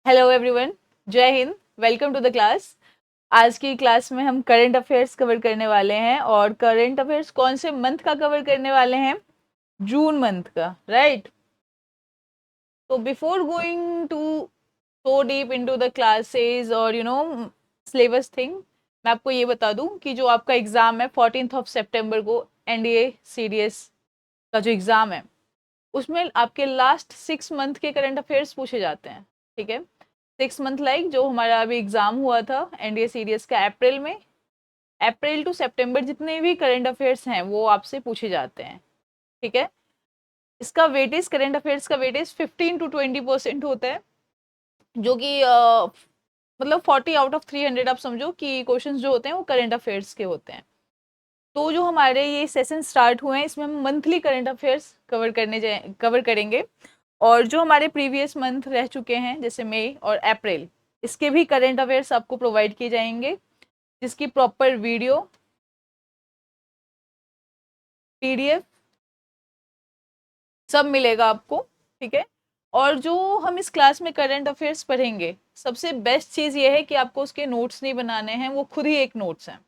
Hello everyone, जय हिंद। Welcome to the class. आज की क्लास में हम करंट अफेयर्स कवर करने वाले हैं और करंट अफेयर्स कौन से मंथ का कवर करने वाले हैं? जून मंथ का, राइट। तो before going to so deep into the classes और सिलेबस थिंग, मैं आपको ये बता दूं कि जो आपका एग्जाम है 14th ऑफ सितंबर को, एनडीए सीडीएस का जो एग्जाम है उसमें आपके लास्ट 6 मंथ के करंट अफेयर्स पूछे जाते हैं। ठीक है, 6 मंथ लाइक जो हमारा अभी एग्जाम हुआ था एनडीए सीडीएस का अप्रैल में, अप्रैल टू सितंबर जितने भी करंट अफेयर्स हैं वो आपसे पूछे जाते हैं। ठीक है, इसका वेटेज, करंट अफेयर्स का वेटेज 15 to 20% होता है, जो कि मतलब 40 out of 300 आप समझो कि क्वेश्चंस जो होते हैं वो करंट अफेयर्स के होते हैं। तो जो हमारे ये सेशन स्टार्ट हुए हैं इसमें हम मंथली करंट अफेयर्स कवर करेंगे, और जो हमारे प्रीवियस मंथ रह चुके हैं जैसे मई और अप्रैल, इसके भी करंट अफेयर्स आपको प्रोवाइड किए जाएंगे, जिसकी प्रॉपर वीडियो, पीडीएफ सब मिलेगा आपको। ठीक है, और जो हम इस क्लास में करंट अफेयर्स पढ़ेंगे, सबसे बेस्ट चीज़ ये है कि आपको उसके नोट्स नहीं बनाने हैं, वो खुद ही एक नोट्स हैं।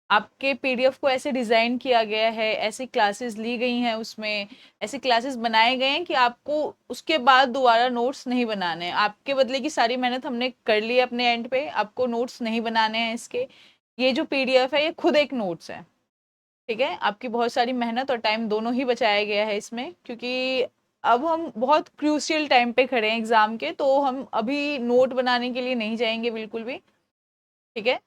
आपके पीडीएफ को ऐसे डिज़ाइन किया गया है, ऐसी क्लासेस ली गई हैं उसमें, ऐसे क्लासेस बनाए गए हैं कि आपको उसके बाद दोबारा नोट्स नहीं बनाने हैं। आपके बदले की सारी मेहनत हमने कर ली है अपने एंड पे, आपको नोट्स नहीं बनाने हैं इसके। ये जो पीडीएफ है ये खुद एक नोट्स है। ठीक है, आपकी बहुत सारी मेहनत और टाइम दोनों ही बचाया गया है इसमें, क्योंकि अब हम बहुत क्रूशियल टाइम पे खड़े हैं एग्जाम के, तो हम अभी नोट बनाने के लिए नहीं जाएंगे बिल्कुल भी। ठीक है,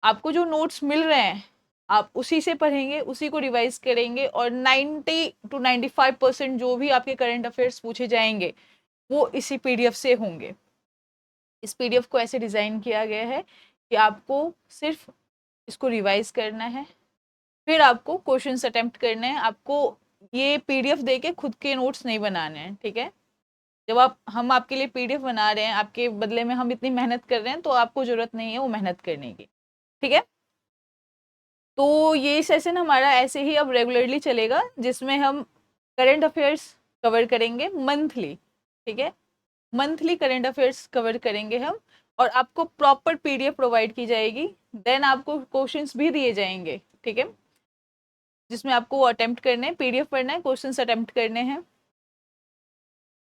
आपको जो नोट्स मिल रहे हैं आप उसी से पढ़ेंगे, उसी को रिवाइज करेंगे, और 90 to 95% जो भी आपके करंट अफेयर्स पूछे जाएंगे वो इसी पीडीएफ से होंगे। इस पीडीएफ को ऐसे डिज़ाइन किया गया है कि आपको सिर्फ इसको रिवाइज करना है, फिर आपको क्वेश्चंस अटेम्प्ट करने हैं। आपको ये पीडीएफ देके खुद के नोट्स नहीं बनाने हैं। ठीक है, जब हम आपके लिए पीडीएफ बना रहे हैं, आपके बदले में हम इतनी मेहनत कर रहे हैं, तो आपको जरूरत नहीं है वो मेहनत करने की। ठीक है, तो ये सेशन हमारा ऐसे ही अब रेगुलरली चलेगा, जिसमें हम करंट अफेयर्स कवर करेंगे मंथली। ठीक है, मंथली करंट अफेयर्स कवर करेंगे हम, और आपको प्रॉपर पीडीएफ प्रोवाइड की जाएगी। देन आपको क्वेश्चंस भी दिए जाएंगे। ठीक है, जिसमें आपको अटेम्प्ट करने हैं, पीडीएफ पढ़ना है, क्वेश्चंस अटेम्प्ट करने हैं।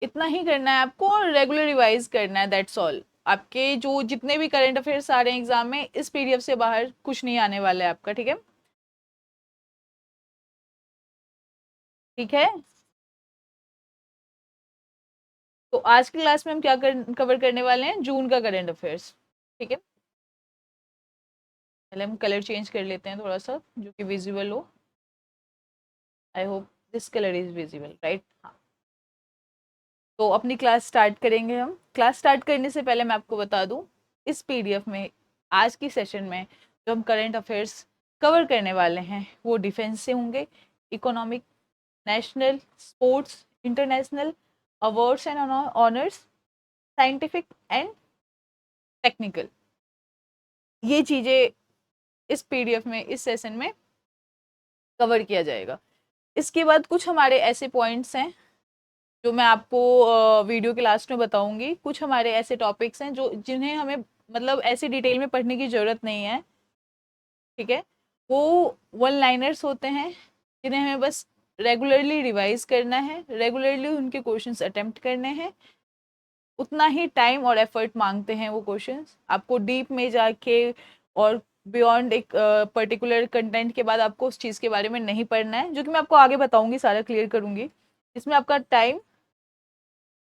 इतना ही करना है आपको, और रेगुलर रिवाइज करना है, दैट्स ऑल। आपके जो जितने भी करंट अफेयर्स आ रहे हैं एग्जाम में, इस पीडीएफ से बाहर कुछ नहीं आने वाला है आपका। ठीक है, ठीक है। तो आज की क्लास में हम क्या कवर करने वाले हैं? जून का करंट अफेयर्स। ठीक है, पहले हम कलर चेंज कर लेते हैं थोड़ा सा, जो कि विजिबल हो। I hope this colour is visible, right? हाँ, तो अपनी क्लास स्टार्ट करेंगे हम। क्लास स्टार्ट करने से पहले मैं आपको बता दूं, इस पीडीएफ में आज की सेशन में जो हम करंट अफेयर्स कवर करने वाले हैं वो डिफेंस से होंगे, economic, national, sports, international, awards and honours, scientific and technical. ये चीज़ें इस पीडीएफ में, इस सेशन में कवर किया जाएगा। इसके बाद कुछ हमारे ऐसे पॉइंट्स हैं जो मैं आपको वीडियो के लास्ट में बताऊंगी। कुछ हमारे ऐसे टॉपिक्स हैं जो जिन्हें हमें मतलब ऐसे डिटेल में पढ़ने की ज़रूरत नहीं है। ठीक है, वो वन लाइनर्स होते हैं जिन्हें हमें बस रेगुलरली रिवाइज करना है, रेगुलरली उनके क्वेश्चंस अटेम्प्ट करने हैं। उतना ही टाइम और एफर्ट मांगते हैं वो क्वेश्चंस। आपको डीप में जाके और बियॉन्ड एक पर्टिकुलर कंटेंट के बाद आपको उस चीज़ के बारे में नहीं पढ़ना है, जो कि मैं आपको आगे बताऊंगी, सारा क्लियर करूंगी। इसमें आपका टाइम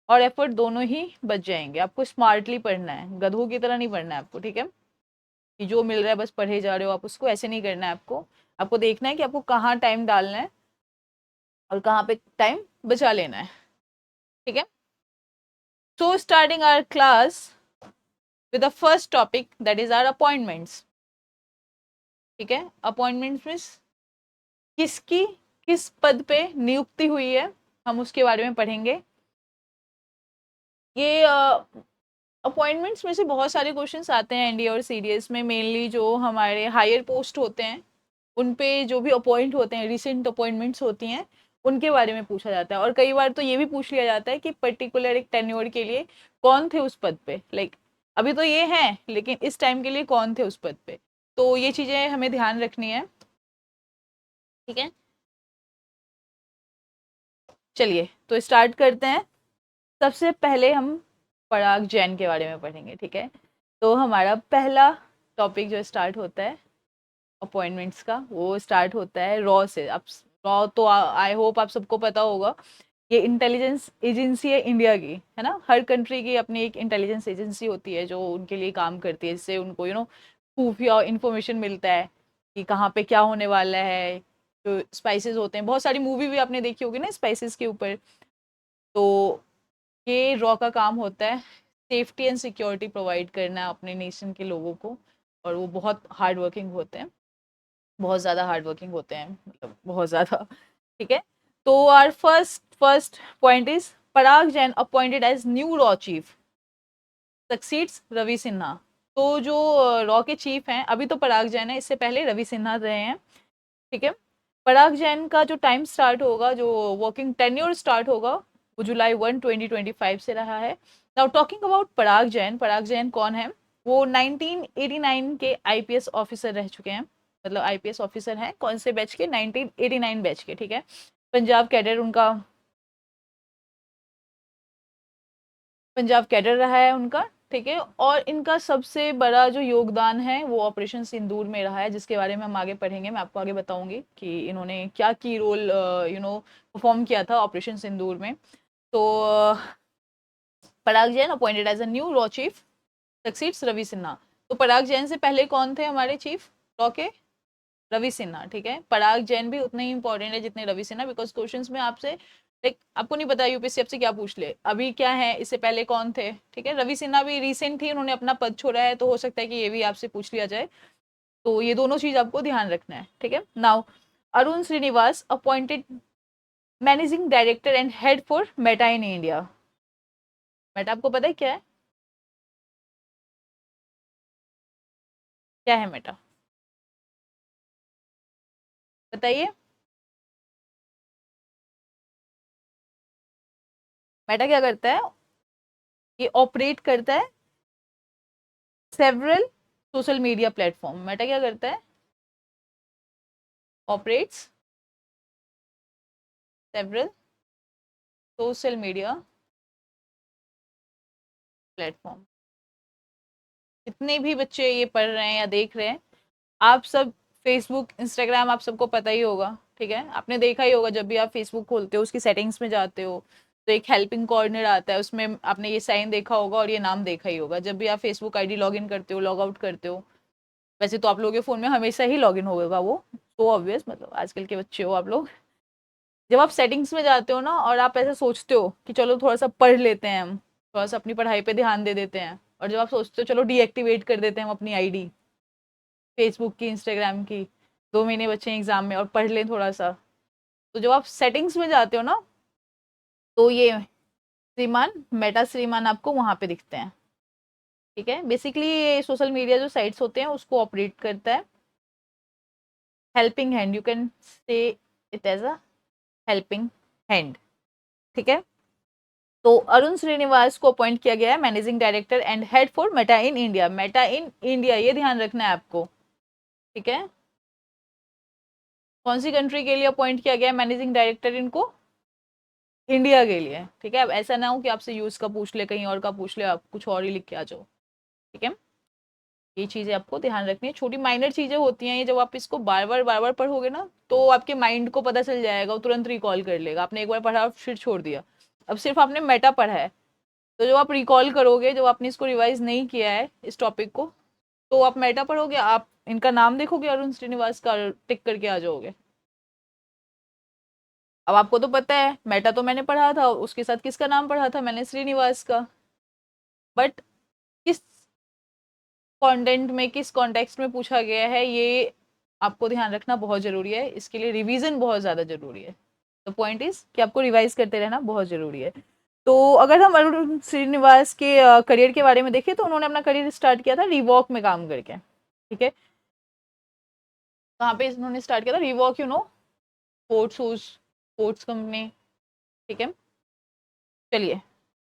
और एफर्ट दोनों ही बच जाएंगे। आपको स्मार्टली पढ़ना है, गधों की तरह नहीं पढ़ना है आपको। ठीक है, कि जो मिल रहा है बस पढ़े जा रहे हो आप, उसको ऐसे नहीं करना है आपको। आपको देखना है कि आपको कहाँ टाइम डालना है और कहाँ पे टाइम बचा लेना है। ठीक है, so starting our class with the first topic, that is our appointments. ठीक है, अपॉइंटमेंट्स मीन्स किसकी किस पद पे नियुक्ति हुई है, हम उसके बारे में पढ़ेंगे। ये अपॉइंटमेंट्स में से बहुत सारे क्वेश्चंस आते हैं एनडीए और सीडीएस में। मेनली जो हमारे हायर पोस्ट होते हैं उन पे जो भी अपॉइंट होते हैं, रिसेंट अपॉइंटमेंट्स होती हैं, उनके बारे में पूछा जाता है। और कई बार तो ये भी पूछ लिया जाता है कि पर्टिकुलर एक टेन्योर के लिए कौन थे उस पद पे, लाइक अभी तो ये हैं लेकिन इस टाइम के लिए कौन थे उस पद पे। तो ये चीजें हमें ध्यान रखनी है, ठीक है। चलिए तो स्टार्ट करते हैं। सबसे पहले हम पराग जैन के बारे में पढ़ेंगे, ठीक है। तो हमारा पहला टॉपिक जो स्टार्ट होता है अपॉइंटमेंट्स का, वो स्टार्ट होता है रॉ से। अब रॉ तो आई होप आप सबको पता होगा, ये इंटेलिजेंस एजेंसी है इंडिया की, है ना। हर कंट्री की अपनी एक इंटेलिजेंस एजेंसी होती है जो उनके लिए काम करती है, जिससे उनको खुफिया इंफॉर्मेशन मिलता है कि कहाँ पे क्या होने वाला है। जो स्पाइसेस होते हैं, बहुत सारी मूवी भी आपने देखी होगी ना स्पाइसेस के ऊपर। तो ये रॉ का काम होता है सेफ्टी एंड सिक्योरिटी प्रोवाइड करना अपने नेशन के लोगों को। और वो बहुत हार्ड वर्किंग होते हैं, बहुत ज़्यादा हार्ड वर्किंग होते हैं, मतलब बहुत ज़्यादा, ठीक है। तो our first point is Parag Jain appointed as new रॉ चीफ सक्सीड्स रवि सिन्हा। तो जो रॉ के चीफ हैं, अभी तो पराग जैन है, इससे पहले रवि सिन्हा रहे हैं, ठीक है। पराग जैन का जो टाइम स्टार्ट होगा, जो वर्किंग टेन्योर स्टार्ट होगा, वो जुलाई 1 2025 से रहा है। नाउ टॉकिंग अबाउट पराग जैन, पराग जैन कौन है? वो 1989 के आईपीएस ऑफिसर रह चुके हैं, मतलब आईपीएस ऑफिसर हैं। कौन से बैच के? 1989 बैच के, ठीक है। पंजाब कैडर उनका, पंजाब कैडर रहा है उनका, ठीक है। और इनका सबसे बड़ा जो योगदान है वो ऑपरेशन सिंदूर में रहा है, जिसके बारे में हम आगे पढ़ेंगे। मैं आपको आगे बताऊंगी कि इन्होंने क्या की रोल परफॉर्म किया था ऑपरेशन सिंदूर में। तो Parag Jain appointed as a new रॉ चीफ सक्सीड्स रवि सिन्हा। तो पराग जैन से पहले कौन थे हमारे चीफ रॉ के? रवि सिन्हा, ठीक है। पराग जैन भी उतने ही इंपॉर्टेंट है जितने रवि सिन्हा, बिकॉज क्वेश्चंस में आपसे लाइक आपको नहीं पता यूपीएससी आपसे क्या पूछ ले, अभी क्या है, इससे पहले कौन थे, ठीक है। रवि सिन्हा भी रिसेंट थी, उन्होंने अपना पद छोड़ा है, तो हो सकता है कि ये भी आपसे पूछ लिया जाए। तो ये दोनों चीज आपको ध्यान रखना है, ठीक है। Now Arun Srinivas appointed managing director and head for Meta in India. Meta आपको पता है क्या है? क्या है मेटा? बताइए। मेटा क्या करता है? ये ऑपरेट करता है several social media platform. Meta क्या करता है? Operates several social media platform. जितने भी बच्चे ये पढ़ रहे हैं या देख रहे हैं, आप सब फेसबुक इंस्टाग्राम आप सबको पता ही होगा, ठीक है। आपने देखा ही होगा, जब भी आप फेसबुक खोलते हो उसकी सेटिंग्स में जाते हो तो एक हेल्पिंग कॉर्नर आता है, उसमें आपने ये साइन देखा होगा और ये नाम देखा ही होगा। जब भी आप फेसबुक आईडी लॉग इन करते हो, लॉग आउट करते हो, वैसे तो आप लोगों के फ़ोन में हमेशा ही लॉग इन होगा वो, तो ऑब्वियस, मतलब आजकल के बच्चे हो आप लोग। जब आप सेटिंग्स में जाते हो ना और आप ऐसा सोचते हो कि चलो थोड़ा सा पढ़ लेते हैं, हम थोड़ा सा अपनी पढ़ाई पे ध्यान दे देते हैं, और जब आप सोचते हो चलो डीएक्टिवेट कर देते हैं हम अपनी आईडी फेसबुक की, इंस्टाग्राम की, 2 महीने बच्चे हैं एग्जाम में और पढ़ लें थोड़ा सा, तो जब आप सेटिंग्स में जाते हो ना, तो ये श्रीमान, मेटा श्रीमान आपको वहां पे दिखते हैं, ठीक है। बेसिकली ये सोशल मीडिया जो साइट्स होते हैं उसको ऑपरेट करता है। Helping hand, you can say it as a helping hand, ठीक है। तो अरुण श्रीनिवास को अपॉइंट किया गया है managing director and head for Meta in India. Meta in India, ये ध्यान रखना है आपको, ठीक है। कौन सी कंट्री के लिए अपॉइंट किया गया है मैनेजिंग डायरेक्टर इनको? इंडिया के लिए, ठीक है। अब ऐसा ना हो कि आपसे यूएस का पूछ ले, कहीं और का पूछ ले, आप कुछ और ही लिख के आ जाओ, ठीक है। ये चीजें आपको ध्यान रखनी है, छोटी माइनर चीजें होती हैं ये, जब आप इसको बार बार पढ़ोगे ना तो आपके माइंड को पता चल जाएगा, वो तुरंत रिकॉल कर लेगा। आपने एक बार पढ़ा फिर छोड़ दिया, अब सिर्फ आपने मेटा पढ़ा है, तो जब आप रिकॉल करोगे, जब आपने इसको रिवाइज नहीं किया है इस टॉपिक को, तो आप मेटा पढ़ोगे, आप इनका नाम देखोगे अरुण श्रीनिवास का, टिक करके आ जाओगे। अब आपको तो पता है मेटा तो मैंने पढ़ा था, उसके साथ किसका नाम पढ़ा था मैंने? श्रीनिवास का। बट किस कंटेंट में, किस कॉन्टेक्स्ट में पूछा गया है, ये आपको ध्यान रखना बहुत जरूरी है, इसके लिए रिवीजन बहुत ज्यादा जरूरी है। द पॉइंट इज कि आपको रिवाइज करते रहना बहुत जरूरी है। तो अगर हम अरुण श्रीनिवास के करियर के बारे में देखें, तो उन्होंने अपना करियर स्टार्ट किया था रीवॉक में काम करके, ठीक है। कहाँ पे इन्होंने स्टार्ट किया था? रीवॉक, स्पोर्ट्स शूज, स्पोर्ट्स कंपनी, ठीक है। चलिए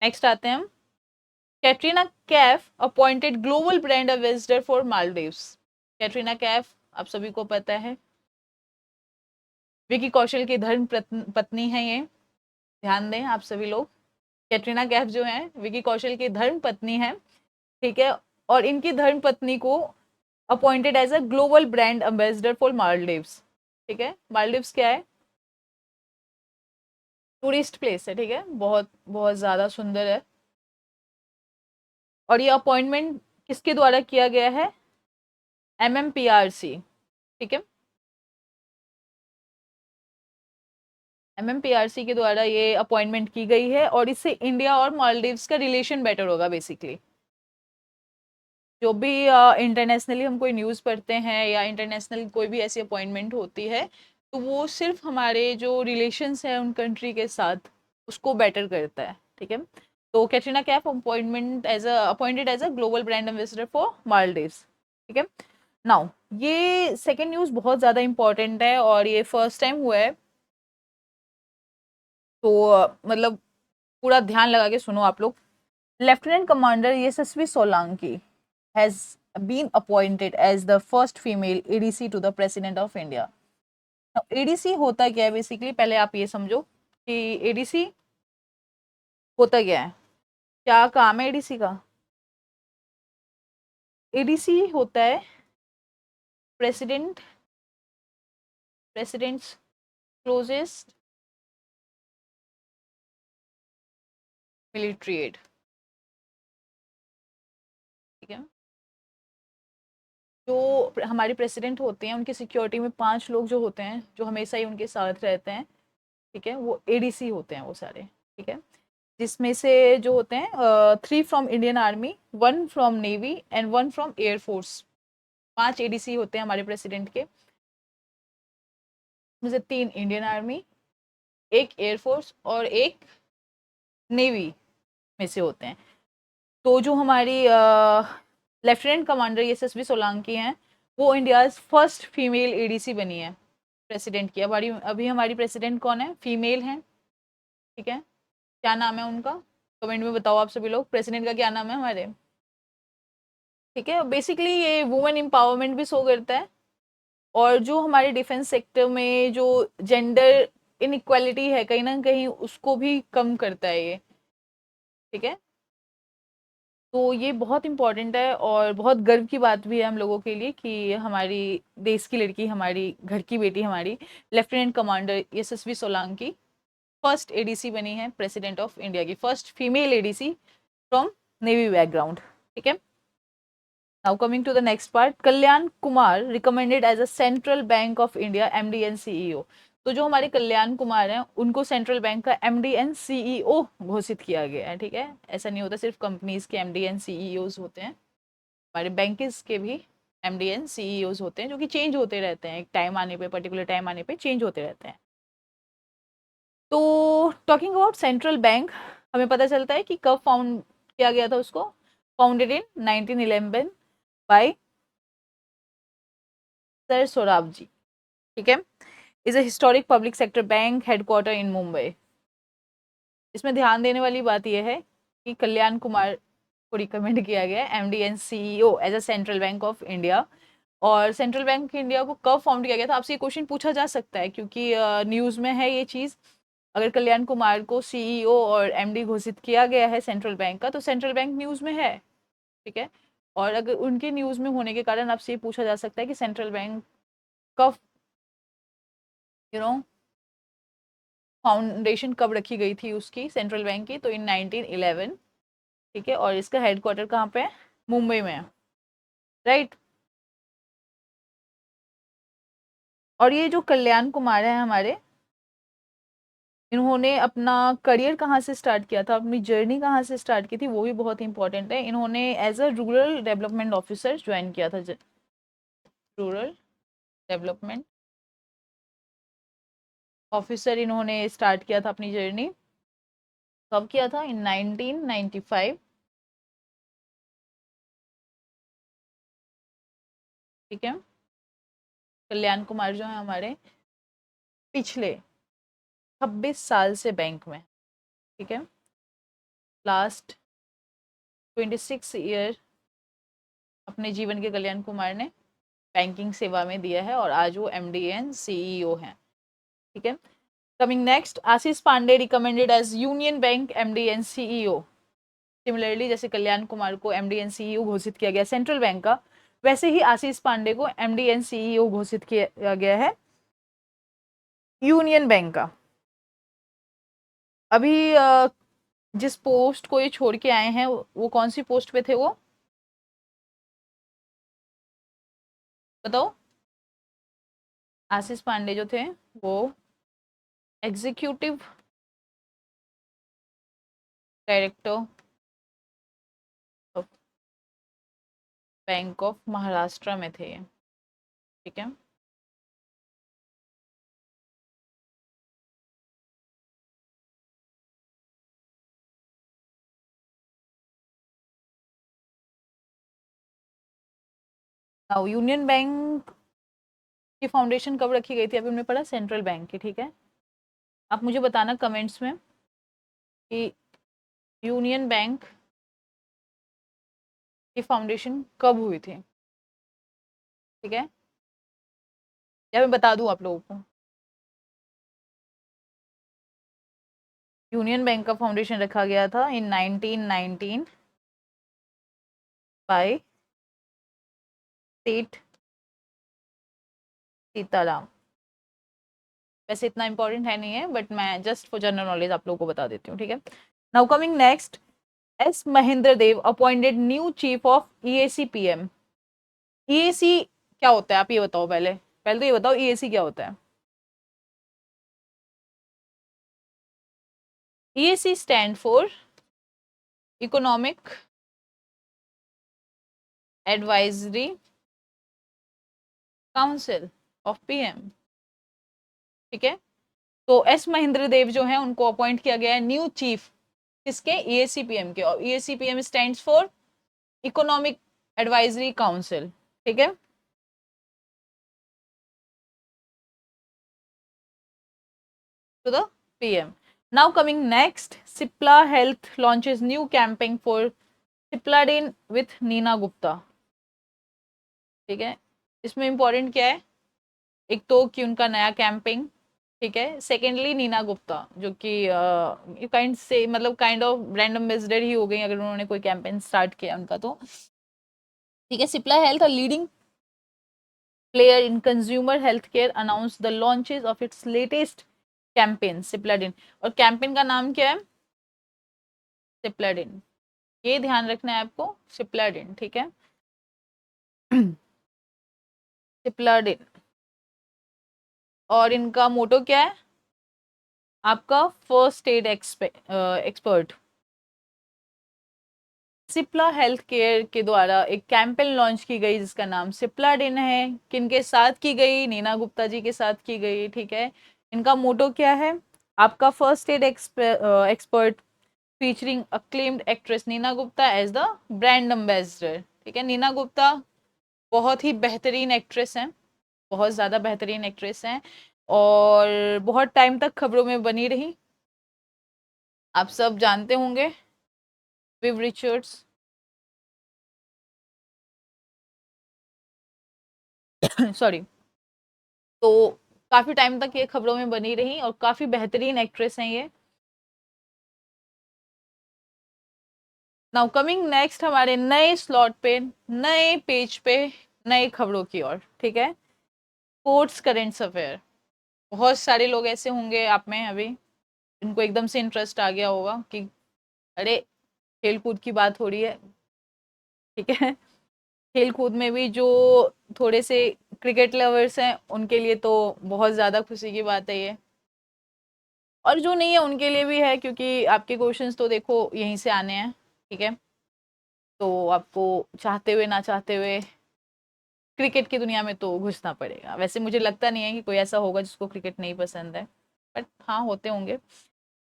नेक्स्ट आते हैं हम। Katrina Kaif appointed global brand ambassador for Maldives. Katrina Kaif आप सभी को पता है विकी कौशल की धर्म पत्नी है ये, ध्यान दें आप सभी लोग। कैटरीना कैफ जो है विकी कौशल की धर्म पत्नी है, ठीक है। और इनकी धर्म पत्नी को appointed as a global brand ambassador for Maldives, ठीक है। मालदीव्स क्या है? टूरिस्ट प्लेस है, ठीक है, बहुत बहुत ज्यादा सुंदर है। और ये अपॉइंटमेंट किसके द्वारा किया गया है? MMPRC, ठीक है। MMPRC के द्वारा ये अपॉइंटमेंट की गई है और इससे इंडिया और मालदीव्स का रिलेशन बेटर होगा बेसिकली। जो भी इंटरनेशनली हम कोई न्यूज़ पढ़ते हैं या इंटरनेशनल कोई भी ऐसी अपॉइंटमेंट होती है तो वो सिर्फ हमारे जो रिलेशंस हैं उन कंट्री के साथ उसको बेटर करता है, ठीक है। तो Katrina Kaif appointed as a global brand ambassador for Maldives, ठीक है। नाउ ये सेकेंड न्यूज़ बहुत ज़्यादा इंपॉर्टेंट है और ये फर्स्ट टाइम हुआ है, तो मतलब पूरा ध्यान लगा के सुनो आप लोग। Lieutenant commander Yashasvi Solanki has been appointed as the first female ADC to the President of India. Now, ADC होता क्या है बेसिकली, पहले आप ये समझो कि ADC होता क्या है, क्या काम है ADC का। ADC होता है प्रेसिडेंट्स क्लोजेस्ट मिलिट्री एड, ठीक है। जो हमारे प्रेसिडेंट होते हैं उनकी सिक्योरिटी में 5 लोग जो होते हैं जो हमेशा ही उनके साथ रहते हैं, ठीक है, वो ADC होते हैं वो सारे, ठीक है। जिसमें से जो होते हैं 3 from Indian army, 1 from navy and 1 from air force. 5 ADC होते हैं हमारे प्रेसिडेंट के, में से 3 इंडियन आर्मी, 1 एयरफोर्स और 1 नेवी में से होते हैं। तो जो हमारी लेफ्टिनेंट कमांडर यशस्वी सोलंकी हैं वो इंडिया फर्स्ट फीमेल ADC बनी है प्रेसिडेंट की। अभी हमारी प्रेसिडेंट कौन है? फीमेल है, ठीक है। क्या नाम है उनका? कमेंट में बताओ आप सभी लोग, प्रेसिडेंट का क्या नाम है हमारे, ठीक है। बेसिकली ये वुमेन एम्पावरमेंट भी शो करता है और जो हमारे डिफेंस सेक्टर में जो जेंडर इनइक्वालिटी है कहीं ना कहीं उसको भी कम करता है ये, ठीक है। तो ये बहुत इंपॉर्टेंट है और बहुत गर्व की बात भी है हम लोगों के लिए कि हमारी देश की लड़की, हमारी घर की बेटी, हमारी लेफ्टिनेंट कमांडर यशस्वी सोलंकी फर्स्ट ADC बनी है प्रेसिडेंट ऑफ इंडिया की, first female ADC from navy background, ठीक है। Now coming to the next part, Kalyan Kumar recommended as a central Bank of India MD and CEO। तो जो हमारे कल्याण कुमार हैं उनको सेंट्रल बैंक का MD and CEO घोषित किया गया है, ठीक है। ऐसा नहीं होता सिर्फ कंपनीज के MD and CEOs होते हैं, हमारे बैंकिंग के भी MD and CEOs होते हैं जो कि चेंज होते रहते हैं, एक टाइम आने पे, पर्टिकुलर टाइम आने पे चेंज होते रहते हैं। तो टॉकिंग अबाउट सेंट्रल बैंक, हमें पता चलता है कि कब फाउंड किया गया था उसको, founded in 1911 by sir Sorab ji, ठीक है। Is a historic public sector bank headquarter in Mumbai. इसमें ध्यान देने वाली बात यह है कि कल्याण कुमार को रिकमेंड किया गया MD and CEO as a Central Bank of India. और सेंट्रल बैंक ऑफ इंडिया को कब फाउंड किया गया था, आपसे ये क्वेश्चन पूछा जा सकता है क्योंकि न्यूज़ में है ये चीज़। अगर कल्याण कुमार को CEO और MD घोषित किया गया है सेंट्रल बैंक का तो सेंट्रल बैंक न्यूज़ में है, ठीक है। और अगर उनके न्यूज़ में होने के कारण आपसे ये पूछा जा सकता है कि सेंट्रल बैंक कब फाउंडेशन कब रखी गई थी उसकी, सेंट्रल बैंक की, तो इन 1911, ठीक है। और इसका हेडक्वार्टर कहाँ पे है? मुंबई में है, राइट। और ये जो कल्याण कुमार है हमारे, इन्होंने अपना करियर कहाँ से स्टार्ट किया था, अपनी जर्नी कहाँ से स्टार्ट की थी, वो भी बहुत इंपॉर्टेंट है। इन्होंने as a rural development officer join किया था, रूरल डेवलपमेंट ऑफिसर इन्होंने स्टार्ट किया था अपनी जर्नी। कब किया था? इन 1995, ठीक है। कल्याण कुमार जो है हमारे पिछले 26 साल से बैंक में, ठीक है, लास्ट 26 ईयर अपने जीवन के कल्याण कुमार ने बैंकिंग सेवा में दिया है और आज वो एमडी एंड सीईओ हैं, ठीक है। Coming next, Ashish Pandey recommended as Union Bank MD and CEO. Similarly जैसे कल्याण कुमार को एमडी एंड सीईओ घोषित किया गया सेंट्रल बैंक का, वैसे ही आशीष पांडे को एमडी एंड सीईओ घोषित किया गया है यूनियन बैंक का। अभी जिस पोस्ट को ये छोड़ के आए हैं वो कौन सी पोस्ट पे थे वो बताओ। आशीष पांडे जो थे वो executive director of bank of Maharashtra में थे, ठीक है। नाउ यूनियन बैंक की फाउंडेशन कब रखी गई थी, अभी हमने पढ़ा सेंट्रल बैंक की, ठीक है। आप मुझे बताना कमेंट्स में कि यूनियन बैंक की फाउंडेशन कब हुई थी, ठीक है, या मैं बता दूं आप लोगों को। यूनियन बैंक का फाउंडेशन रखा गया था इन 1919 बाय सेठ सीताराम। वैसे इतना इंपॉर्टेंट है नहीं है, बट मैं जस्ट फॉर जनरल नॉलेज आप लोगों को बता देती हूँ, ठीक है। Now coming next, S Mahendra Dev appointed new chief of EAC PM. EAC क्या होता है आप ये बताओ, पहले पहले तो ये बताओ ईएसी क्या होता है। EAC stand for economic advisory council of PM, ठीक है। तो एस महेंद्र देव जो है उनको अपॉइंट किया गया है न्यू चीफ किसके, ईएसी पीएम के, और EAC PM stands for economic advisory council, ठीक है। to the PM. Now coming next, Cipla Health launches new campaign for Cipladine with Neena Gupta, ठीक है। इसमें इंपॉर्टेंट क्या है, एक तो कि उनका नया कैंपेन, ठीक है। सेकेंडली नीना गुप्ता जो कि काइंड से मतलब काइंड ऑफ ब्रांड एम्बेसडर ही हो गई अगर उन्होंने कोई कैंपेन स्टार्ट किया उनका तो, ठीक है। Cipla health a leading player in consumer healthcare announced the launches of its latest campaign सिप्लाडिन। और कैंपेन का नाम क्या है, सिप्लाडिन, ये ध्यान रखना है आपको, सिप्लाडिन, ठीक है। सिप्लाडिन, और इनका मोटो क्या है आपका, first aid expert. Cipla health care के द्वारा एक कैंपेन लॉन्च की गई जिसका नाम सिप्लाडिन है। किनके साथ की गई, नीना गुप्ता जी के साथ की गई, ठीक है। इनका मोटो क्या है आपका, first aid expert featuring acclaimed actress Neena Gupta as the brand ambassador, ठीक है। नीना गुप्ता बहुत ही बेहतरीन एक्ट्रेस हैं, बहुत ज़्यादा बेहतरीन एक्ट्रेस हैं और बहुत टाइम तक खबरों में बनी रही। आप सब जानते होंगे विव रिचर्ड्स, सॉरी। तो काफ़ी टाइम तक ये खबरों में बनी रही और काफ़ी बेहतरीन एक्ट्रेस हैं ये। नाउ कमिंग नेक्स्ट हमारे नए स्लॉट पे, नए पेज पे, नए खबरों की ओर, ठीक है। स्पोर्ट्स करेंट्स अफेयर, बहुत सारे लोग ऐसे होंगे आप में अभी इनको एकदम से इंटरेस्ट आ गया होगा कि अरे खेल कूद की बात हो रही है, ठीक है। खेल कूद में भी जो थोड़े से क्रिकेट लवर्स हैं उनके लिए तो बहुत ज़्यादा खुशी की बात है ये, और जो नहीं है उनके लिए भी है क्योंकि आपके क्वेश्चंस तो देखो यहीं से आने हैं, ठीक है। तो आपको चाहते हुए ना चाहते हुए क्रिकेट की दुनिया में तो घुसना पड़ेगा। वैसे मुझे लगता नहीं है कि कोई ऐसा होगा जिसको क्रिकेट नहीं पसंद है, बट हाँ होते होंगे।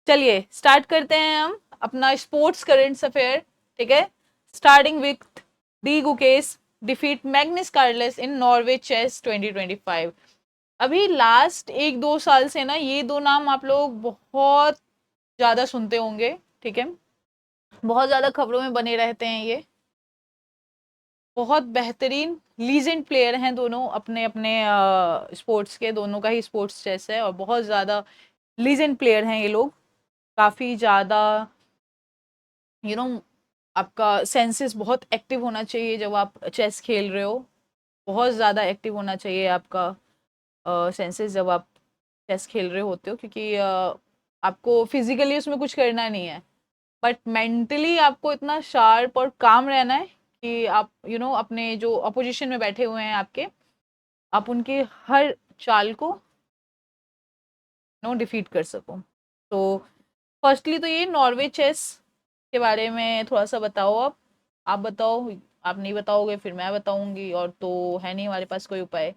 चलिए स्टार्ट करते हैं हम अपना स्पोर्ट्स करंट अफेयर, ठीक है। Starting with D Gukesh defeat Magnus Carlsen in Norway chess 2025। अभी लास्ट 1-2 साल से ना ये दो नाम आप लोग बहुत ज़्यादा सुनते होंगे, ठीक है, बहुत ज़्यादा खबरों में बने रहते हैं ये। बहुत बेहतरीन लीजेंड प्लेयर हैं दोनों, अपने अपने स्पोर्ट्स के, दोनों का ही स्पोर्ट्स चेस है और बहुत ज़्यादा लीजेंड प्लेयर हैं ये लोग। काफ़ी ज़्यादा यू नो आपका सेंसेस बहुत एक्टिव होना चाहिए जब आप चेस खेल रहे हो, बहुत ज़्यादा एक्टिव होना चाहिए आपका सेंसेस जब आप चेस खेल रहे होते हो, क्योंकि आपको फिजिकली उसमें कुछ करना नहीं है, बट मेंटली आपको इतना शार्प और काम रहना है कि आप अपने जो अपोजिशन में बैठे हुए हैं आपके, आप उनके हर चाल को डिफीट कर सको। तो फर्स्टली तो ये नॉर्वे चेस के बारे में थोड़ा सा बताओ। आप बताओ, आप नहीं बताओगे फिर मैं बताऊंगी, और तो है नहीं हमारे पास कोई उपाय।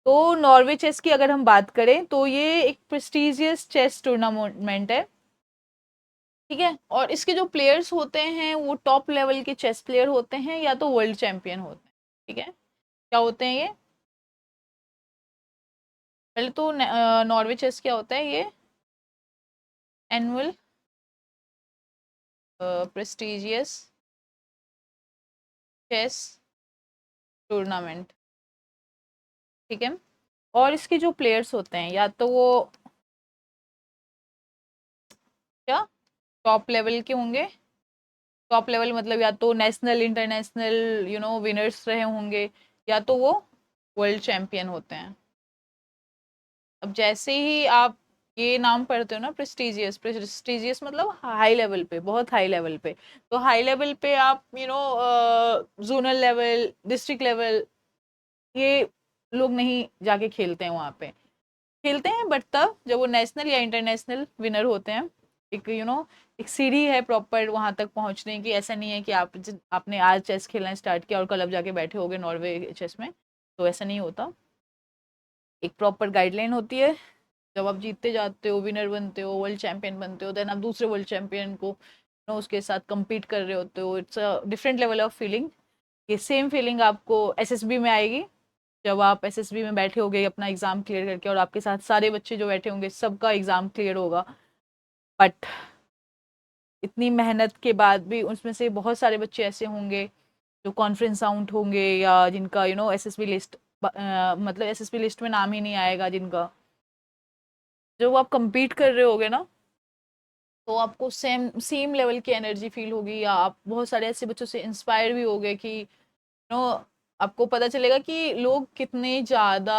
तो नॉर्वे चेस की अगर हम बात करें तो ये एक प्रेस्टिजियस चेस टूर्नामेंट है, ठीक है, और इसके जो प्लेयर्स होते हैं वो टॉप लेवल के चेस प्लेयर होते हैं या तो वर्ल्ड चैंपियन होते हैं, ठीक है। क्या होते हैं ये? पहले तो नॉर्वे चेस क्या होता है? ये एनुअल प्रेस्टिजियस चेस टूर्नामेंट, ठीक है। और इसके जो प्लेयर्स होते हैं या तो वो क्या टॉप लेवल के होंगे, टॉप लेवल मतलब या तो नेशनल इंटरनेशनल विनर्स रहे होंगे, या तो वो वर्ल्ड चैंपियन होते हैं। अब जैसे ही आप ये नाम पढ़ते हो ना, प्रेस्टिजियस, प्रेस्टिजियस मतलब हाई लेवल पे, बहुत हाई लेवल पे। तो हाई लेवल पे आप जोनल लेवल, डिस्ट्रिक्ट लेवल, ये लोग नहीं जाके खेलते हैं वहाँ पे। खेलते हैं बट तब जब वो नेशनल या इंटरनेशनल विनर होते हैं। एक एक सीढ़ी है प्रॉपर वहां तक पहुंचने की। ऐसा नहीं है कि आपने आज चेस खेलना स्टार्ट किया और कल अब जाके बैठे होगे नॉर्वे चेस में, तो ऐसा नहीं होता। एक प्रॉपर गाइडलाइन होती है। जब आप जीतते जाते हो, विनर बनते हो, वर्ल्ड चैंपियन बनते हो, देन आप दूसरे वर्ल्ड चैंपियन को उसके साथ compete कर रहे होते हो। It's a different level of feeling. ये सेम फीलिंग आपको एसएसबी में आएगी जब आप एसएसबी में बैठे होगे अपना एग्जाम क्लियर करके, और आपके साथ सारे बच्चे जो बैठे होंगे सबका एग्जाम क्लियर होगा। बट इतनी मेहनत के बाद भी उसमें से बहुत सारे बच्चे ऐसे होंगे जो कॉन्फ्रेंस आउट होंगे, या जिनका एसएसबी लिस्ट, मतलब एसएसबी लिस्ट में नाम ही नहीं आएगा जिनका। जब आप compete कर रहे होगे ना, तो आपको सेम सेम लेवल की एनर्जी फील होगी, या आप बहुत सारे ऐसे बच्चों से इंस्पायर भी होगे कि आपको पता चलेगा कि लोग कितने ज़्यादा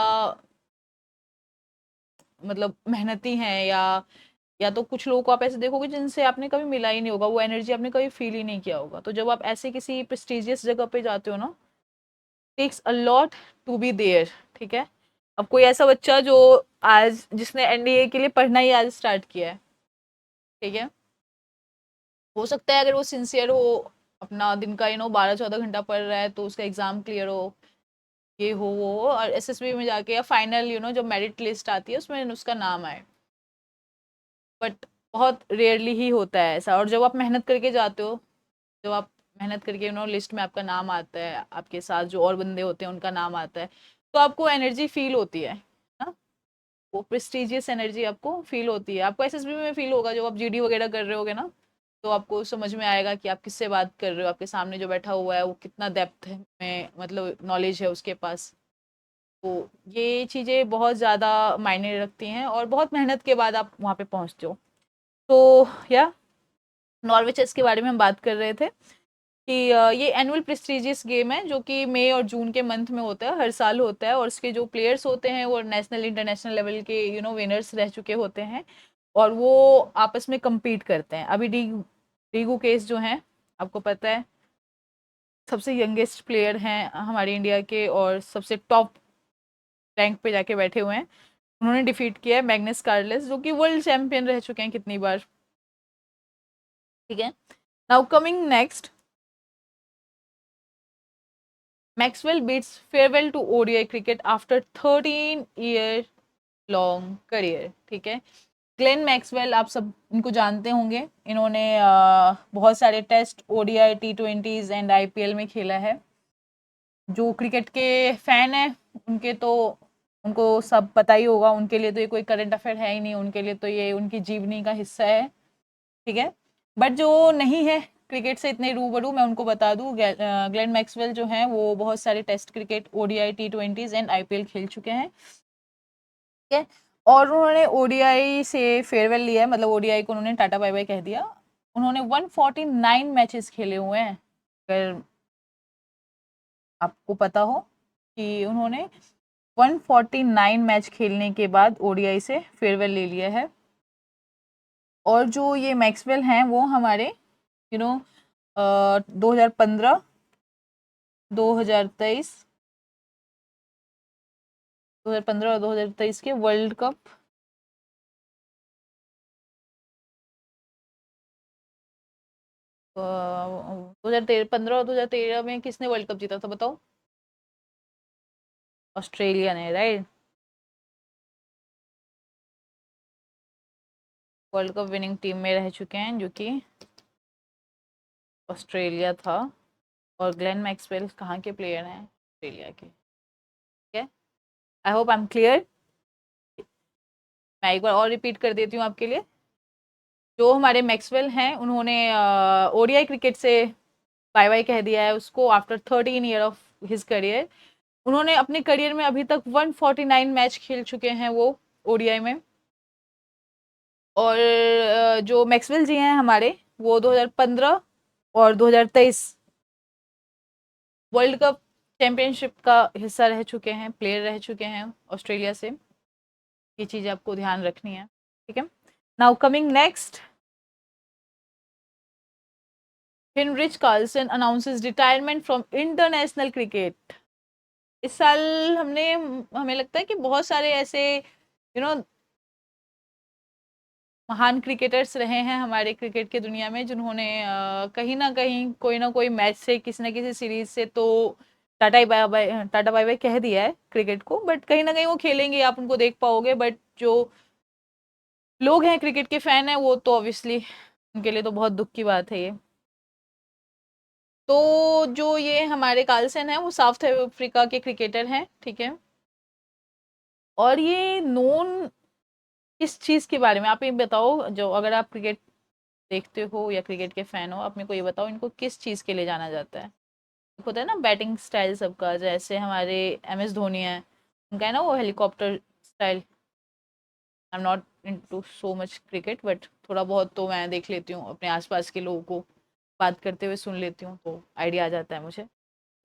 मतलब मेहनती हैं, या तो कुछ लोगों को आप ऐसे देखोगे जिनसे आपने कभी मिला ही नहीं होगा, वो एनर्जी आपने कभी फील ही नहीं किया होगा। तो जब आप ऐसे किसी प्रेस्टिजियस जगह पे जाते हो ना, takes a lot to be there, ठीक है। अब कोई ऐसा बच्चा जो आज जिसने एनडीए के लिए पढ़ना ही आज स्टार्ट किया है, ठीक है, हो सकता है अगर वो सिंसियर हो, अपना दिन का 12-14 घंटा पढ़ रहा है, तो उसका एग्जाम क्लियर हो, ये हो वो हो, और एसएसबी में जाके या फाइनल जब मेरिट लिस्ट आती है उसमें उसका नाम आए। बट बहुत रेयरली ही होता है ऐसा। और जब आप मेहनत करके जाते हो, जब आप मेहनत करके लिस्ट में आपका नाम आता है, आपके साथ जो और बंदे होते हैं उनका नाम आता है, तो आपको एनर्जी फील होती है ना, वो प्रेस्टिजियस एनर्जी आपको फील होती है। आपको एसएसबी में फील होगा जब आप जीडी वगैरह कर रहे होगे ना, तो आपको समझ में आएगा कि आप किससे बात कर रहे हो, आपके सामने जो बैठा हुआ है वो कितना डेप्थ में मतलब नॉलेज है उसके पास। तो ये चीज़ें बहुत ज़्यादा मायने रखती हैं, और बहुत मेहनत के बाद आप वहाँ पे पहुँचते हो। तो या नॉर्वे चेस के बारे में हम बात कर रहे थे कि ये एनुअल प्रेस्टिजियस गेम है जो कि मई और जून के मंथ में होता है, हर साल होता है। और इसके जो प्लेयर्स होते हैं वो नेशनल इंटरनेशनल लेवल के विनर्स रह चुके होते हैं, और वो आपस में compete करते हैं। अभी डीगू केस जो हैं, आपको पता है, सबसे यंगेस्ट प्लेयर हैं हमारे इंडिया के, और सबसे टॉप रैंक पे जाके बैठे हुए हैं। उन्होंने डिफीट किया है मैग्नस कार्लस, जो कि वर्ल्ड चैंपियन रह चुके हैं कितनी बार, ठीक है। Now coming next, Maxwell bids farewell to ODI cricket after 13 year long career, ठीक है। ग्लेन मैक्सवेल, आप सब इनको जानते होंगे। इन्होंने बहुत सारे टेस्ट, ओडीआई, टी20s एंड आईपीएल में खेला है। जो क्रिकेट के फैन है उनके तो उनको सब पता ही होगा, उनके लिए तो ये कोई करंट अफेयर है ही नहीं, उनके लिए तो ये उनकी जीवनी का हिस्सा है, ठीक है। बट जो नहीं है क्रिकेट से इतने रूबरू, मैं उनको बता दूं, ग्लेन मैक्सवेल जो हैं वो बहुत सारे टेस्ट क्रिकेट, ओडीआई, टी20 एंड आईपीएल खेल चुके हैं, ठीक है। और उन्होंने ओडीआई से फेयरवेल लिया है, मतलब ओडीआई को उन्होंने टाटा बाय बाय कह दिया। उन्होंने 149 मैचेस खेले हुए हैं, अगर आपको पता हो कि उन्होंने 149 मैच खेलने के बाद ओडीआई से फेयरवेल ले लिया है। और जो ये मैक्सवेल हैं वो हमारे 2015, 2023, 2015 और 2023 के वर्ल्ड कप, 2015 और 2013 में किसने वर्ल्ड कप जीता था बताओ? ऑस्ट्रेलिया ने, right. World cup winning team में रह चुके हैं, जो कि ऑस्ट्रेलिया था। और ग्लेन मैक्सवेल कहाँ के प्लेयर हैं? ऑस्ट्रेलिया के, ठीक है। आई होप आई एम क्लियर। मैं एक बार और रिपीट कर देती हूँ आपके लिए। जो हमारे मैक्सवेल हैं उन्होंने ओडीआई क्रिकेट से बाय बाय कह दिया है उसको, after 13 year of his career. उन्होंने अपने करियर में अभी तक 149 मैच खेल चुके हैं वो ओडीआई में। और जो मैक्सवेल जी हैं हमारे, वो 2015 और 2023 वर्ल्ड कप चैंपियनशिप का हिस्सा रह चुके हैं, प्लेयर रह चुके हैं ऑस्ट्रेलिया से। ये चीज़ आपको ध्यान रखनी है, ठीक है। Now coming next, Heinrich Klaasen announces retirement from international cricket. इस साल हमें लगता है कि बहुत सारे ऐसे महान क्रिकेटर्स रहे हैं हमारे क्रिकेट की दुनिया में, जिन्होंने कहीं ना कहीं कोई ना कोई मैच से, किसी ना किसी सीरीज से तो टाटा बाय बाय कह दिया है क्रिकेट को। बट कहीं ना कहीं वो खेलेंगे, आप उनको देख पाओगे। बट जो लोग हैं क्रिकेट के फैन हैं, वो तो ऑब्वियसली उनके लिए तो बहुत दुख की बात है ये। तो जो ये हमारे कार्लसन है वो साउथ अफ्रीका के क्रिकेटर हैं, ठीक है। और ये नोन किस चीज के बारे में, आप ये बताओ, जो अगर आप क्रिकेट देखते हो या क्रिकेट के फैन हो, आप मेरे को ये बताओ, इनको किस चीज के लिए जाना जाता है? एक होता है ना बैटिंग स्टाइल सबका, जैसे हमारे एमएस धोनी है, उनका है ना वो helicopter style. I am not into so much cricket, but थोड़ा बहुत तो मैं देख लेती हूँ, अपने आसपास के लोगों को बात करते हुए सुन लेती हूँ, तो आइडिया आ जाता है मुझे।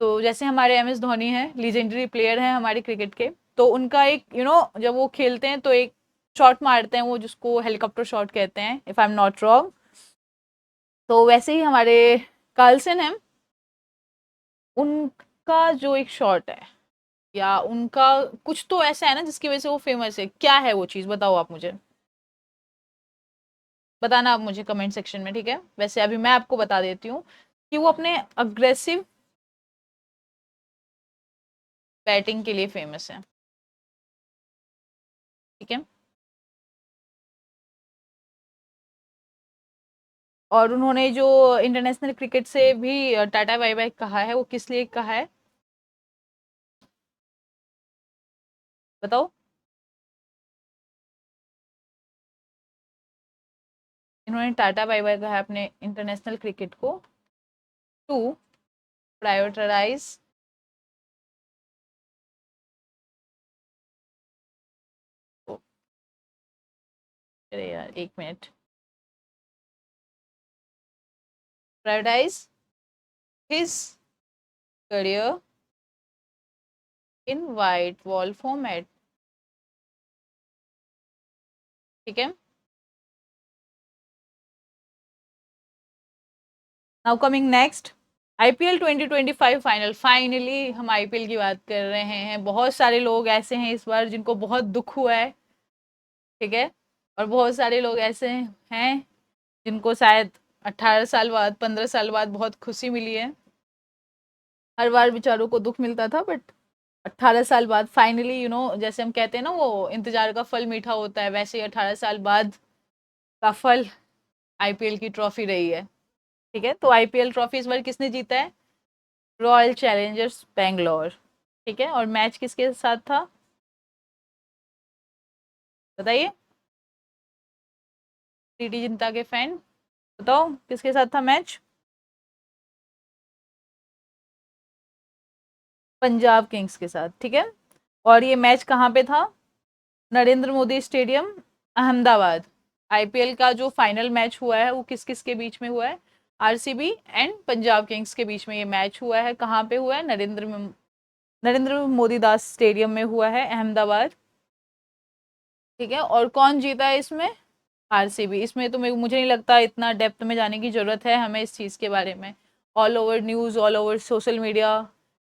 तो जैसे हमारे एमएस धोनी है, लीजेंडरी प्लेयर हैं हमारे क्रिकेट के, तो उनका एक जब वो खेलते हैं तो एक शॉट मारते हैं वो, जिसको हेलीकॉप्टर शॉट कहते हैं, if I am not wrong. तो वैसे ही हमारे कार्लसन है, उनका जो एक शॉट है, या उनका कुछ तो ऐसा है ना जिसकी वजह से वो फेमस है, क्या है वो चीज़ बताओ आप मुझे, बताना आप मुझे कमेंट सेक्शन में, ठीक है। वैसे अभी मैं आपको बता देती हूँ कि वो अपने अग्रेसिव बैटिंग के लिए फेमस है, ठीक है। और उन्होंने जो इंटरनेशनल क्रिकेट से भी टाटा बाय बाय कहा है, वो किस लिए कहा है बताओ? इन्होंने टाटा बाय बाय कहा है अपने इंटरनेशनल क्रिकेट को, टू प्रायोरिटाइज अरे यार एक मिनट, prioritise his career in white ball format, ठीक है। Now coming next, IPL 2025 final. Finally हम आईपीएल की बात कर रहे हैं। बहुत सारे लोग ऐसे हैं इस बार जिनको बहुत दुख हुआ है, ठीक है। और बहुत सारे लोग ऐसे हैं जिनको शायद 18 साल बाद, 15 साल बाद बहुत खुशी मिली है। हर बार बेचारों को दुख मिलता था, बट 18 साल बाद फाइनली जैसे हम कहते हैं ना, वो इंतजार का फल मीठा होता है, वैसे ही 18 साल बाद का फल आईपीएल की ट्रॉफी रही है, ठीक है। तो आईपीएल ट्रॉफी इस बार किसने जीता है? रॉयल चैलेंजर्स बैंगलोर, ठीक है। और मैच किसके साथ था? बताइए, प्रीति जिंटा के फैन, बताओ किसके साथ था मैच? पंजाब किंग्स के साथ, ठीक है। और ये मैच कहाँ पे था? नरेंद्र मोदी स्टेडियम, अहमदाबाद। आईपीएल का जो फाइनल मैच हुआ है वो किस किस के बीच में हुआ है? आरसीबी एंड पंजाब किंग्स के बीच में ये मैच हुआ है। कहाँ पे हुआ है? नरेंद्र मोदी दास स्टेडियम में हुआ है, अहमदाबाद, ठीक है। और कौन जीता है इसमें? आरसीबी। इसमें तो मुझे नहीं लगता इतना डेप्थ में जाने की जरूरत है हमें इस चीज़ के बारे में। All over news, all over social media,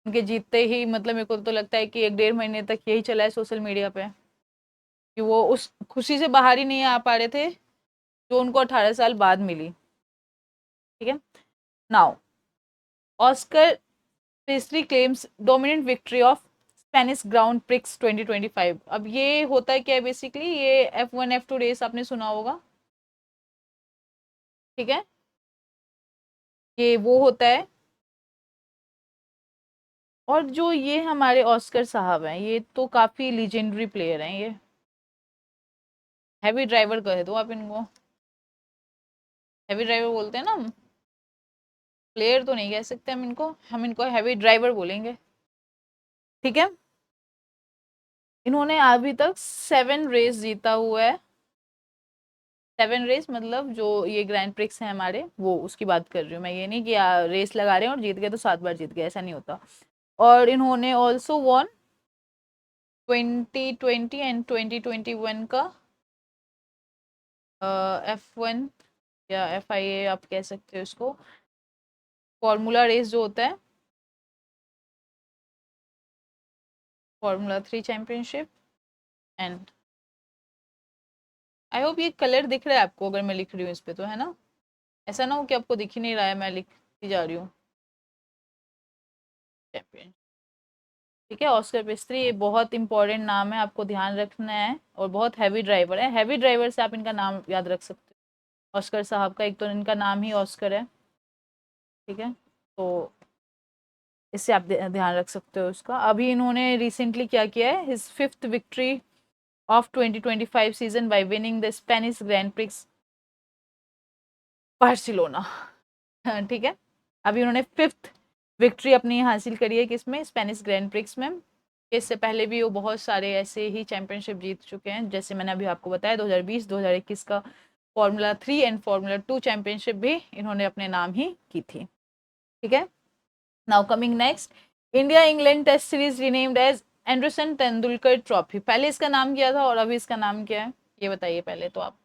उनके जीतते ही मतलब मेरे को तो लगता है कि 1 डेढ़ महीने तक यही चला है सोशल मीडिया पे, कि वो उस खुशी से बाहर ही नहीं आ पा रहे थे जो उनको 18 साल बाद मिली, ठीक है। Now, Oscar pastry claims dominant victory of Spanish ground prix 2025। अब ये होता है क्या है बेसिकली, ये F1 F2 रेस आपने सुना होगा, ठीक है। ये वो होता है। और जो ये हमारे ऑस्कर साहब हैं, ये तो काफी लीजेंडरी प्लेयर हैं। ये हैवी ड्राइवर कहे दो आप इनको, हैवी ड्राइवर बोलते हैं ना हम। प्लेयर तो नहीं कह सकते हम इनको हैवी ड्राइवर बोलेंगे, ठीक है। इन्होंने अभी तक 7 रेस जीता हुआ है। 7 रेस मतलब जो ये ग्रैंड प्रिक्स हैं हमारे, वो उसकी बात कर रही हूँ मैं। ये नहीं कि रेस लगा रहे हैं और जीत गए तो 7 बार जीत गए, ऐसा नहीं होता। और इन्होंने ऑल्सो वॉन 2020 एंड 2021 का F1 या FIA आप कह सकते हो इसको, फॉर्मूला रेस जो होता है, Formula 3 championship. And I hope ये कलर दिख रहा है आपको अगर मैं लिख रही हूँ इस पे, तो है ना? ऐसा ना हो कि आपको दिख ही नहीं रहा है, मैं लिखती जा रही हूँ। चैंपियन, ठीक है। ऑस्कर पिस्त्री, ये बहुत इंपॉर्टेंट नाम है, आपको ध्यान रखना है। और बहुत हैवी ड्राइवर है, हैवी ड्राइवर से आप इनका नाम याद रख सकते हो। ऑस्कर साहब का एक तो इनका नाम ही ऑस्कर है, ठीक है। तो इससे आप ध्यान रख सकते हो उसका। अभी इन्होंने रिसेंटली क्या किया है, his 5th victory of 2025 season by winning the Spanish grand prix Barcelona, ठीक है। अभी उन्होंने 5th विक्ट्री अपनी हासिल करी है किसमें? स्पेनिश ग्रैंड प्रिक्स में। इससे पहले भी वो बहुत सारे ऐसे ही चैंपियनशिप जीत चुके हैं, जैसे मैंने अभी आपको बताया 2020 2021 का Formula 3 एंड Formula 2 चैंपियनशिप भी इन्होंने अपने नाम ही की थी, ठीक है। Now coming next, India England test series renamed as Anderson Tendulkar trophy. पहले इसका नाम क्या था और अभी इसका नाम क्या है, ये बताइए पहले तो आप।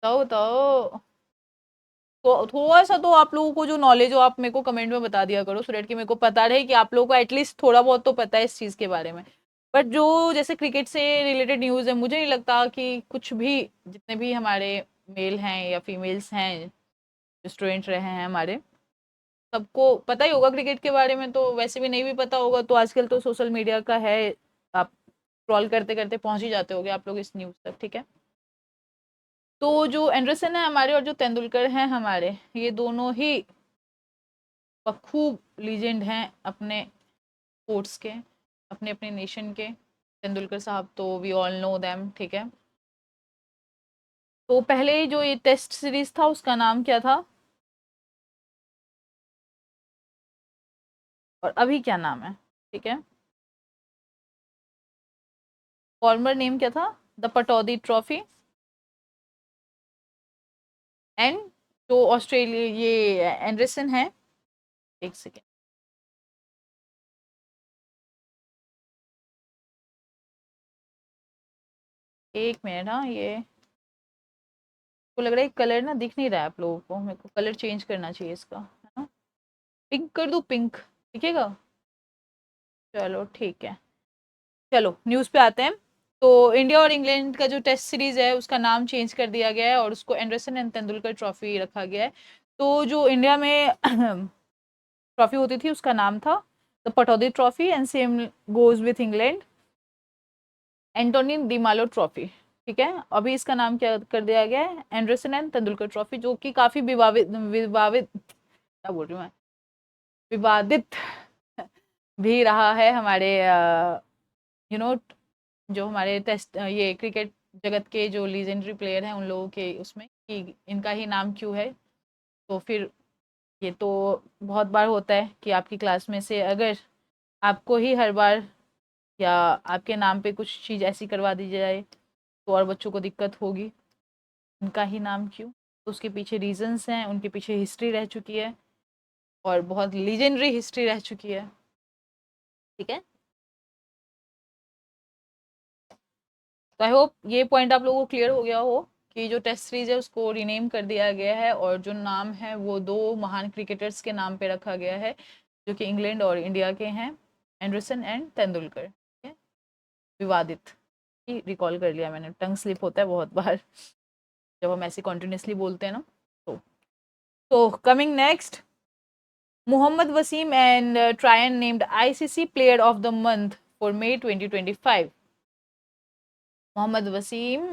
बताओ बताओ। तो थोड़ा सा तो आप लोगों को जो नॉलेज हो आप मेरे को कमेंट में बता दिया करो, सो दैट कि मेरे को पता रहे कि आप लोगों को एटलीस्ट थोड़ा बहुत तो पता है इस चीज़ के बारे में। बट जो जैसे क्रिकेट से रिलेटेड न्यूज़ है, मुझे नहीं लगता कि कुछ भी, जितने भी हमारे मेल हैं या फीमेल्स हैं जो स्टूडेंट रहे हैं हमारे, सबको पता ही होगा क्रिकेट के बारे में। तो वैसे भी नहीं भी पता होगा तो आजकल तो सोशल मीडिया का है, आप स्क्रॉल करते करते पहुंच ही जाते होगे आप लोग इस न्यूज़ तक, ठीक है। तो जो एंडरसन है हमारे और जो तेंदुलकर हैं हमारे, ये दोनों ही खूब लीजेंड हैं अपने स्पोर्ट्स के, अपने अपने नेशन के। तेंदुलकर साहब तो वी ऑल नो देम, ठीक है। तो पहले जो ये टेस्ट सीरीज था उसका नाम क्या था और अभी क्या नाम है, ठीक है। फॉर्मर नेम क्या था? The Pataudi trophy. एंड जो ऑस्ट्रेलिया ये एंडरसन है, एक सेकेंड, एक मिनट, हाँ ये को लग रहा है कलर ना दिख नहीं रहा है आप लोगों को, मेरे को कलर चेंज करना चाहिए इसका, है ना? पिंक कर दूं, पिंक दिखेगा? चलो ठीक है। चलो न्यूज़ पे आते हैं। तो इंडिया और इंग्लैंड का जो टेस्ट सीरीज है उसका नाम चेंज कर दिया गया है और उसको एंडरसन एंड तेंदुलकर ट्रॉफी रखा गया है। तो जो इंडिया में ट्रॉफी होती थी उसका नाम था the Pataudi trophy, and same goes with England, Anthony De Mello trophy, ठीक है। अभी इसका नाम क्या कर दिया गया है? एंडरसन एंड तेंदुलकर ट्रॉफी, जो कि काफी विवादित विवादित क्या बोल रही हूँ मैं, विवादित भी रहा है हमारे यू नो जो हमारे टेस्ट ये क्रिकेट जगत के जो लीजेंडरी प्लेयर हैं उन लोगों के उसमें कि इनका ही नाम क्यों है। तो फिर ये तो बहुत बार होता है कि आपकी क्लास में से अगर आपको ही हर बार या आपके नाम पे कुछ चीज़ ऐसी करवा दी जाए तो और बच्चों को दिक्कत होगी। इनका ही नाम क्यों? तो उसके पीछे रीजंस हैं, उनके पीछे हिस्ट्री रह चुकी है और बहुत लीजेंडरी हिस्ट्री रह चुकी है। ठीक है, तो आई होप ये पॉइंट आप लोगों को क्लियर हो गया हो कि जो टेस्ट सीरीज है उसको रीनेम कर दिया गया है और जो नाम है वो दो महान क्रिकेटर्स के नाम पे रखा गया है जो कि इंग्लैंड और इंडिया के हैं, एंडरसन एंड तेंदुलकर। ठीक है, विवादित ही रिकॉल कर लिया मैंने, टंग स्लिप होता है बहुत बार जब हम ऐसे कॉन्टिन्यूसली बोलते हैं ना। तो coming next, Mohammad Wasim and Tryan named ICC Player of the Month for May 2025. Mohammad Wasim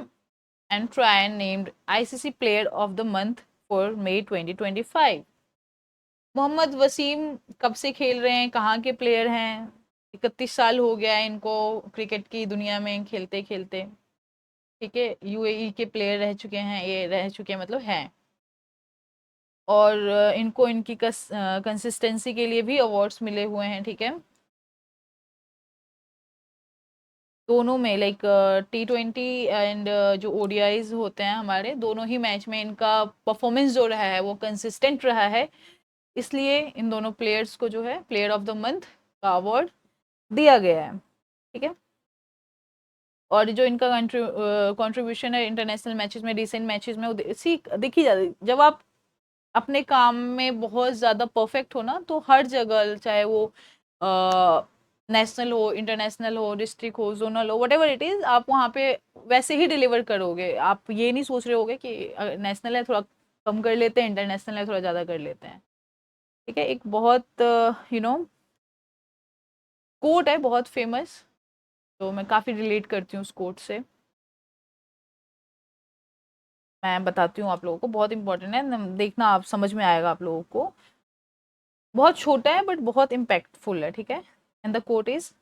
and Tryan named ICC Player of the Month for May 2025. Mohammed Wasim कब से खेल रहे हैं, कहाँ के प्लेयर हैं? 31 साल हो गया है इनको क्रिकेट की दुनिया में खेलते खेलते। ठीक है, यूएई के प्लेयर रह चुके हैं, ये रह चुके हैं मतलब हैं। और इनको इनकी कंसिस्टेंसी के लिए भी अवार्ड्स मिले हुए हैं। ठीक है, दोनों में लाइक T20 एंड जो ओडीआईज होते हैं हमारे, दोनों ही मैच में इनका परफॉर्मेंस जो रहा है वो कंसिस्टेंट रहा है, इसलिए इन दोनों प्लेयर्स को जो है प्लेयर ऑफ द मंथ का अवार्ड दिया गया है। ठीक है, और जो इनका कंट्रीब्यूशन है इंटरनेशनल मैचेस में, रिसेंट मैचेस में, सी देखी जाती, जब आप अपने काम में बहुत ज़्यादा परफेक्ट हो ना तो हर जगह, चाहे वो नेशनल हो, इंटरनेशनल हो, डिस्ट्रिक्ट हो, जोनल हो, वट एवर इट इज़, आप वहाँ पे वैसे ही डिलीवर करोगे। आप ये नहीं सोच रहे होगे कि नेशनल है थोड़ा कम कर लेते हैं, इंटरनेशनल है थोड़ा ज़्यादा कर लेते हैं। ठीक है, एक बहुत कोट है बहुत फेमस, तो मैं काफ़ी रिलेट करती हूँ उस कोट से। मैं बताती हूँ आप लोगों को, बहुत इंपॉर्टेंट है, देखना आप समझ में आएगा आप लोगों को। बहुत छोटा है बट बहुत इम्पैक्टफुल है। ठीक है, and the quote is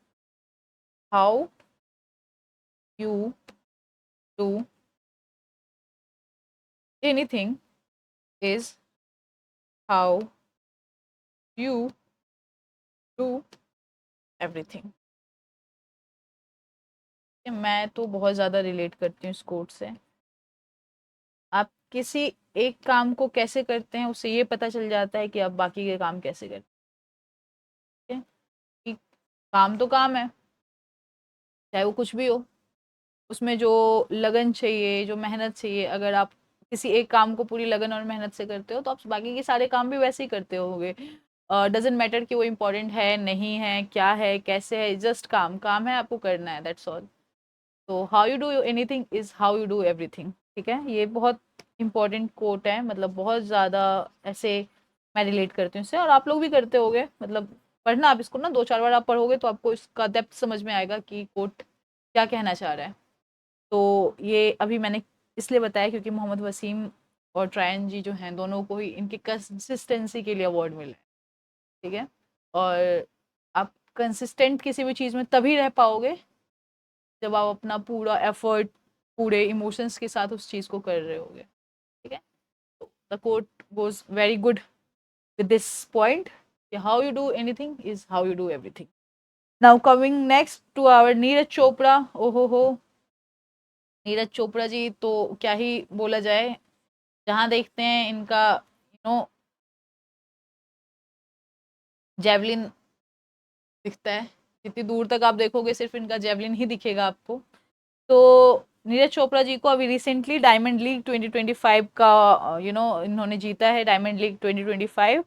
how you do anything is how you do everything. मैं तो बहुत ज़्यादा रिलेट करती हूँ इस कोट से। आप किसी एक काम को कैसे करते हैं उससे ये पता चल जाता है कि आप बाकी के काम कैसे करते हैं। कि काम तो काम है, चाहे वो कुछ भी हो, उसमें जो लगन चाहिए, जो मेहनत चाहिए, अगर आप किसी एक काम को पूरी लगन और मेहनत से करते हो तो आप बाकी के सारे काम भी वैसे ही करते होगे। डजेंट मैटर कि वो इम्पोर्टेंट है नहीं है, क्या है कैसे है, जस्ट काम काम है, आपको करना है, दैट्स ऑल। तो how you do anything is how you do everything. ठीक है, ये बहुत इंपॉर्टेंट कोट है, मतलब बहुत ज़्यादा ऐसे मैं रिलेट करती हूँ इससे, और आप लोग भी करते होगे। मतलब पढ़ना आप इसको ना, 2-4 बार आप पढ़ोगे तो आपको इसका डेप्थ समझ में आएगा कि कोट क्या कहना चाह रहा है। तो ये अभी मैंने इसलिए बताया क्योंकि मोहम्मद वसीम और ट्रायन जी जो हैं, दोनों को ही इनकी कंसिस्टेंसी के लिए अवार्ड मिला है। ठीक है, और आप कंसिस्टेंट किसी भी चीज़ में तभी रह पाओगे जब आप अपना पूरा एफर्ट, पूरे इमोशंस के साथ उस चीज़ को कर रहे होगे। ठीक है, तो the quote goes very good with this point, how you do anything is how you do everything. Now coming next to our Neeraj Chopra. ओहो हो, नीरज चोपड़ा जी तो क्या ही बोला जाए, जहाँ देखते हैं इनका जेवलिन दिखता है, जितनी दूर तक आप देखोगे सिर्फ इनका जेवलिन ही दिखेगा आपको। तो नीरज चोपड़ा जी को अभी रिसेंटली डायमंड लीग 2025 का इन्होंने जीता है, डायमंड लीग 2025,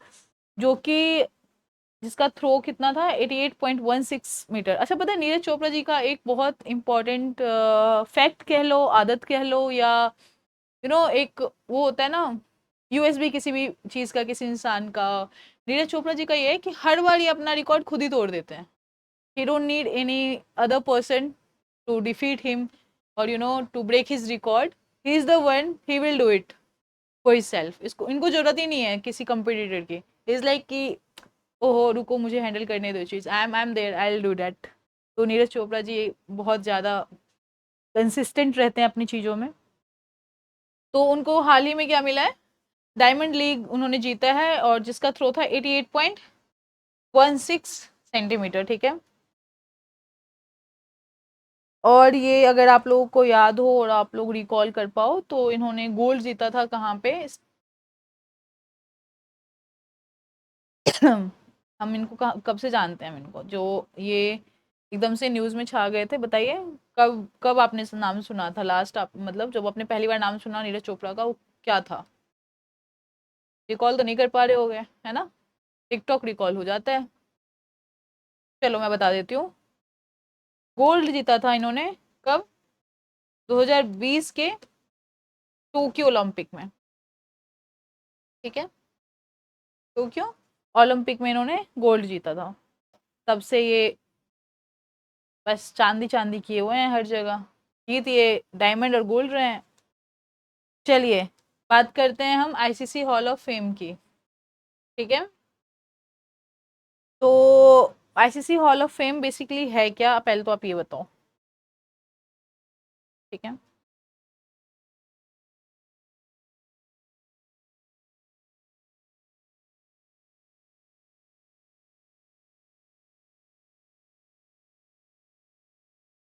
जो कि जिसका थ्रो कितना था, 88.16 मीटर। अच्छा, पता है नीरज चोपड़ा जी का एक बहुत इंपॉर्टेंट फैक्ट कह लो, आदत कह लो, या एक वो होता है ना, यूएसबी किसी भी चीज़ का, किसी इंसान का, नीरज चोपड़ा जी का ये है कि हर बार ये अपना रिकॉर्ड खुद ही तोड़ देते हैं। He don't need any other person to defeat him और to break his record. He is the one, he will do it for himself. इसको इनको जरूरत ही नहीं है किसी कंपिटिटर की। इज लाइक कि ओहो रुको, मुझे हैंडल करने दो चीज़, I am there, I will do that. तो नीरज चोपड़ा जी बहुत ज़्यादा कंसिस्टेंट रहते हैं अपनी चीज़ों में। तो उनको हाल ही में क्या मिला है, डायमंड लीग उन्होंने जीता है, और जिसका थ्रो था 88.16 सेंटीमीटर, ठीक है। और ये अगर आप लोगों को याद हो और आप लोग रिकॉल कर पाओ तो इन्होंने गोल्ड जीता था कहाँ पे हम इनको कब से जानते हैं हम इनको, जो ये एकदम से न्यूज़ में छा गए थे, बताइए कब कब आपने नाम सुना था लास्ट, आप मतलब जब आपने पहली बार नाम सुना नीरज चोपड़ा का, वो क्या था? रिकॉल तो नहीं कर पा रहे हो गए, है ना? टिकटॉक रिकॉल हो जाता है। चलो मैं बता देती हूँ। गोल्ड जीता था इन्होंने कब? 2020 के टोक्यो ओलंपिक में, ठीक है। टोक्यो ओलंपिक में इन्होंने गोल्ड जीता था। तब से ये बस चांदी चांदी किए हुए हैं हर जगह, जीत ये डायमंड और गोल्ड रहे हैं। चलिए बात करते हैं हम आईसीसी हॉल ऑफ फेम की, ठीक है। तो ICC hall of fame basically है क्या, पहले तो आप ये बताओ, ठीक है।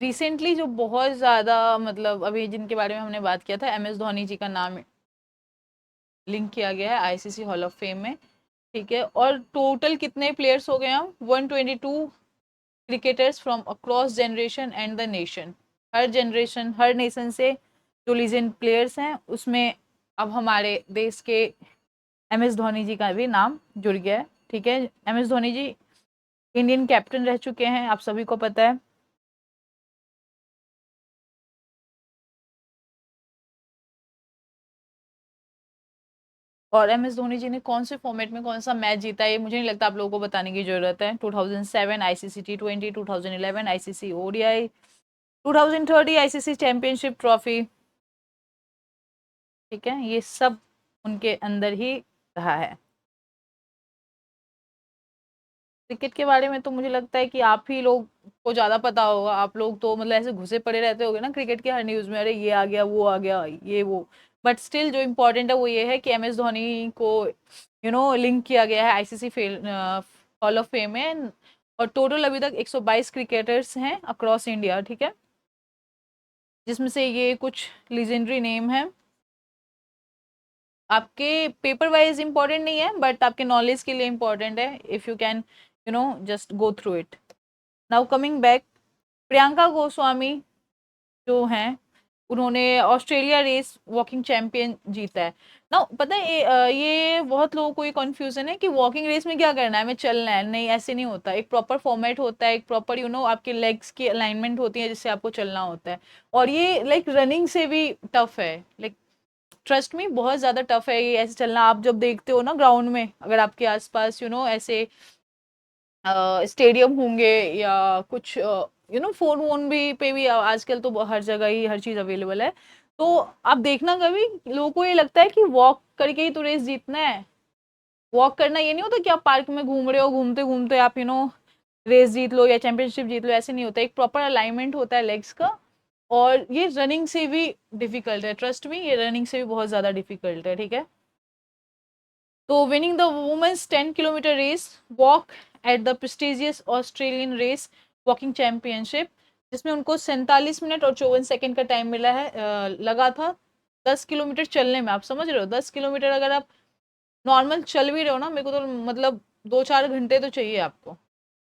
रिसेंटली जो बहुत ज़्यादा मतलब अभी जिनके बारे में हमने बात किया था, एम एस धोनी जी का नाम लिंक किया गया है आईसीसी हॉल ऑफ फेम में, ठीक है। और टोटल कितने प्लेयर्स हो गए हम, 122 cricketers from across generation and the nation, her generation her nation से जो लीजेंड प्लेयर्स हैं उसमें अब हमारे देश के एम एस धोनी जी का भी नाम जुड़ गया है, ठीक है। एम एस धोनी जी इंडियन कैप्टन रह चुके हैं, आप सभी को पता है। और एम एस धोनी जी ने कौन से फॉर्मेट में कौन सा मैच जीता है ये मुझे नहीं लगता आप लोगों को बताने की जरूरत है। 2007 ICC T20, 2011 ICC ODI, 2030 ICC championship trophy, ठीक है। ये सब उनके अंदर ही रहा है। क्रिकेट के बारे में तो मुझे लगता है कि आप ही लोग को ज़्यादा पता होगा, आप लोग तो मतलब ऐसे घुसे पड़े रहते होगे ना क्रिकेट के हर न्यूज़ में, अरे ये आ गया वो आ गया ये वो। बट स्टिल जो इम्पोर्टेंट है वो ये है कि एम एस धोनी को लिंक किया गया है आईसीसी हॉल ऑफ फेम में। और टोटल अभी तक 122 क्रिकेटर्स हैं अक्रॉस इंडिया, ठीक है, जिसमें से ये कुछ लीजेंडरी नेम है। आपके पेपर वाइज इंपॉर्टेंट नहीं है बट आपके नॉलेज के लिए इंपॉर्टेंट है, if you can just go through it. Now coming back, Priyanka Goswami जो हैं उन्होंने ऑस्ट्रेलिया रेस वॉकिंग चैंपियन जीता है ना। पता है ये बहुत लोगों को ये कन्फ्यूजन है कि वॉकिंग रेस में क्या करना है, हमें चलना है, नहीं ऐसे नहीं होता। एक प्रॉपर फॉर्मेट होता है, एक प्रॉपर आपके लेग्स की अलाइनमेंट होती है जिससे आपको चलना होता है। और ये लाइक रनिंग से भी टफ है, लाइक ट्रस्ट मी बहुत ज़्यादा टफ है ये ऐसे चलना। आप जब देखते हो ना ग्राउंड में, अगर आपके आसपास ऐसे स्टेडियम होंगे या कुछ फोन वोन भी पे भी आजकल तो हर जगह ही हर चीज़ अवेलेबल है। तो आप देखना कभी लोगों को ये लगता है कि वॉक करके ही तो रेस जीतना है। वॉक करना ये नहीं होता कि आप पार्क में घूम रहे हो, घूमते घूमते आप रेस जीत लो या चैंपियनशिप जीत लो, ऐसे नहीं होता। एक प्रॉपर अलाइनमेंट होता है लेग्स का। और ये रनिंग से भी डिफिकल्ट है, ट्रस्ट मी ये रनिंग से भी बहुत ज़्यादा डिफिकल्ट है, ठीक है। तो winning the women's 10 kilometre race walk at the prestigious Australian race walking championship, जिसमें उनको 47 मिनट और 54 सेकेंड का टाइम मिला है, लगा था 10 किलोमीटर चलने में। आप समझ रहे हो 10 किलोमीटर अगर आप नॉर्मल चल भी रहे हो ना, मेरे को तो मतलब 2-4 घंटे तो चाहिए आपको।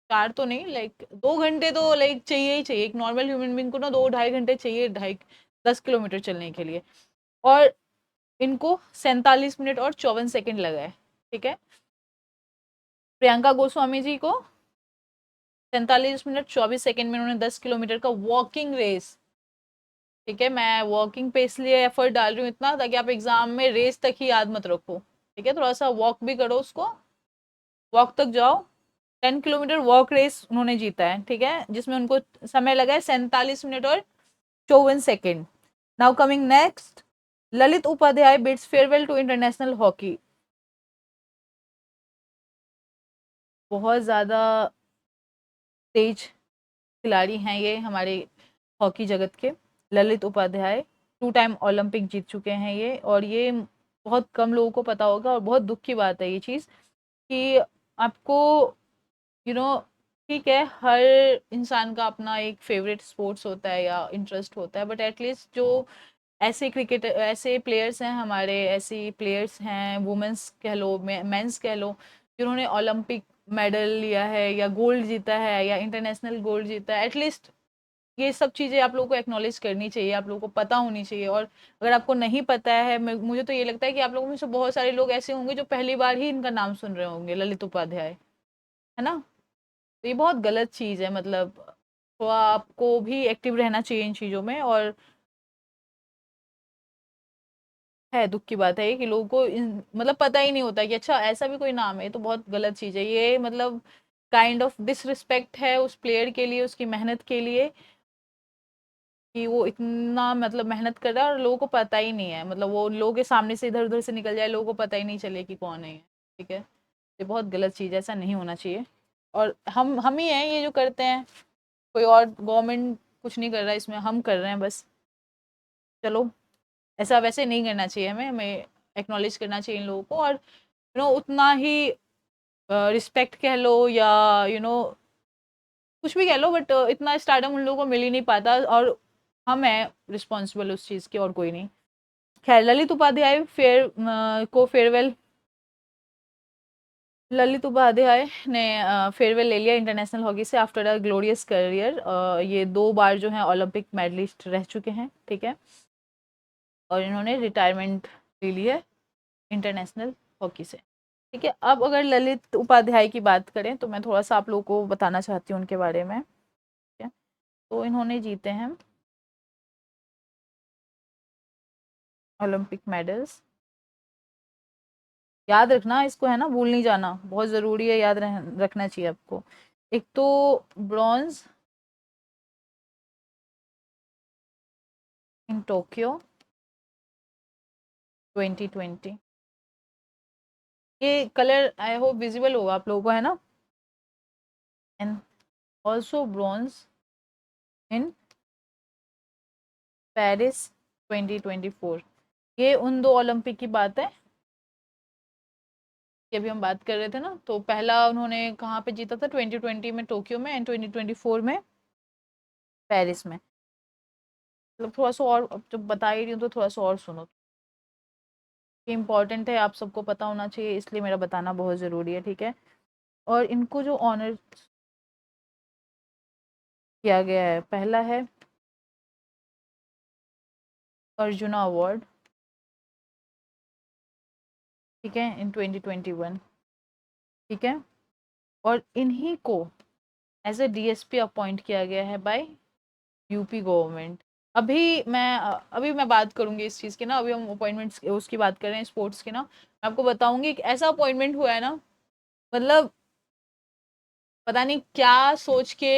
चार तो नहीं, लाइक 2 घंटे तो लाइक चाहिए ही चाहिए। एक नॉर्मल ह्यूमन बींग को ना 2-2.5 घंटे चाहिए, 10 किलोमीटर चलने के लिए। और इनको 47 मिनट और 54 सेकेंड लगा है, ठीक है। प्रियंका गोस्वामी जी को 47 मिनट 24 सेकेंड में उन्होंने 10 किलोमीटर का वॉकिंग रेस, ठीक है। मैं वॉकिंग पे इसलिए एफर्ट डाल रही हूँ इतना ताकि आप एग्जाम में रेस तक ही याद मत रखो, ठीक है। थोड़ा सा वॉक भी करो, उसको वॉक तक जाओ। 10 किलोमीटर वॉक रेस उन्होंने जीता है, ठीक है, जिसमें उनको समय लगा है 47 मिनट और 54 second. Now coming next, Lalit Upadhyay bids farewell to international hockey. बहुत ज़्यादा तेज खिलाड़ी हैं ये हमारे हॉकी जगत के। ललित उपाध्याय 2 टाइम ओलंपिक जीत चुके हैं ये, और ये बहुत कम लोगों को पता होगा, और बहुत दुख की बात है ये चीज़ कि आपको यू नो ठीक है, हर इंसान का अपना एक फेवरेट स्पोर्ट्स होता है या इंटरेस्ट होता है, बट एटलीस्ट जो ऐसे क्रिकेट ऐसे प्लेयर्स हैं हमारे, ऐसी प्लेयर्स हैं, वुमेन्स कह लो, मेंस कह लो, जिन्होंने ओलंपिक मेडल लिया है या गोल्ड जीता है या इंटरनेशनल गोल्ड जीता है, एटलीस्ट ये सब चीज़ें आप लोगों को एक्नॉलेज करनी चाहिए, आप लोगों को पता होनी चाहिए। और अगर आपको नहीं पता है, मुझे तो ये लगता है कि आप लोगों में से बहुत सारे लोग ऐसे होंगे जो पहली बार ही इनका नाम सुन रहे होंगे, ललित उपाध्याय, है ना? तो ये बहुत गलत चीज़ है, मतलब तो आपको भी एक्टिव रहना चाहिए इन चीज़ों में। और है दुख की बात है ये कि लोगों को मतलब पता ही नहीं होता कि अच्छा ऐसा भी कोई नाम है। ये तो बहुत गलत चीज़ है ये, मतलब काइंड ऑफ डिसरिस्पेक्ट है उस प्लेयर के लिए, उसकी मेहनत के लिए, कि वो इतना मतलब मेहनत कर रहा है और लोगों को पता ही नहीं है, मतलब वो लोगों के सामने से इधर उधर से निकल जाए, लोगों को पता ही नहीं चले कि कौन है ये। ठीक है, ये बहुत गलत चीज़ है, ऐसा नहीं होना चाहिए। और हम ही हैं ये जो करते हैं, कोई और गवर्नमेंट कुछ नहीं कर रहा है इसमें, हम कर रहे हैं बस। चलो, ऐसा वैसे नहीं करना चाहिए, हमें हमें एक्नॉलेज करना चाहिए इन लोगों को, और उतना ही रिस्पेक्ट कह लो या कुछ भी कह लो, बट इतना स्टारडम उन लोगों को मिल ही नहीं पाता, और हम हैं रिस्पॉन्सिबल उस चीज़ के, और कोई नहीं। खैर, ललित उपाध्याय ने फेयरवेल ले लिया इंटरनेशनल हॉकी से आफ्टर अ ग्लोरियस करियर। ये 2 बार जो है ओलंपिक मेडलिस्ट रह चुके हैं, ठीक है, और इन्होंने रिटायरमेंट ले ली है इंटरनेशनल हॉकी से। ठीक है, अब अगर ललित उपाध्याय की बात करें तो मैं थोड़ा सा आप लोगों को बताना चाहती हूँ उनके बारे में। ठीक है, तो इन्होंने जीते हैं ओलंपिक मेडल्स। याद रखना इसको, है ना, भूल नहीं जाना, बहुत ज़रूरी है, याद रखना चाहिए आपको। एक तो ब्रॉन्ज इन टोक्यो 2020, ये कलर आई होप विजिबल होगा आप लोगों को, है ना? And also bronze in Paris 2024। ये उन 2 ओलंपिक की बात है कि अभी हम बात कर रहे थे ना। तो पहला उन्होंने कहाँ पे जीता था? 2020 में टोक्यो में, एंड 2024 में पेरिस में। मतलब थोड़ा सा और, अब जब बता ही रही हूँ तो थोड़ा सा और सुनो, ये इम्पोर्टेंट है, आप सबको पता होना चाहिए, इसलिए मेरा बताना बहुत ज़रूरी है। ठीक है, और इनको जो ऑनर किया गया है, पहला है अर्जुना अवार्ड, ठीक है, इन 2021। ठीक है, और इन्हीं को एज ए डीएसपी अपॉइंट किया गया है बाय यूपी गवर्नमेंट। अभी मैं बात करूंगी इस चीज़ की ना, अभी हम अपॉइंटमेंट्स उसकी बात कर रहे हैं, स्पोर्ट्स की ना, मैं आपको बताऊंगी कि ऐसा अपॉइंटमेंट हुआ है ना, मतलब पता नहीं क्या सोच के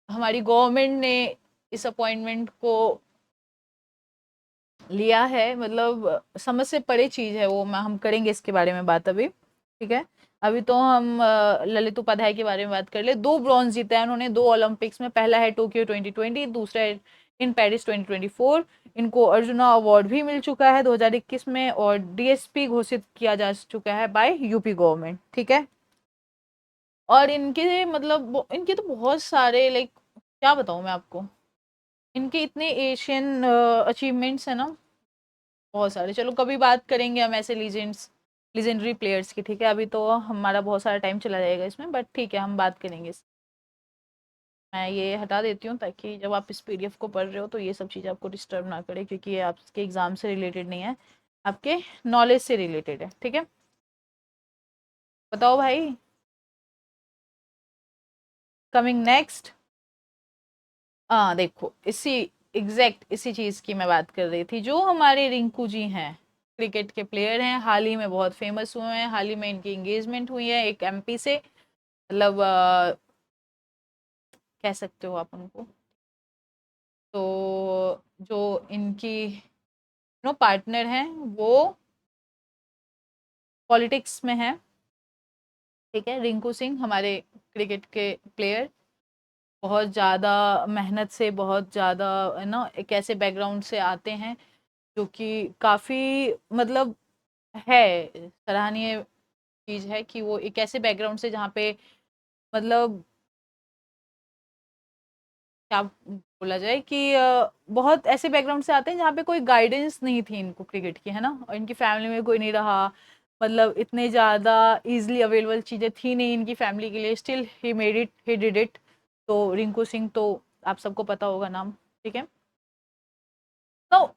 हमारी गवर्नमेंट ने इस अपॉइंटमेंट को लिया है, मतलब समझ से परे चीज़ है वो। मैं हम करेंगे इसके बारे में बात अभी। ठीक है, अभी तो हम ललित उपाध्याय के बारे में बात कर ले। 2 ब्रॉन्ज जीता है उन्होंने 2 ओलंपिक्स में, पहला है टोक्यो 2020, दूसरा है इन पेरिस 2024। इनको अर्जुना अवार्ड भी मिल चुका है 2021 में, और डीएसपी घोषित किया जा चुका है बाय यूपी गवर्नमेंट। ठीक है, और इनके मतलब इनके तो बहुत सारे, लाइक क्या बताऊं मैं आपको, इनके इतने एशियन अचीवमेंट्स है ना, बहुत सारे। चलो कभी बात करेंगे हम ऐसे लीजेंडरी प्लेयर्स की। ठीक है, अभी तो हमारा बहुत सारा टाइम चला जाएगा इसमें, बट ठीक है, हम बात करेंगे मैं ये हटा देती हूँ ताकि जब आप इस पीडीएफ को पढ़ रहे हो तो ये सब चीज़ आपको डिस्टर्ब ना करे, क्योंकि ये आपके एग्जाम से रिलेटेड नहीं है, आपके नॉलेज से रिलेटेड है। ठीक है, बताओ भाई। कमिंग नेक्स्ट, देखो इसी एग्जैक्ट इसी चीज़ की मैं बात कर रही थी। जो हमारे रिंकू जी हैं, क्रिकेट के प्लेयर हैं, हाल ही में बहुत फेमस हुए हैं, हाल ही में इनकी एंगेजमेंट हुई है एक एमपी से, मतलब कह सकते हो आप उनको। तो जो इनकी पार्टनर हैं वो पॉलिटिक्स में है। ठीक है, रिंकू सिंह हमारे क्रिकेट के प्लेयर, बहुत ज़्यादा मेहनत से, बहुत ज़्यादा है ना, एक ऐसे बैकग्राउंड से आते हैं जो कि काफ़ी मतलब है सराहनीय चीज़ है कि वो एक ऐसे बैकग्राउंड से जहाँ पे मतलब क्या बोला जाए कि बहुत ऐसे बैकग्राउंड से आते हैं जहाँ पे कोई गाइडेंस नहीं थी इनको क्रिकेट की, है ना, और इनकी फैमिली में कोई नहीं रहा, मतलब इतने ज़्यादा इजीली अवेलेबल चीज़ें थी नहीं इनकी फैमिली के लिए, still he made it, he did it. तो रिंकू सिंह तो आप सबको पता होगा नाम, ठीक है। तो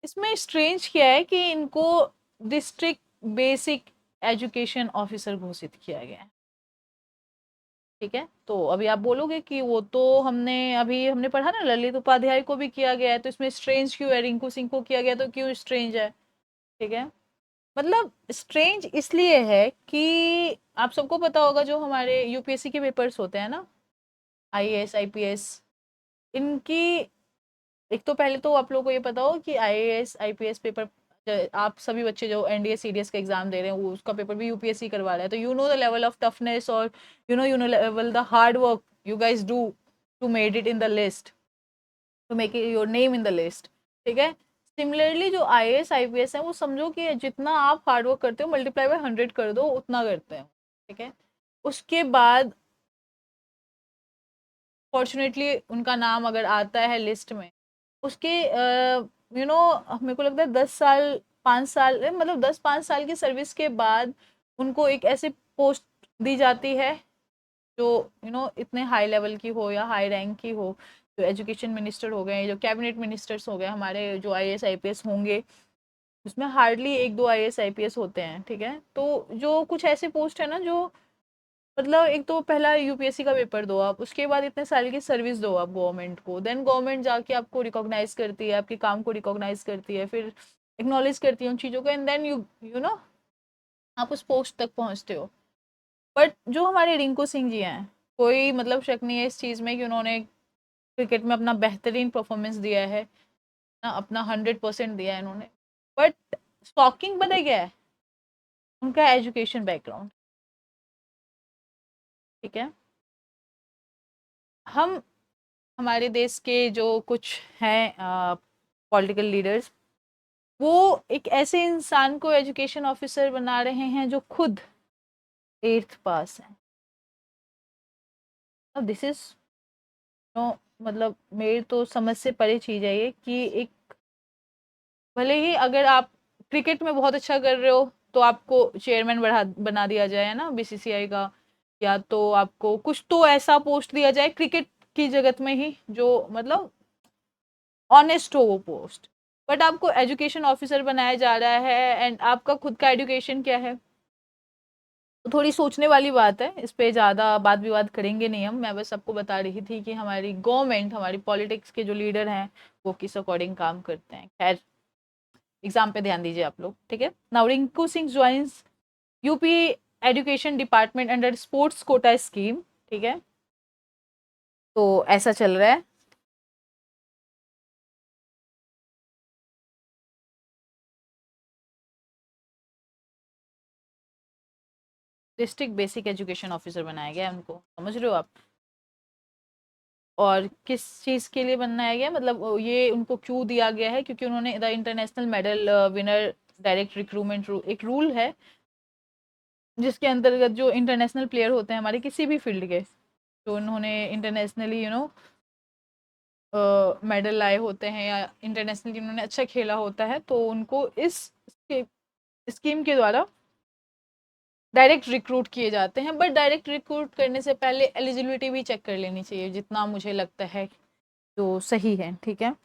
इसमें स्ट्रेंज क्या है कि इनको डिस्ट्रिक्ट बेसिक एजुकेशन ऑफिसर घोषित किया गया है, ठीक है। तो अभी आप बोलोगे कि वो तो हमने पढ़ा ना, ललित उपाध्याय को भी किया गया है, तो इसमें स्ट्रेंज क्यों है, रिंकू सिंह को किया गया तो क्यों स्ट्रेंज है, ठीक है। मतलब स्ट्रेंज इसलिए है कि आप सबको पता होगा जो हमारे यूपीएससी के पेपर्स होते हैं ना, आईएएस आईपीएस, इनकी एक तो पहले तो आप लोगों को ये पता हो कि आईएएस आईपीएस पेपर, आप सभी बच्चे जो एनडीए सीडीएस का एग्जाम दे रहे हैं वो उसका पेपर भी यूपीएससी करवा रहा है, तो you know the level of toughness, और you know level the hard work you guys do to made it in the list, to make it your name in the list, ठीक है। Similarly जो IAS IPS है वो समझो कि जितना आप हार्ड वर्क करते हो मल्टीप्लाई बाय 100 कर दो, उतना करते हैं, ठीक है। उसके बाद फॉर्चुनेटली उनका नाम अगर आता है लिस्ट में, उसके मेरे को लगता है 10 साल, 5 साल, मतलब 10-5 साल की सर्विस के बाद उनको एक ऐसे पोस्ट दी जाती है जो इतने हाई लेवल की हो या हाई रैंक की हो, जो एजुकेशन मिनिस्टर हो गए, जो कैबिनेट मिनिस्टर्स हो गए हमारे, जो आईएएस आईपीएस होंगे, उसमें हार्डली 1-2 आईएएस आईपीएस होते हैं, ठीक है। तो जो कुछ ऐसे पोस्ट है ना जो मतलब एक तो पहला यूपीएससी का पेपर दो आप, उसके बाद इतने साल की सर्विस दो आप गवर्नमेंट को, देन गवर्नमेंट जाके आपको रिकॉग्नाइज करती है, आपके काम को रिकॉग्नाइज करती है, फिर एक्नॉलेज करती है उन चीज़ों को, and then you you know आप उस पोस्ट तक पहुंचते हो। बट जो हमारे रिंकू सिंह जी हैं, कोई मतलब शक नहीं है इस चीज़ में कि उन्होंने क्रिकेट में अपना बेहतरीन परफॉर्मेंस दिया है ना, अपना 100% दिया है इन्होंने। बट शॉकिंग पता है क्या है, उनका एजुकेशन बैकग्राउंड, ठीक है। हम हमारे देश के जो कुछ हैं पॉलिटिकल लीडर्स, वो एक ऐसे इंसान को एजुकेशन ऑफिसर बना रहे हैं जो खुद 8th पास है। अब दिस इज नो, मतलब मेरी तो समझ से परे चीज है ये कि एक, भले ही अगर आप क्रिकेट में बहुत अच्छा कर रहे हो तो आपको चेयरमैन बना दिया जाए, है ना, बीसीसीआई का, या तो आपको कुछ तो ऐसा पोस्ट दिया जाए क्रिकेट की जगत में ही जो मतलब ऑनेस्ट हो वो पोस्ट, बट आपको एजुकेशन ऑफिसर बनाया जा रहा है, एंड आपका खुद का एजुकेशन क्या है, तो थोड़ी सोचने वाली बात है। इस पे ज़्यादा बात विवाद करेंगे नहीं हम, मैं बस आपको बता रही थी कि हमारी गवर्नमेंट, हमारी पॉलिटिक्स के जो लीडर हैं वो किस अकॉर्डिंग काम करते हैं। खैर, एग्जाम पे ध्यान दीजिए आप लोग, ठीक है। Now Rinku Singh joins UP education department under sports quota scheme, ठीक है। तो ऐसा चल रहा है। डिस्ट्रिक्ट बेसिक एजुकेशन ऑफिसर बनाया गया है उनको, समझ रहे हो आप। और किस चीज़ के लिए बनाया गया, मतलब ये उनको क्यों दिया गया है, क्योंकि उन्होंने the international medal winner direct recruitment एक रूल है जिसके अंतर्गत जो इंटरनेशनल प्लेयर होते हैं हमारे किसी भी फील्ड के, जो उन्होंने इंटरनेशनली मेडल लाए होते हैं या इंटरनेशनली उन्होंने अच्छा खेला होता है, तो उनको इस स्कीम के द्वारा डायरेक्ट रिक्रूट किए जाते हैं। बट डायरेक्ट रिक्रूट करने से पहले एलिजिबिलिटी भी चेक कर लेनी चाहिए, जितना मुझे लगता है जो सही है, ठीक है।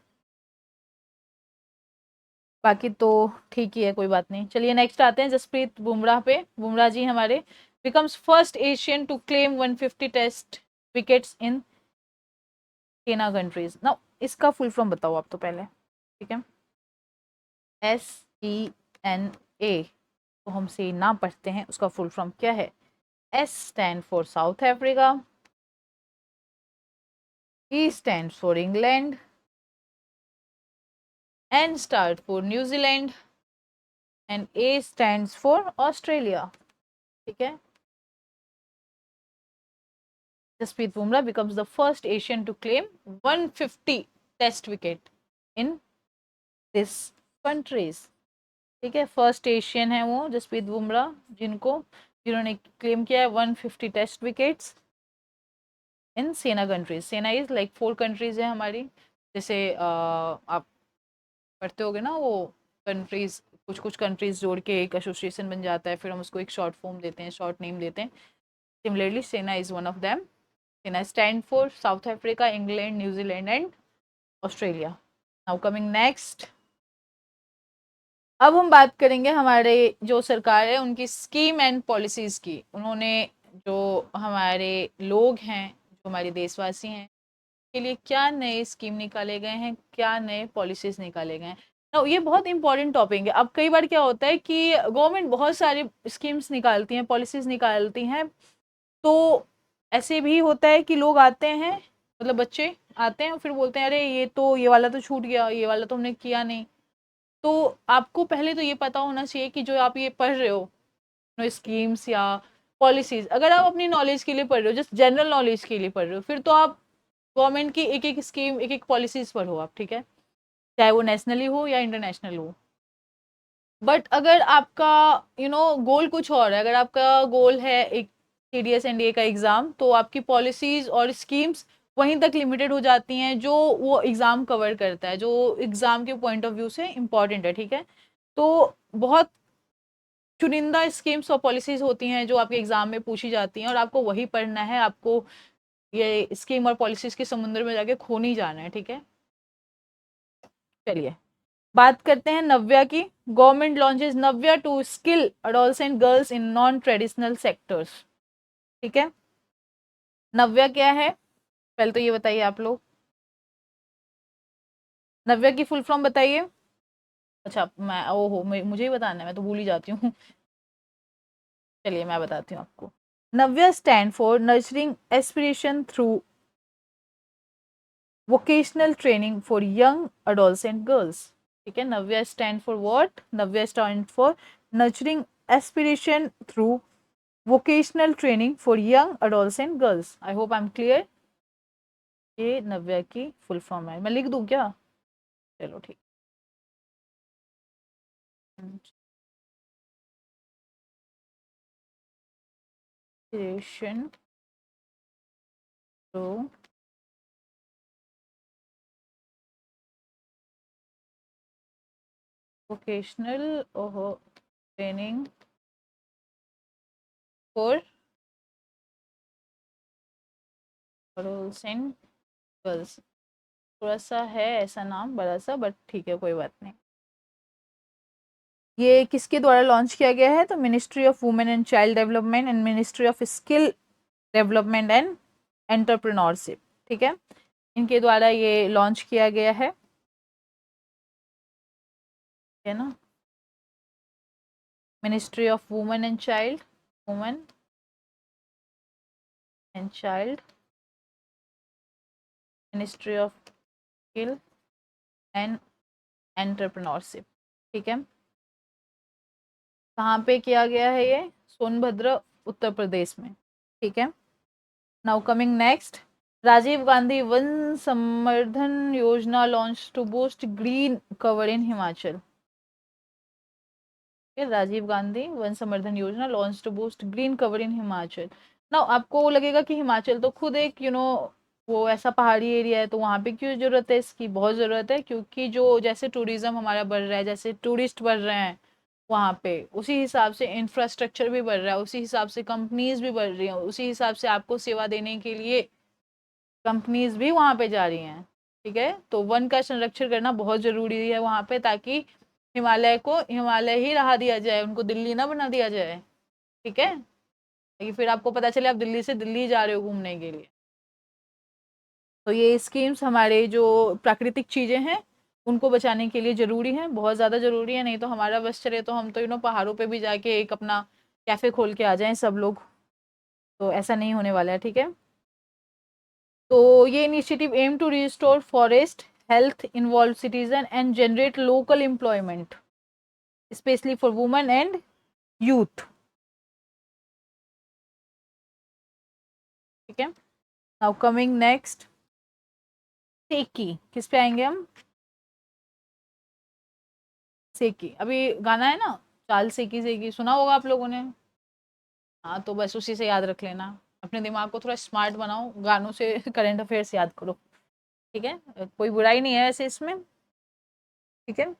बाकी तो ठीक ही है, कोई बात नहीं। चलिए नेक्स्ट आते हैं जसप्रीत बुमराह पे। बुमराह जी हमारे becomes first Asian to claim 150 test wickets in 10 countries. Now इसका फुल फॉर्म बताओ आप तो पहले, ठीक है। SENA, तो हमसे ना पढ़ते हैं, उसका फुल फॉर्म क्या है। S stand for south Africa, E stands for England, N stands for New Zealand and A stands for Australia, ठीक है। Jasprit Bumrah becomes the first Asian to claim 150 test wicket in this countries. ठीक है, first Asian है वो जसप्रीत बुमराह जिन्होंने claim किया है 150 test wickets इन SENA countries. सेना इज लाइक 4 कंट्रीज है हमारी, जैसे आप पढ़ते होगे ना वो कंट्रीज, कुछ कुछ कंट्रीज जोड़ के एक एसोसिएशन बन जाता है, फिर हम उसको एक शॉर्ट फॉर्म देते हैं, शॉर्ट नेम देते हैं। सिमिलरली सेना इज वन ऑफ देम। सेना stand for south Africa, England, New Zealand and Australia. Now coming next, अब हम बात करेंगे हमारे जो सरकार है उनकी स्कीम एंड पॉलिसीज की। उन्होंने जो हमारे लोग हैं, जो हमारे देशवासी हैं, के लिए क्या नए स्कीम निकाले गए हैं, क्या नए पॉलिसीज निकाले गए हैं। ये बहुत इंपॉर्टेंट टॉपिक है। अब कई बार क्या होता है कि गवर्नमेंट बहुत सारी स्कीम्स निकालती हैं, पॉलिसीज निकालती हैं, तो ऐसे भी होता है कि लोग आते हैं, मतलब बच्चे आते हैं, फिर बोलते हैं अरे ये वाला तो छूट गया, ये वाला तो हमने किया नहीं। तो आपको पहले तो ये पता होना चाहिए कि जो आप ये पढ़ रहे हो स्कीम्स या पॉलिसीज, अगर आप अपनी नॉलेज के लिए पढ़ रहे हो, जस्ट जनरल नॉलेज के लिए पढ़ रहे हो, फिर तो आप गवर्नमेंट की एक एक स्कीम, एक एक पॉलिसीज पढ़ो आप, ठीक है, चाहे वो नेशनली हो या इंटरनेशनल हो। बट अगर आपका गोल कुछ और है, अगर आपका गोल है एक सीडीएस एनडीए का एग्ज़ाम, तो आपकी पॉलिसीज़ और स्कीम्स वहीं तक लिमिटेड हो जाती हैं जो वो एग्ज़ाम कवर करता है, जो एग्ज़ाम के पॉइंट ऑफ व्यू से इम्पॉर्टेंट है, ठीक है। तो बहुत चुनिंदा स्कीम्स और पॉलिसीज़ होती हैं जो आपके एग्ज़ाम में पूछी जाती हैं, और आपको वही पढ़ना है, आपको ये स्कीम और पॉलिसीज़ के समुद्र में जाके खो नहीं जाना है, ठीक है। चलिए बात करते हैं नव्या की। Government launches Navya to skill adolescent girls in non traditional sectors. ठीक है, नव्या क्या है पहले तो ये बताइए आप लोग, नव्या की फुल फॉर्म बताइए। अच्छा, मैं ओहो मुझे ही बताना है, मैं तो भूल ही जाती हूँ। चलिए मैं बताती हूँ आपको। Navya stand for nurturing aspiration through vocational training for young adolescent girls. ठीक है, Navya stand for what? Navya stand for nurturing aspiration through vocational training for young adolescent girls. I hope I am clear. ये नव्या की फुल फॉर्म है, मैं लिख दूं क्या? चलो ठीक। Inspiration through vocational training for adolescent girls. थोड़ा सा है ऐसा नाम बड़ा सा, बट ठीक है कोई बात नहीं। ये किसके द्वारा लॉन्च किया गया है? तो ministry of women and child development and ministry of skill development and entrepreneurship. ठीक है, इनके द्वारा ये लॉन्च किया गया है ना। Ministry of women and child, women and child, ministry of skill and entrepreneurship. ठीक है, कहाँ पे किया गया है ये? सोनभद्र, उत्तर प्रदेश में। ठीक है, now coming next, Rajiv Gandhi Van Samvardhan Yojana launch to boost green cover in Himachal. Rajiv Gandhi Van Samvardhan Yojana launch to boost green cover in Himachal. Now आपको लगेगा कि हिमाचल तो खुद एक वो ऐसा पहाड़ी एरिया है, तो वहाँ पे क्यों जरूरत है इसकी? बहुत ज़रूरत है, क्योंकि जो जैसे टूरिज्म हमारा बढ़ रहा है, जैसे टूरिस्ट बढ़ रहे हैं वहाँ पे, उसी हिसाब से इंफ्रास्ट्रक्चर भी बढ़ रहा है, उसी हिसाब से कंपनीज भी बढ़ रही हैं, उसी हिसाब से आपको सेवा देने के लिए कंपनीज भी वहाँ पे जा रही हैं। ठीक है, तो वन का संरक्षण करना बहुत ज़रूरी है वहाँ पे, ताकि हिमालय को हिमालय ही रहा दिया जाए, उनको दिल्ली ना बना दिया जाए। ठीक है, लेकिन फिर आपको पता चले आप दिल्ली से दिल्ली जा रहे हो घूमने के लिए। तो ये स्कीम्स हमारे जो प्राकृतिक चीज़ें हैं उनको बचाने के लिए ज़रूरी है, बहुत ज़्यादा ज़रूरी है। नहीं तो हमारा बस चले तो हम तो पहाड़ों पे भी जाके एक अपना कैफ़े खोल के आ जाएं सब लोग, तो ऐसा नहीं होने वाला है। ठीक है, तो ये initiative aim to restore forest health, involve citizen and generate local employment specially for women and youth. ठीक है, नाउ कमिंग नेक्स्ट, सेकी, किस पे आएंगे हम? सेकी, अभी गाना है ना, चाल सेकी सेकी, सुना होगा आप लोगों ने। हाँ, तो बस उसी से याद रख लेना। अपने दिमाग को थोड़ा स्मार्ट बनाओ, गानों से करंट अफेयर्स याद करो। ठीक है, कोई बुराई नहीं है वैसे इसमें। ठीक है,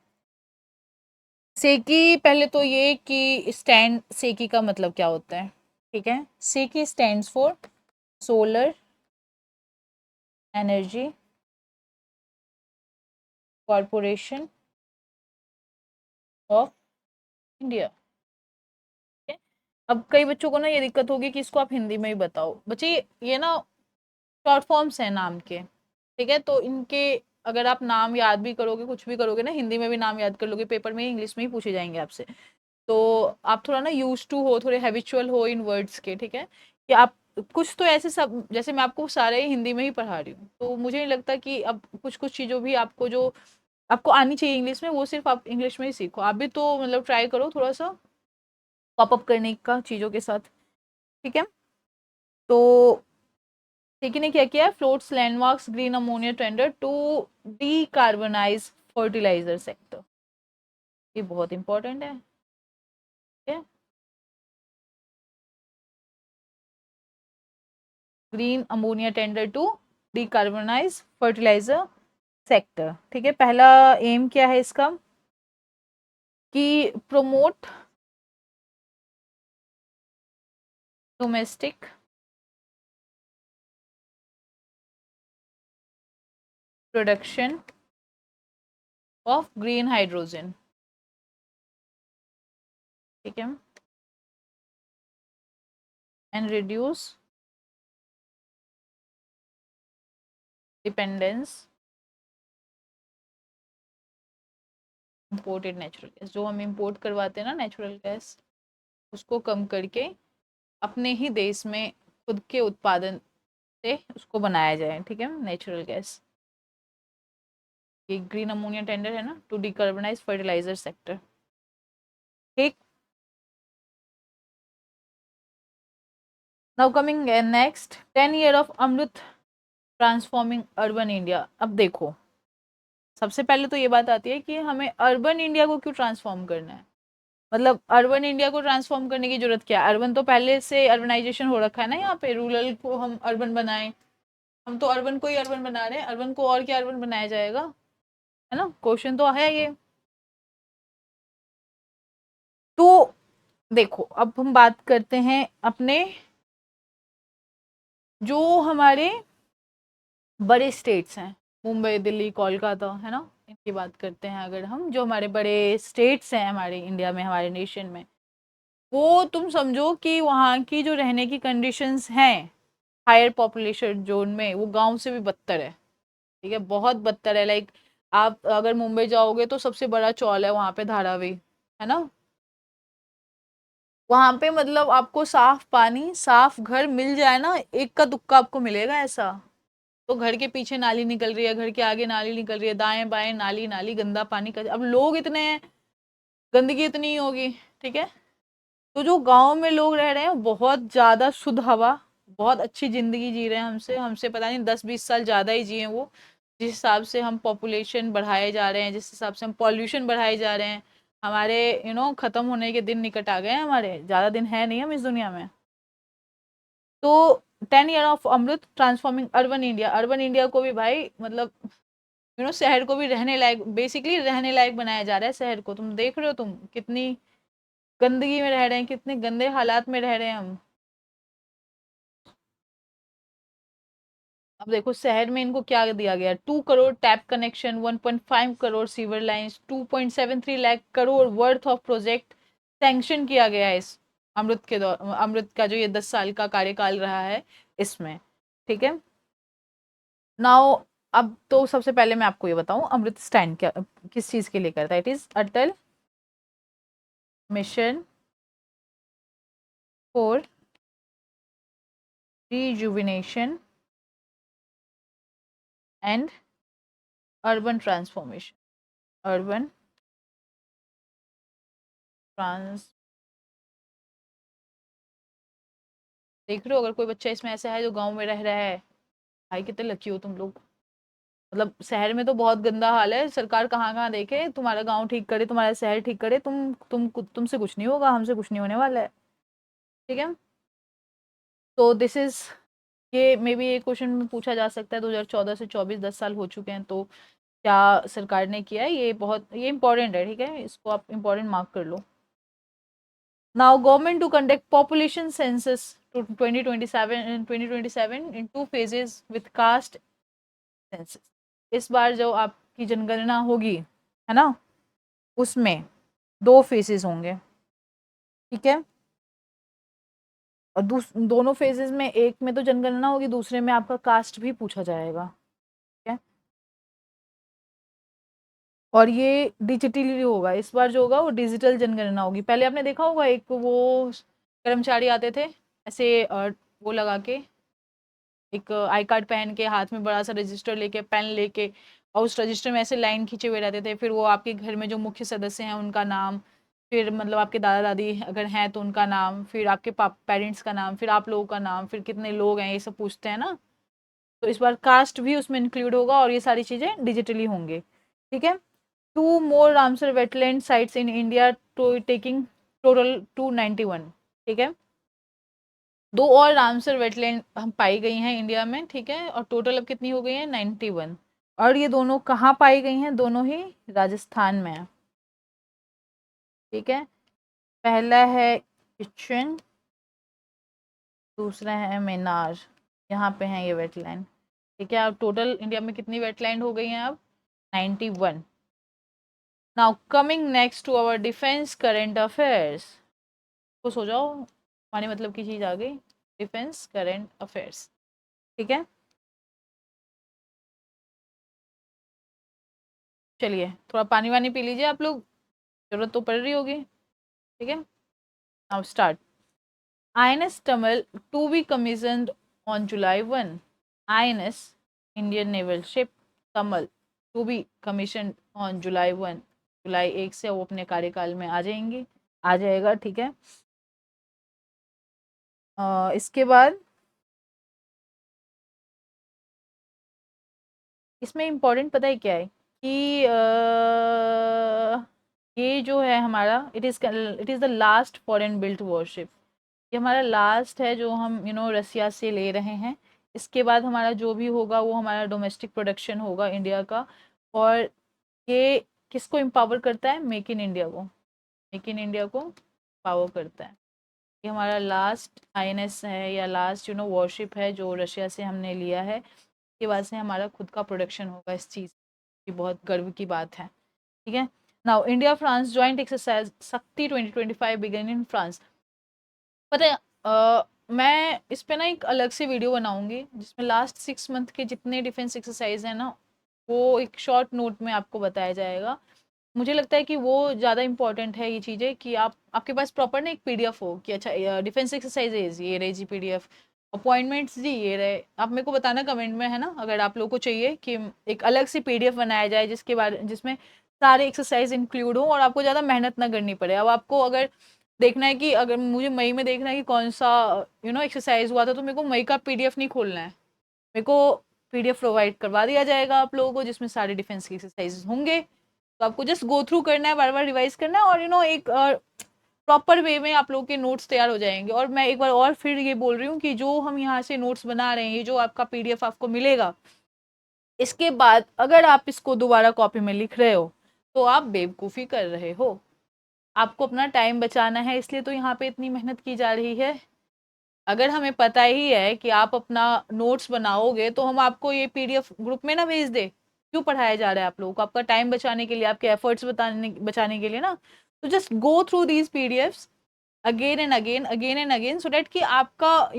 सेकी, पहले तो ये कि स्टैंड सेकी का मतलब क्या होता है। ठीक है, SECI stands for solar energy corporation of India. अब कई बच्चों को ना ये दिक्कत होगी कि इसको आप हिंदी में ही बताओ। बच्चे ये ना शॉर्ट फॉर्म्स हैं नाम के। ठीक है, तो इनके अगर आप नाम याद भी करोगे, कुछ भी करोगे ना, हिंदी में भी नाम याद कर लोगे, पेपर में इंग्लिश में ही पूछे जाएंगे आपसे। तो आप थोड़ा ना यूज टू हो, थोड़े हैबिचुअल हो इन वर्ड्स के। ठीक है, कि आप कुछ तो ऐसे सब, जैसे मैं आपको सारे हिंदी में ही पढ़ा रही हूँ, तो मुझे नहीं लगता कि अब कुछ कुछ चीज़ों भी आपको जो आपको आनी चाहिए इंग्लिश में, वो सिर्फ आप इंग्लिश में ही सीखो। आप भी तो मतलब ट्राई करो थोड़ा सा पॉप अप करने का चीज़ों के साथ। ठीक है, तो सेकी ने क्या किया, floats landmarks green ammonia tender to decarbonise fertiliser sector. ये बहुत इंपॉर्टेंट है। ठीक है, green ammonia tender to decarbonise fertiliser sector. ठीक है, पहला एम क्या है इसका, कि promote domestic production of green hydrogen. ठीक है, and reduce dependence imported natural gas. जो हम इंपोर्ट करवाते हैं ना नेचुरल गैस, उसको कम करके अपने ही देश में खुद के उत्पादन से उसको बनाया जाए। ठीक है, नेचुरल गैस। ये ग्रीन अमोनिया टेंडर है ना, टू डिकार्बनाइज फर्टिलाइजर सेक्टर। ठीक, now coming next, 10 year of Amrut transforming urban India. अब देखो, सबसे पहले तो ये बात आती है कि हमें अर्बन इंडिया को क्यों ट्रांसफॉर्म करना है। मतलब अर्बन इंडिया को ट्रांसफॉर्म करने की जरूरत क्या है? अर्बन तो पहले से अर्बनाइजेशन हो रखा है ना, यहाँ पे रूरल को हम अर्बन बनाएं। हम तो अर्बन को ही अर्बन बना रहे हैं, अर्बन को और क्या अर्बन बनाया जाएगा, है ना, क्वेश्चन तो है ये। तो देखो, अब हम बात करते हैं अपने जो हमारे बड़े स्टेट्स हैं, मुंबई दिल्ली कोलकाता, है ना, इनकी बात करते हैं। अगर हम जो हमारे बड़े स्टेट्स हैं हमारे इंडिया में, हमारे नेशन में, वो तुम समझो कि वहाँ की जो रहने की कंडीशंस हैं हायर पॉपुलेशन जोन में, वो गांव से भी बदतर है। ठीक है, बहुत बदतर है। लाइक आप अगर मुंबई जाओगे तो सबसे बड़ा चौल है वहाँ पे धारावी, है ना। वहां पे मतलब आपको साफ पानी साफ घर मिल जाए ना, एक का तुक्का आपको मिलेगा ऐसा। तो घर के पीछे नाली निकल रही है, घर के आगे नाली निकल रही है, दाएं बाएं नाली नाली, गंदा पानी का। अब लोग इतने हैं, गंदगी इतनी ही होगी। ठीक है, तो जो गांव में लोग रह रहे हैं बहुत ज्यादा शुद्ध हवा, बहुत अच्छी जिंदगी जी रहे हैं, हमसे हमसे पता नहीं 10-20 साल ज्यादा ही जिए वो। जिस हिसाब से हम पॉपुलेशन बढ़ाए जा रहे हैं, जिस हिसाब से हम पॉल्यूशन बढ़ाए जा रहे हैं, हमारे खत्म होने के दिन निकट आ गए हैं, हमारे ज्यादा दिन है नहीं हम इस दुनिया में। तो 10 year of Amrut transforming urban India, urban India को भी भाई मतलब शहर को भी रहने लायक, बेसिकली रहने लायक बनाया जा रहा है शहर को। तुम देख रहे हो तुम कितनी गंदगी में रह रहे हैं, कितने गंदे हालात में रह रहे हैं हम। अब देखो शहर में इनको क्या दिया गया, 2 crore tap connection, 1.5 crore sewer lines, 2.73 lakh crore worth of project sanction किया गया है इस अमृत के दौर, अमृत का जो ये 10 साल का कार्यकाल रहा है इसमें। ठीक है, नाउ अब तो सबसे पहले मैं आपको ये बताऊं, अमृत स्टैंड क्या किस चीज के लिए करता है। It is Atal mission for rejuvenation and urban transformation. Urban trans, देख रहे हो अगर कोई बच्चा इसमें ऐसा है जो गांव में रह रहा है, भाई कितने लकी हो तुम लोग। मतलब शहर में तो बहुत गंदा हाल है, सरकार कहाँ कहाँ देखे, तुम्हारा गांव ठीक करे, तुम्हारा शहर ठीक करे, तुमसे कुछ नहीं होगा, हमसे कुछ नहीं होने वाला है। ठीक है। तो दिस इज, ये मे बी ये क्वेश्चन में पूछा जा सकता है 2014 से 24, 10 साल हो चुके हैं, तो क्या सरकार ने किया है, ये बहुत ये इंपॉर्टेंट है। ठीक है, इसको आप इंपॉर्टेंट मार्क कर लो। Now government to conduct population census to 2027 in 2 phases with caste census. इस बार जो आपकी जनगणना होगी, है ना, उसमें 2 फेजेस होंगे। ठीक है। और दोनों फेजेस में, एक में तो जनगणना होगी, दूसरे में आपका कास्ट भी पूछा जाएगा। ठीक है। और ये डिजिटली होगा, इस बार जो होगा वो डिजिटल जनगणना होगी। पहले आपने देखा होगा एक वो कर्मचारी आते थे ऐसे वो लगा के, एक आई कार्ड पहन के, हाथ में बड़ा सा रजिस्टर लेके, पेन लेके, और उस रजिस्टर में ऐसे लाइन खींचे हुए रहते थे। फिर वो आपके घर में जो मुख्य सदस्य हैं उनका नाम, फिर मतलब आपके दादा दादी अगर हैं तो उनका नाम, फिर आपके पेरेंट्स का नाम, फिर आप लोगों का नाम, फिर कितने लोग हैं, ये सब पूछते हैं ना। तो इस बार कास्ट भी उसमें इंक्लूड होगा और ये सारी चीज़ें डिजिटली होंगे। ठीक है। 2 more Ramsar wetland sites in India, to taking total 291। ठीक है। 2 और रामसर वेटलैंड हम पाई गई हैं इंडिया में। ठीक है। और टोटल अब कितनी हो गई है, 91। और ये दोनों कहाँ पाई गई हैं, दोनों ही राजस्थान में है। ठीक है। पहला है किचन, दूसरा है मेनार, यहाँ पे है ये वेटलैंड। ठीक है। अब टोटल इंडिया में कितनी वेटलैंड हो गई हैं अब, 91। Now coming next to our defence current affairs. खुश हो जाओ, हमारे मतलब की चीज़ आ गई, डिफेंस करेंट अफेयर्स। ठीक है। चलिए थोड़ा पानी वानी पी लीजिए आप लोग, जरूरत तो पड़ रही होगी। ठीक है। Now start. INS Tamil to be commissioned on July 1. INS Indian Naval Ship Tamal to be commissioned on July 1. जुलाई 1 से वो अपने कार्यकाल में आ जाएंगी, आ जाएगा। ठीक है। इसके बाद इसमें इम्पोर्टेंट पता है क्या है कि ये जो है हमारा, it is the last foreign built worship. ये हमारा लास्ट है जो हम रसिया से ले रहे हैं। इसके बाद हमारा जो भी होगा वो हमारा डोमेस्टिक प्रोडक्शन होगा इंडिया का। और ये किसको एम्पावर करता है, मेक इन इंडिया को, मेक इन इंडिया को पावर करता है। ये हमारा लास्ट आईएनएस है या लास्ट वॉरशिप है जो रशिया से हमने लिया है। इसके बाद से हमारा खुद का प्रोडक्शन होगा इस चीज़ की, बहुत गर्व की बात है। ठीक है। Now India France joint exercise शक्ति 2025 बिगन इन फ्रांस। पता है मैं इस पे ना एक अलग से वीडियो बनाऊंगी जिसमें लास्ट 6 मंथ के जितने डिफेंस एक्सरसाइज है ना, वो एक शॉर्ट नोट में आपको बताया जाएगा। मुझे लगता है कि वो ज़्यादा इंपॉर्टेंट है ये चीज़ें, कि आप आपके पास प्रॉपर ना एक पीडीएफ हो कि अच्छा डिफेंस एक्सरसाइजेज ये रही जी पीडीएफ, अपॉइंटमेंट्स जी ये रहे। आप मेरे को बताना कमेंट में, है ना, अगर आप लोगों को चाहिए कि एक अलग से पीडीएफ बनाया जाए जिसके बारे जिसमें सारे एक्सरसाइज इंक्लूड हो और आपको ज़्यादा मेहनत ना करनी पड़े। अब आपको अगर देखना है कि अगर मुझे मई में देखना है कि कौन सा एक्सरसाइज हुआ था, तो मेरे को मई का पीडीएफ नहीं खोलना है, मेरे को पीडीएफ प्रोवाइड करवा दिया जाएगा आप लोगों को जिसमें सारे डिफेंस के एक्सरसाइज होंगे। तो आपको जस्ट गो थ्रू करना है, बार बार रिवाइज करना है, और एक प्रॉपर वे में आप लोगों के नोट्स तैयार हो जाएंगे। और मैं एक बार और फिर ये बोल रही हूँ कि जो हम यहाँ से नोट्स बना रहे हैं, ये जो आपका पीडीएफ आपको मिलेगा, इसके बाद अगर आप इसको दोबारा कॉपी में लिख रहे हो तो आप बेवकूफ़ी कर रहे हो। आपको अपना टाइम बचाना है, इसलिए तो यहाँ पे इतनी मेहनत की जा रही है। अगर हमें पता ही है कि आप अपना नोट्स बनाओगे तो हम आपको ये पीडीएफ ग्रुप में ना भेज दे, क्यों पढ़ाया जा रहा है आप लोगों को, आपका टाइम बचाने के लिए, आपके एफर्ट्स बचाने के लिए ना। तो just go through these PDFs again and again so that कि आपका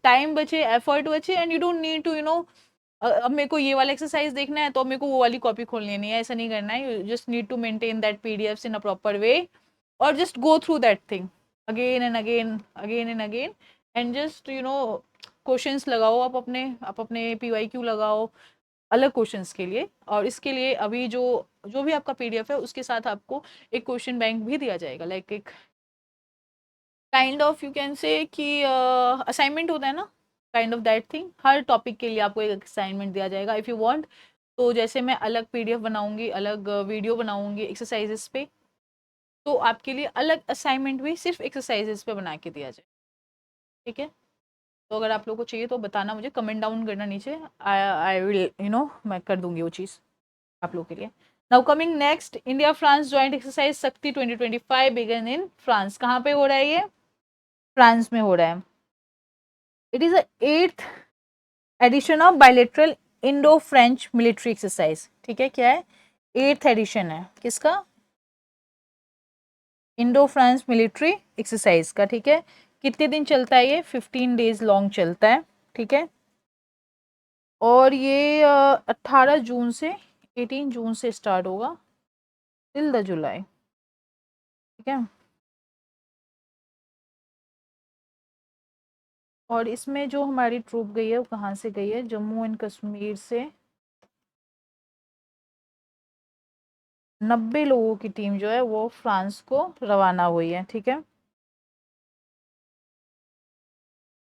टाइम बचे, एफर्ट बचे, and you don't need to अब मेरे को ये वाला एक्सरसाइज देखना है तो मेरे को वो वाली कॉपी खोलनी नहीं है, ऐसा नहीं करना है। You just need to maintain that PDFs in a proper way, और just go through that thing again and again, and just questions लगाओ, आप अपने पीवाईक्यू लगाओ अलग क्वेश्चंस के लिए। और इसके लिए अभी जो जो भी आपका पीडीएफ है उसके साथ आपको एक क्वेश्चन बैंक भी दिया जाएगा, लाइक एक काइंड ऑफ यू कैन से कि असाइनमेंट होता है ना, kind of that thing. Her topic के लिए आपको एक असाइनमेंट दिया जाएगा इफ़ यू वांट। तो जैसे मैं अलग पीडीएफ बनाऊंगी, अलग वीडियो बनाऊंगी एक्सरसाइजेस पे, तो आपके लिए अलग असाइनमेंट भी सिर्फ एक्सरसाइजेस पे बना के दिया जाए, ठीक है। तो अगर आप लोगों को चाहिए तो बताना मुझे, कमेंट डाउन करना नीचे, आई विल मैं कर दूंगी वो चीज़ आप लोगों के लिए। Now coming next, India France joint exercise शक्ति 2025 बिगन इन फ्रांस। कहाँ पे हो रहा है ये? फ्रांस में हो रहा है। It is eighth addition of bilateral Indo French military exercise, ठीक है। क्या है? एट्थ एडिशन है किसका? इंडो फ्रांस मिलिट्री एक्सरसाइज का, ठीक है। कितने दिन चलता है ये? 15 डेज लॉन्ग चलता है, ठीक है। और ये 18 जून से 18 जून से स्टार्ट होगा टिल द जुलाई, ठीक है। और इसमें जो हमारी ट्रूप गई है वो कहाँ से गई है? जम्मू एंड कश्मीर से 90 लोगों की टीम जो है वो फ्रांस को रवाना हुई है, ठीक है।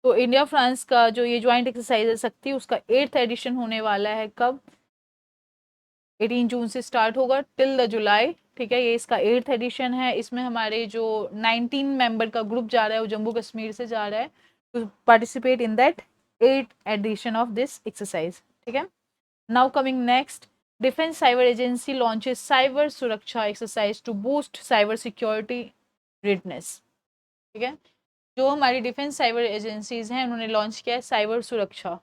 तो इंडिया फ्रांस का जो ये ज्वाइंट एक्सरसाइज है शक्ति, उसका 8th एडिशन होने वाला है। कब? 18 जून से स्टार्ट होगा टिल द जुलाई, ठीक है। ये इसका 8th एडिशन है। इसमें हमारे जो 19 मेंबर का ग्रुप जा रहा है वो जम्मू कश्मीर से जा रहा है to participate in that 8th edition of this exercise, ठीक है। Now coming next, defence cyber agency launches cyber सुरक्षा exercise to boost cyber security readiness, ठीक है। जो हमारी डिफेंस साइबर एजेंसीज हैं उन्होंने लॉन्च किया है साइबर सुरक्षा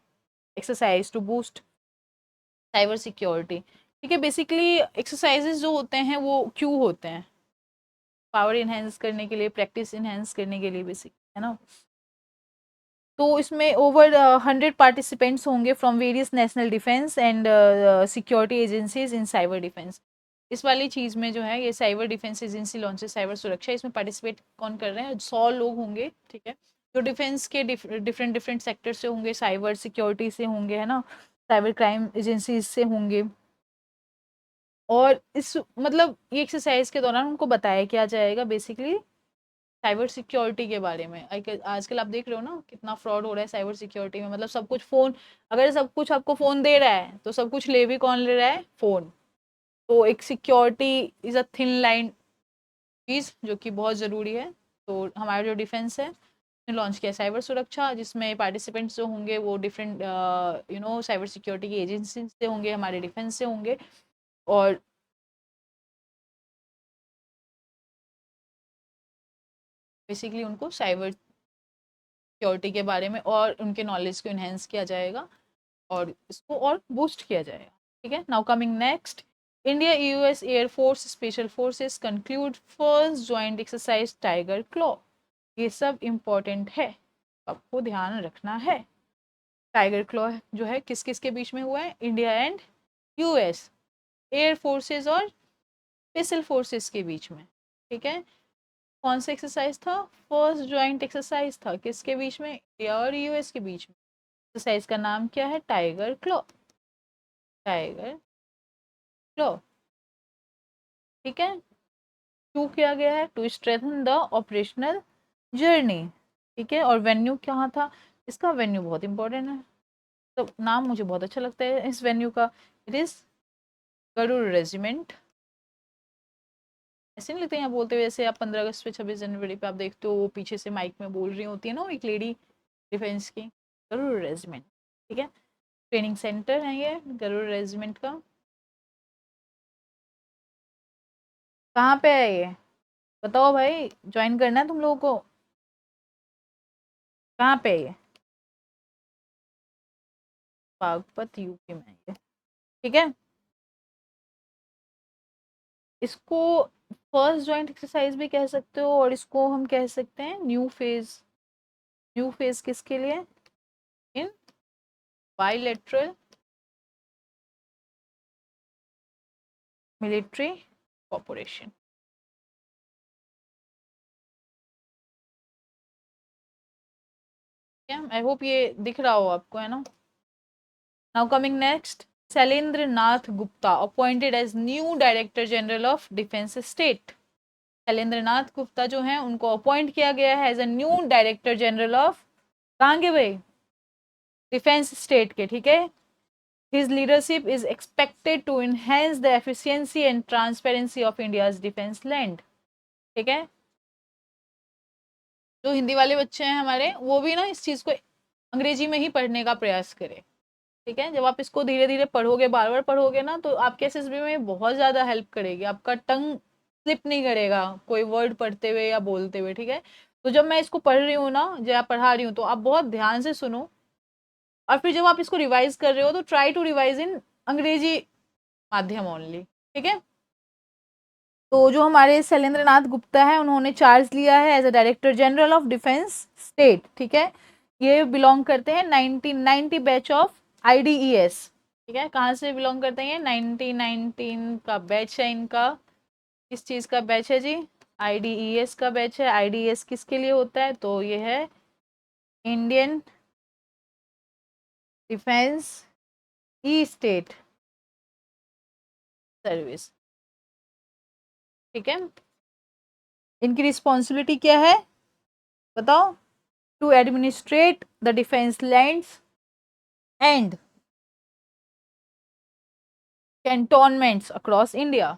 exercise to boost cyber security, ठीक है। बेसिकली एक्सरसाइजेज जो होते हैं वो क्यों होते हैं? पावर इन्हेंस करने के लिए, प्रैक्टिस इन्हेंस करने के लिए बेसिक, है ना। तो इसमें ओवर 100 पार्टिसिपेंट्स होंगे from various national defence and security agencies in cyber defence. इस वाली चीज़ में जो है ये cyber defence agency launches cyber सुरक्षा, इसमें पार्टिसिपेट कौन कर रहे हैं? 100 लोग होंगे, ठीक है। जो डिफेंस के डिफरेंट डिफरेंट सेक्टर से होंगे, साइबर सिक्योरिटी से होंगे, है ना, साइबर क्राइम एजेंसीज से होंगे। और इस मतलब ये एक्सरसाइज के दौरान उनको बताया क्या जाएगा बेसिकली साइबर सिक्योरिटी के बारे में। आजकल आप देख रहे हो ना कितना फ्रॉड हो रहा है साइबर सिक्योरिटी में। मतलब सब कुछ फ़ोन, अगर सब कुछ आपको फ़ोन दे रहा है तो सब कुछ ले भी कौन ले रहा है? फ़ोन। तो एक security is a thin line चीज़ जो कि बहुत ज़रूरी है। तो हमारा जो डिफेंस है ने लॉन्च किया साइबर सुरक्षा, जिसमें पार्टिसिपेंट्स जो होंगे वो डिफरेंट साइबर सिक्योरिटी की एजेंसी से होंगे, हमारे डिफेंस से होंगे। और बेसिकली उनको साइबर सिक्योरिटी के बारे में और उनके नॉलेज को इन्हेंस किया जाएगा और इसको और बूस्ट किया जाएगा, ठीक है। Now coming next, India US air force special forces conclude first joint exercise tiger claw. ये सब इम्पोर्टेंट है, आपको ध्यान रखना है। टाइगर क्लॉ जो है किस किस के बीच में हुआ है? India and US air forces और स्पेशल फोर्सेस के बीच में, ठीक है। कौन सा एक्सरसाइज था? फर्स्ट ज्वाइंट एक्सरसाइज था। किसके बीच में? इंडिया और यूएस के बीच में। एक्सरसाइज का नाम क्या है? टाइगर क्लॉ, टाइगर क्लॉ, ठीक है। क्यों किया गया है? To strengthen the operational journey, ठीक है। और वेन्यू कहाँ था? इसका वेन्यू बहुत इंपॉर्टेंट है, तो नाम मुझे बहुत अच्छा लगता है इस वेन्यू का। It is Garud regiment. ऐसे नहीं लगता यहाँ बोलते हुए जैसे आप 15 अगस्त पे 26 जनवरी पे आप देखते हो वो पीछे से माइक में बोल रही होती है ना, एक लेडी डिफेंस की। गरुड़ रेजिमेंट, ठीक है। ट्रेनिंग सेंटर है ये गरुड़ रेजिमेंट का। कहाँ पे है ये? बताओ भाई, ज्वाइन करना है तुम लोगों को? कहाँ पे है ये? बागपत यूपी में है ये, ठीक है। इसको फर्स्ट ज्वाइंट एक्सरसाइज भी कह सकते हो और इसको हम कह सकते हैं न्यू फेज। न्यू फेज किसके लिए? In bilateral military cooperation. I hope ये दिख रहा हो आपको, है ना। Now coming next, Shailendra Nath Gupta appointed as new director general of defence estate. Shailendra Nath Gupta जो हैं उनको अपॉइंट किया गया है as a new director general of, कहाँ के भाई? डिफेंस स्टेट के, ठीक है। His leadership is expected to enhance the efficiency and transparency of India's defense land, ठीक है। जो हिंदी वाले बच्चे हैं हमारे, वो भी ना इस चीज को अंग्रेजी में ही पढ़ने का प्रयास करें, ठीक है। जब आप इसको धीरे धीरे पढ़ोगे, बार बार पढ़ोगे ना, तो आपके एसएसबी में बहुत ज्यादा हेल्प करेगी, आपका टंग स्लिप नहीं करेगा कोई वर्ड पढ़ते हुए या बोलते हुए, ठीक है। तो जब मैं इसको पढ़ रही हूँ ना, जब पढ़ा रही हूँ, तो आप बहुत ध्यान से सुनो, और फिर जब आप इसको रिवाइज कर रहे हो तो ट्राई टू रिवाइज इन अंग्रेजी माध्यम ओनली, ठीक है। तो जो हमारे शैलेंद्र नाथ गुप्ता है, उन्होंने चार्ज लिया है as a director general of defence state, ठीक है। ये बिलोंग करते हैं 1990 बैच ऑफ आईडीईएस, ठीक है। कहाँ से बिलोंग करते हैं? 1919 का बैच है इनका। किस चीज का बैच है जी? आईडीईएस का बैच है। आईडीईएस किसके लिए होता है? तो ये है Indian defence estate service, ठीक है। इनकी रिस्पॉन्सिबिलिटी क्या है बताओ? To administrate the defence lands and cantonments across India,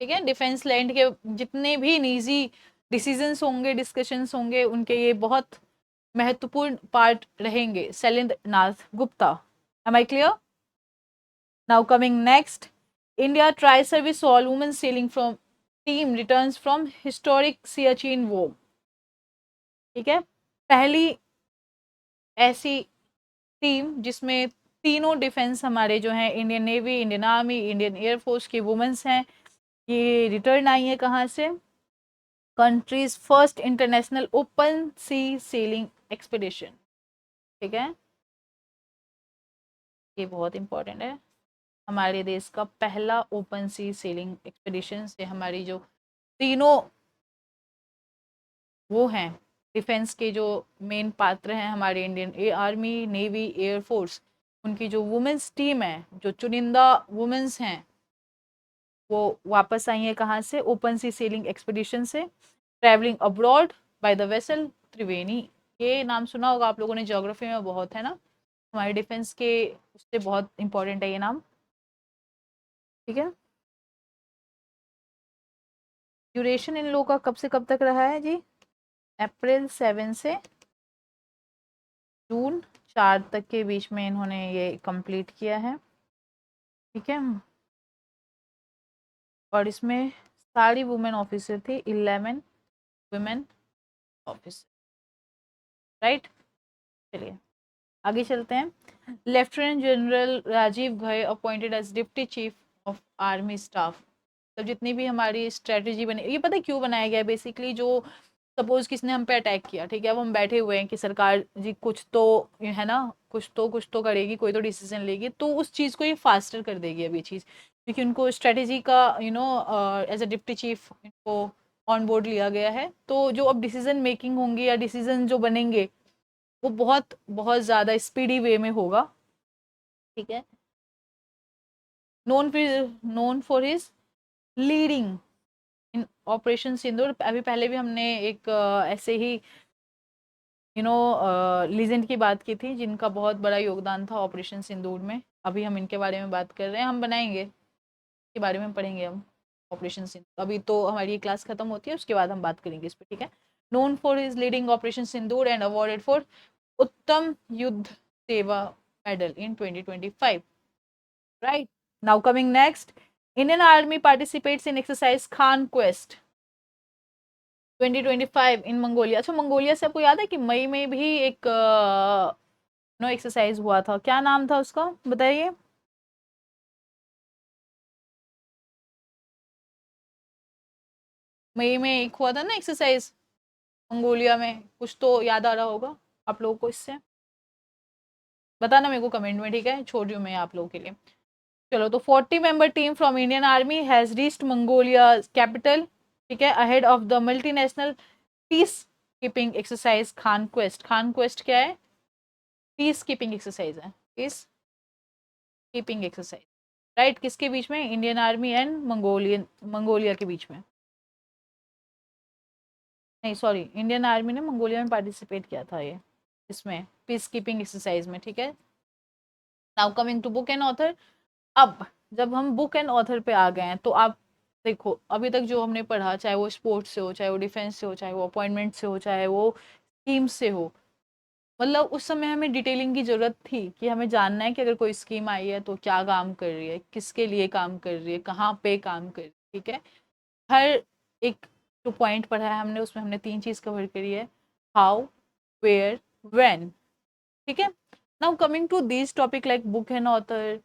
ठीक है। डिफेंस लैंड के जितने भी निजी डिसीजंस होंगे, डिस्कशंस होंगे, उनके ये बहुत महत्वपूर्ण पार्ट रहेंगे। Shailendra Nath Gupta, am I clear? Now coming next, India tri service all women sailing from team returns from historic Siachen war, ठीक है। पहली ऐसी टीम जिसमें तीनों डिफेंस हमारे जो हैं, Indian navy, Indian army, Indian air force की वुमेन्स हैं, ये रिटर्न आई है कहाँ से? Countries first international open sea sailing expedition, ठीक है। ये बहुत इंपॉर्टेंट है। हमारे देश का पहला ओपन सी सेलिंग एक्सपीडिशन से हमारी जो तीनों वो हैं डिफेंस के जो मेन पात्र हैं, हमारे इंडियन आर्मी, नेवी, एयरफोर्स, उनकी जो वुमेन्स टीम है, जो चुनिंदा वुमेन्स हैं, वो वापस आई है कहाँ से? ओपन सी सेलिंग एक्सपीडिशन से। Travelling abroad by the vessel Triveni, ये नाम सुना होगा आप लोगों ने, ज्योग्राफी में बहुत है ना, हमारे डिफेंस के उससे बहुत इंपॉर्टेंट है ये नाम, ठीक है। ड्यूरेशन इन लोगों का कब से कब तक रहा है जी? अप्रैल 7 से जून 4 तक के बीच में इन्होंने ये कंप्लीट किया है, ठीक है। और इसमें सारी वुमेन ऑफिसर थी, 11 वुमेन ऑफिसर, राइट। चलिए आगे चलते हैं। Lieutenant general Rajiv Ghai appointed as deputy chief of army staff. तो जितनी भी हमारी स्ट्रेटजी बनी, ये पता है क्यों बनाया गया है? बेसिकली जो सपोज किसने हम पे अटैक किया, ठीक है, अब हम बैठे हुए हैं कि सरकार जी कुछ तो है ना, कुछ तो करेगी, कोई तो डिसीजन लेगी, तो उस चीज़ को ये फास्टर कर देगी अब ये चीज़, क्योंकि उनको स्ट्रेटेजी का एज अ डिप्टी चीफ इनको ऑन बोर्ड लिया गया है। तो जो अब डिसीजन मेकिंग होंगी या डिसीजन जो बनेंगे, वो बहुत बहुत ज़्यादा स्पीडी वे में होगा, ठीक है। Known for his leading in operation Sindoor. अभी पहले भी हमने एक ऐसे ही लीजेंड की बात की थी, जिनका बहुत बड़ा योगदान था ऑपरेशन सिंदूर में। अभी हम इनके बारे में बात कर रहे हैं, हम बनाएंगे के बारे में पढ़ेंगे हम ऑपरेशन सिंदूर। अभी तो हमारी ये क्लास खत्म होती है, उसके बाद हम बात करेंगे इस पर, ठीक है। Known for his leading operation Sindoor and awarded for उत्तम युद्ध सेवा medal in 2025, right. Now coming next, Indian army participates in exercise Khan quest 2025 in Mongolia. अच्छा, मंगोलिया से आपको याद है कि मई में भी एक एक्सरसाइज हुआ था, क्या नाम था उसका बताइए? मई में एक हुआ था ना एक्सरसाइज मंगोलिया में, कुछ तो याद आ रहा होगा आप लोगों को इससे? बताना मेरे को कमेंट में, ठीक है, छोड़ रही हूँ मैं आप लोगों के लिए। चलो, तो 40 member team from Indian army has reached Mongolia capital, ठीक है, ahead of the multinational peace keeping exercise Khan quest. Khan quest क्या है? पीस कीपिंग एक्सरसाइज है, पीस कीपिंग एक्सरसाइज, राइट। किसके बीच में? इंडियन आर्मी एंड मंगोलिया के बीच में। नहीं सॉरी, इंडियन आर्मी ने मंगोलिया में पार्टिसिपेट किया था ये, इसमें पीस कीपिंग एक्सरसाइज में, ठीक है। Now coming to book and author. अब जब हम बुक एंड ऑथर पे आ गए हैं तो आप देखो, अभी तक जो हमने पढ़ा, चाहे वो स्पोर्ट्स से हो, चाहे वो डिफेंस से हो, चाहे वो अपॉइंटमेंट से हो, चाहे वो स्कीम से हो, मतलब उस समय हमें डिटेलिंग की ज़रूरत थी कि हमें जानना है कि अगर कोई स्कीम आई है तो क्या काम कर रही है, किसके लिए काम कर रही है, कहाँ पे काम कर रही है, ठीक है। हर एक जो पॉइंट पढ़ा है हमने, उसमें हमने 3 चीज़ कवर करी है, हाउ, वेयर, व्हेन, ठीक है। Now coming to this topic like book and author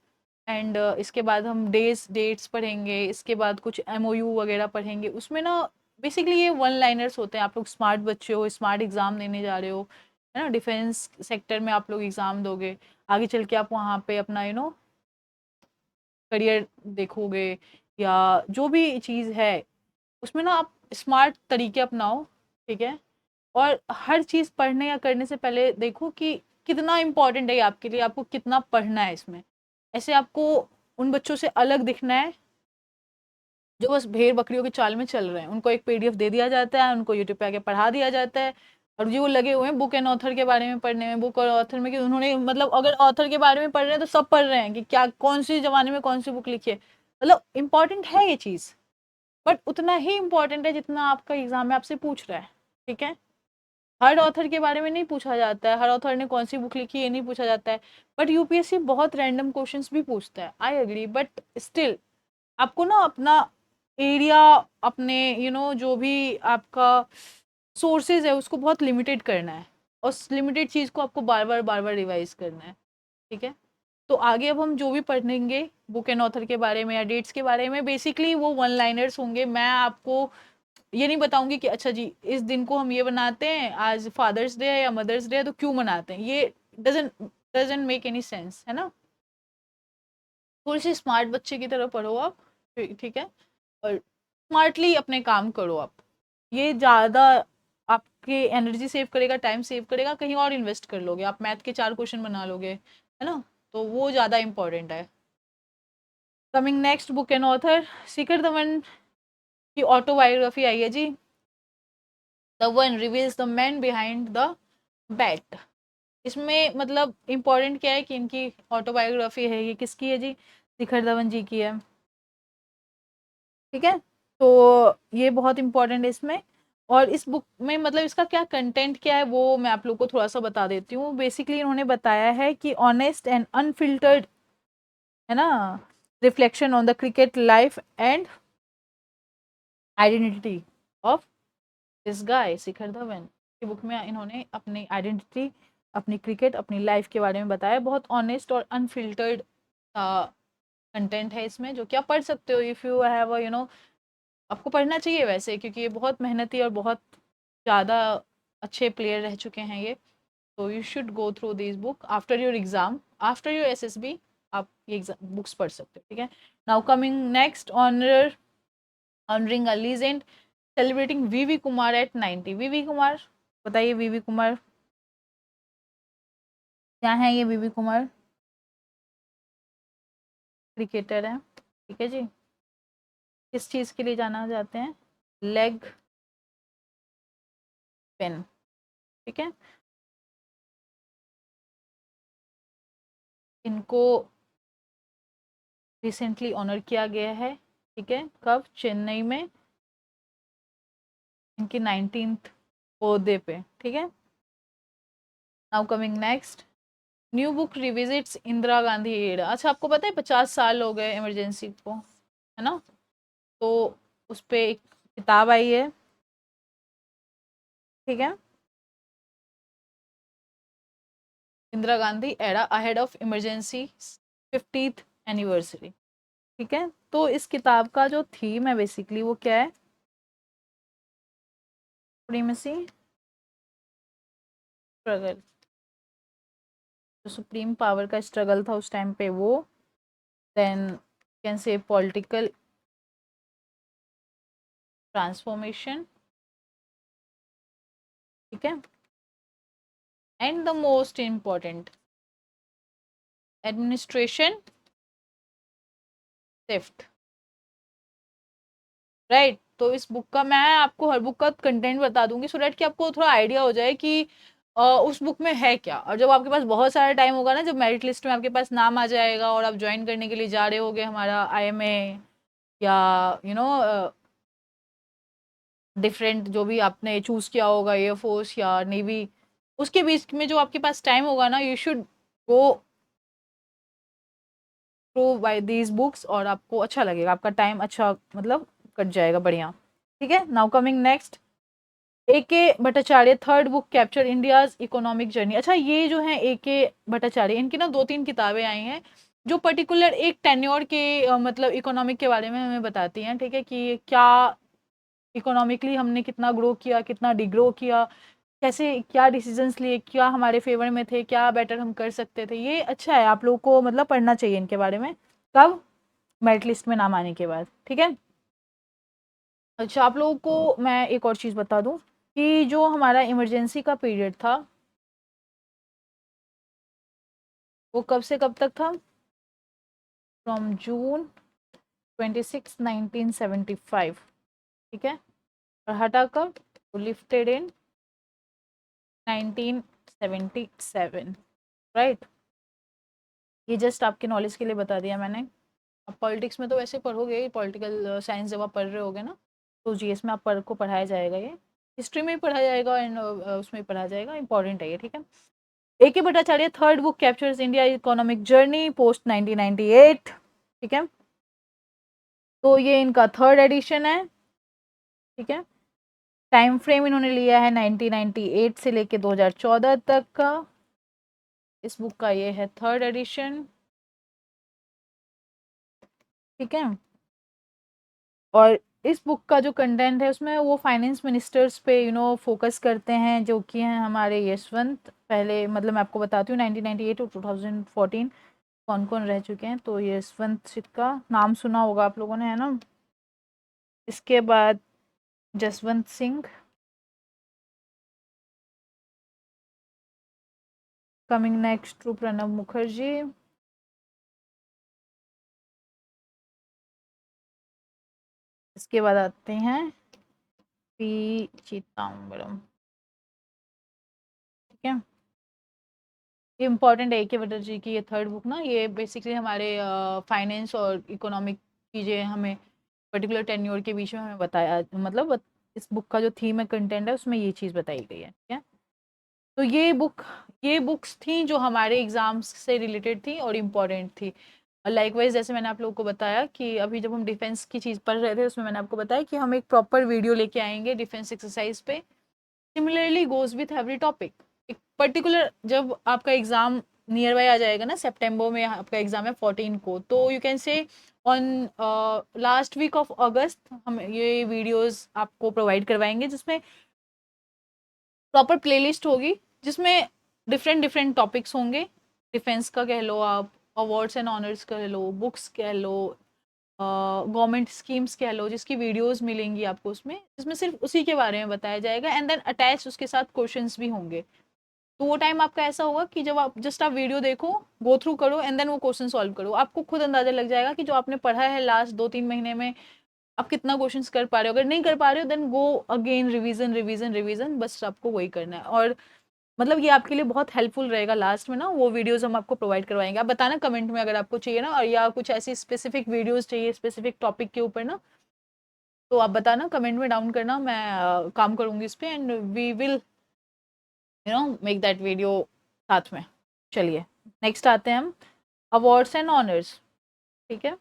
एंड इसके बाद हम डेट्स पढ़ेंगे, इसके बाद कुछ एमओयू वगैरह पढ़ेंगे। उसमें ना बेसिकली ये वन लाइनर्स होते हैं। आप लोग स्मार्ट बच्चे हो, स्मार्ट एग्जाम देने जा रहे हो, है ना, डिफेंस सेक्टर में आप लोग एग्जाम दोगे, आगे चल के आप वहाँ पे अपना करियर देखोगे, या जो भी चीज़ है उसमें ना आप स्मार्ट तरीके अपनाओ, ठीक है। और हर चीज़ पढ़ने या करने से पहले देखो कि कितना इम्पोर्टेंट है ये आपके लिए, आपको कितना पढ़ना है इसमें। ऐसे आपको उन बच्चों से अलग दिखना है जो बस भेड़ बकरियों की चाल में चल रहे हैं। उनको एक पीडीएफ दे दिया जाता है, उनको यूट्यूब पे आके पढ़ा दिया जाता है, और जो लगे हुए हैं बुक एंड ऑथर के बारे में पढ़ने में, बुक और ऑथर में कि उन्होंने मतलब अगर ऑथर के बारे में पढ़ रहे हैं तो सब पढ़ रहे हैं कि क्या कौन सी जमाने में कौन सी बुक लिखी है। मतलब इंपॉर्टेंट है ये चीज़, बट उतना ही इम्पोर्टेंट है जितना आपका एग्जाम में आपसे पूछ रहा है, ठीक है। हर ऑथर के बारे में नहीं पूछा जाता है, हर ऑथर ने कौन सी बुक लिखी है ये नहीं पूछा जाता है, बट यूपीएससी बहुत रैंडम क्वेश्चंस भी पूछता है, आई एग्री, बट स्टिल आपको ना अपना एरिया, अपने जो भी आपका सोर्सेज है उसको बहुत लिमिटेड करना है, और उस लिमिटेड चीज़ को आपको बार बार रिवाइज करना है, ठीक है। तो आगे अब हम जो भी पढ़ेंगे बुक एंड ऑथर के बारे में या डेट्स के बारे में, बेसिकली वो वन लाइनर्स होंगे। मैं आपको ये नहीं बताऊंगी कि अच्छा जी इस दिन को हम ये बनाते हैं, आज फादर्स डे है या मदर्स डे है तो क्यों मनाते हैं, ये doesn't doesn't make any sense, है ना। थोड़ी सी स्मार्ट बच्चे की तरह पढ़ो आप, ठीक है, और स्मार्टली अपने काम करो आप। ये ज़्यादा आपके एनर्जी सेव करेगा, टाइम सेव करेगा, कहीं और इन्वेस्ट कर लोगे आप, मैथ के 4 क्वेश्चन बना लोगे, है ना। तो वो ज़्यादा इंपॉर्टेंट है। Coming next book and author, Shikhar Dhawan की ऑटोबायोग्राफी आई है जी। The one reveals the man behind the bat. इसमें मतलब इम्पोर्टेंट क्या है कि इनकी ऑटोबायोग्राफी है, ये किसकी है जी, शिखर धवन जी की है, ठीक है। तो ये बहुत इम्पोर्टेंट है इसमें। और इस बुक में मतलब इसका क्या कंटेंट क्या है वो मैं आप लोग को थोड़ा सा बता देती हूँ। बेसिकली इन्होंने बताया है कि ऑनेस्ट एंड अनफिल्टर्ड, है ना, reflection on the cricket life and identity of this guy Shikhar Dhawan की बुक में इन्होंने अपनी आइडेंटिटी, अपनी क्रिकेट, अपनी लाइफ के बारे में बताया। बहुत ऑनेस्ट और अनफिल्टर्ड कंटेंट है इसमें, जो कि आप पढ़ सकते हो इफ़ यू हैव आपको पढ़ना चाहिए वैसे, क्योंकि ये बहुत मेहनती और बहुत ज़्यादा अच्छे प्लेयर रह चुके हैं ये। तो you should go through this book after your exam, after your SSB, आप ये एग्जाम बुक्स पढ़ सकते हो, ठीक है। Now coming next, honour honouring a legend, celebrating VV Kumar at 90। VV Kumar, बताइए वीवी कुमार क्या है। ये वीवी कुमार क्रिकेटर है, ठीक है जी। किस चीज़ के लिए जाना जाते हैं, लेग पेन, ठीक है। इनको रिसेंटली ऑनर किया गया है, ठीक है। कब, चेन्नई में, इनकी 19th बर्थडे पे, ठीक है। Now coming next, new book revisits Indira Gandhi era. अच्छा आपको पता है 50 साल हो गए इमरजेंसी को, है ना। तो उस पे एक किताब आई है, ठीक है, Indira Gandhi era ahead of emergency 50th anniversary, ठीक है। तो इस किताब का जो थीम है बेसिकली वो क्या है, सुप्रीमेसी स्ट्रगल, जो सुप्रीम पावर का स्ट्रगल था उस टाइम पे वो, then can say political transformation, ठीक है, and the most important administration theft, right. तो इस बुक का मैं आपको हर बुक का कंटेंट बता दूंगी सो डैट कि आपको थोड़ा आइडिया हो जाए कि उस बुक में है क्या, और जब आपके पास बहुत सारा टाइम होगा ना, जब मेरिट लिस्ट में आपके पास नाम आ जाएगा और आप ज्वाइन करने के लिए जा रहे होगे हमारा आईएमए या यू नो डिफरेंट जो भी आपने चूज किया होगा, एयरफोर्स या नेवी, उसके बीच में जो आपके पास टाइम होगा ना, you should go through by these books, और आपको अच्छा लगेगा, आपका टाइम अच्छा मतलब कट जाएगा बढ़िया। ठीक है, now coming next, AK Bhattacharya third book capture India's economic journey. अच्छा, ये जो है एके भट्टाचार्य, इनकी ना 2-3 किताबें आई हैं जो पर्टिकुलर एक टेन्योर के मतलब इकोनॉमिक के बारे में हमें बताती हैं। ठीक है, कि क्या इकोनॉमिकली हमने कितना ग्रो किया, कितना डिग्रो किया, कैसे क्या डिसीजंस लिए, क्या हमारे फेवर में थे, क्या बेटर हम कर सकते थे। ये अच्छा है, आप लोगों को मतलब पढ़ना चाहिए इनके बारे में। कब? मेरिट लिस्ट में नाम आने के बाद। ठीक है। अच्छा, आप लोगों को मैं एक और चीज़ बता दूं कि जो हमारा इमरजेंसी का पीरियड था वो कब से कब तक था? From June 26 1975। ठीक है, और हटा कब? लिफ्टेड इन 1977। राइट, ये जस्ट आपके नॉलेज के लिए बता दिया मैंने। अब पॉलिटिक्स में तो वैसे पढ़ोगे, पॉलिटिकल साइंस जब आप पढ़ रहे होगे ना, तो जीएस में आपको पढ़ाया जाएगा ये, हिस्ट्री में भी पढ़ाया जाएगा एंड उसमें भी पढ़ाया जाएगा, इंपॉर्टेंट है ये। ठीक है, A K. Bhattacharya third book captures India economic journey post 1998। ठीक है, तो ये इनका थर्ड एडिशन है। ठीक है, टाइम फ्रेम इन्होंने लिया है 1998 से लेके 2014 तक का। इस बुक का ये है थर्ड एडिशन। ठीक है, और इस बुक का जो कंटेंट है उसमें वो फाइनेंस मिनिस्टर्स पे फोकस करते हैं, जो कि हैं हमारे यशवंत, पहले मतलब मैं आपको बताती हूँ 1998 और 2014 कौन कौन रह चुके हैं। तो यशवंत सिंह का नाम सुना होगा आप लोगों ने, है ना। इसके बाद Jaswant Singh, coming next to Pranab Mukherjee, इसके बाद आते हैं पी चिदम्बरम। ठीक है, ये इंपॉर्टेंट है ए के जी की ये थर्ड बुक ना, ये बेसिकली हमारे फाइनेंस और इकोनॉमिक चीज़ें हमें पर्टिकुलर टेन्योर के बीच में हमें बताया, मतलब इस बुक का जो थीम है, कंटेंट है, उसमें ये चीज़ बताई गई है। ठीक है, तो ये बुक्स थी जो हमारे एग्जाम्स से रिलेटेड थी और इम्पॉर्टेंट थी। लाइकवाइज जैसे मैंने आप लोगों को बताया कि अभी जब हम डिफेंस की चीज़ पढ़ रहे थे, उसमें मैंने आपको बताया कि हम एक प्रॉपर वीडियो लेके आएंगे डिफेंस एक्सरसाइज पे। Similarly goes with every topic. एक पर्टिकुलर जब आपका एग्जाम नियर बाय आ जाएगा ना, सितंबर में आपका एग्जाम है 14 को, तो you can say on last week of August हम ये वीडियोस आपको प्रोवाइड करवाएंगे, जिसमें प्रॉपर प्लेलिस्ट होगी, जिसमें डिफरेंट डिफरेंट टॉपिक्स होंगे। डिफेंस का कह लो, आप अवार्ड्स एंड ऑनर्स कह लो, बुक्स कह लो, गवर्नमेंट स्कीम्स कह लो, जिसकी वीडियोस मिलेंगी आपको उसमें, जिसमें सिर्फ उसी के बारे में बताया जाएगा, एंड देन अटैच उसके साथ क्वेश्चंस भी होंगे। तो वो टाइम आपका ऐसा होगा कि जब आप जस्ट आप वीडियो देखो, गो थ्रू करो एंड देन वो क्वेश्चन सॉल्व करो, आपको खुद अंदाजा लग जाएगा कि जो आपने पढ़ा है लास्ट 2-3 महीने में आप कितना क्वेश्चंस कर पा रहे हो। अगर नहीं कर पा रहे हो then go again, revision revision revision, बस आपको वही करना है। और मतलब ये आपके लिए बहुत हेल्पफुल रहेगा, लास्ट में ना वो वीडियोस हम आपको प्रोवाइड करवाएंगे। आप बताना कमेंट में अगर आपको चाहिए ना, और या कुछ ऐसी स्पेसिफिक वीडियोस चाहिए स्पेसिफिक टॉपिक के ऊपर ना, तो आप बताना कमेंट में, डाउन करना, मैं काम करूंगी इस पे and we will make that video साथ में। चलिए, नेक्स्ट आते हैं हम अवार्ड्स एंड ऑनर्स। ठीक है,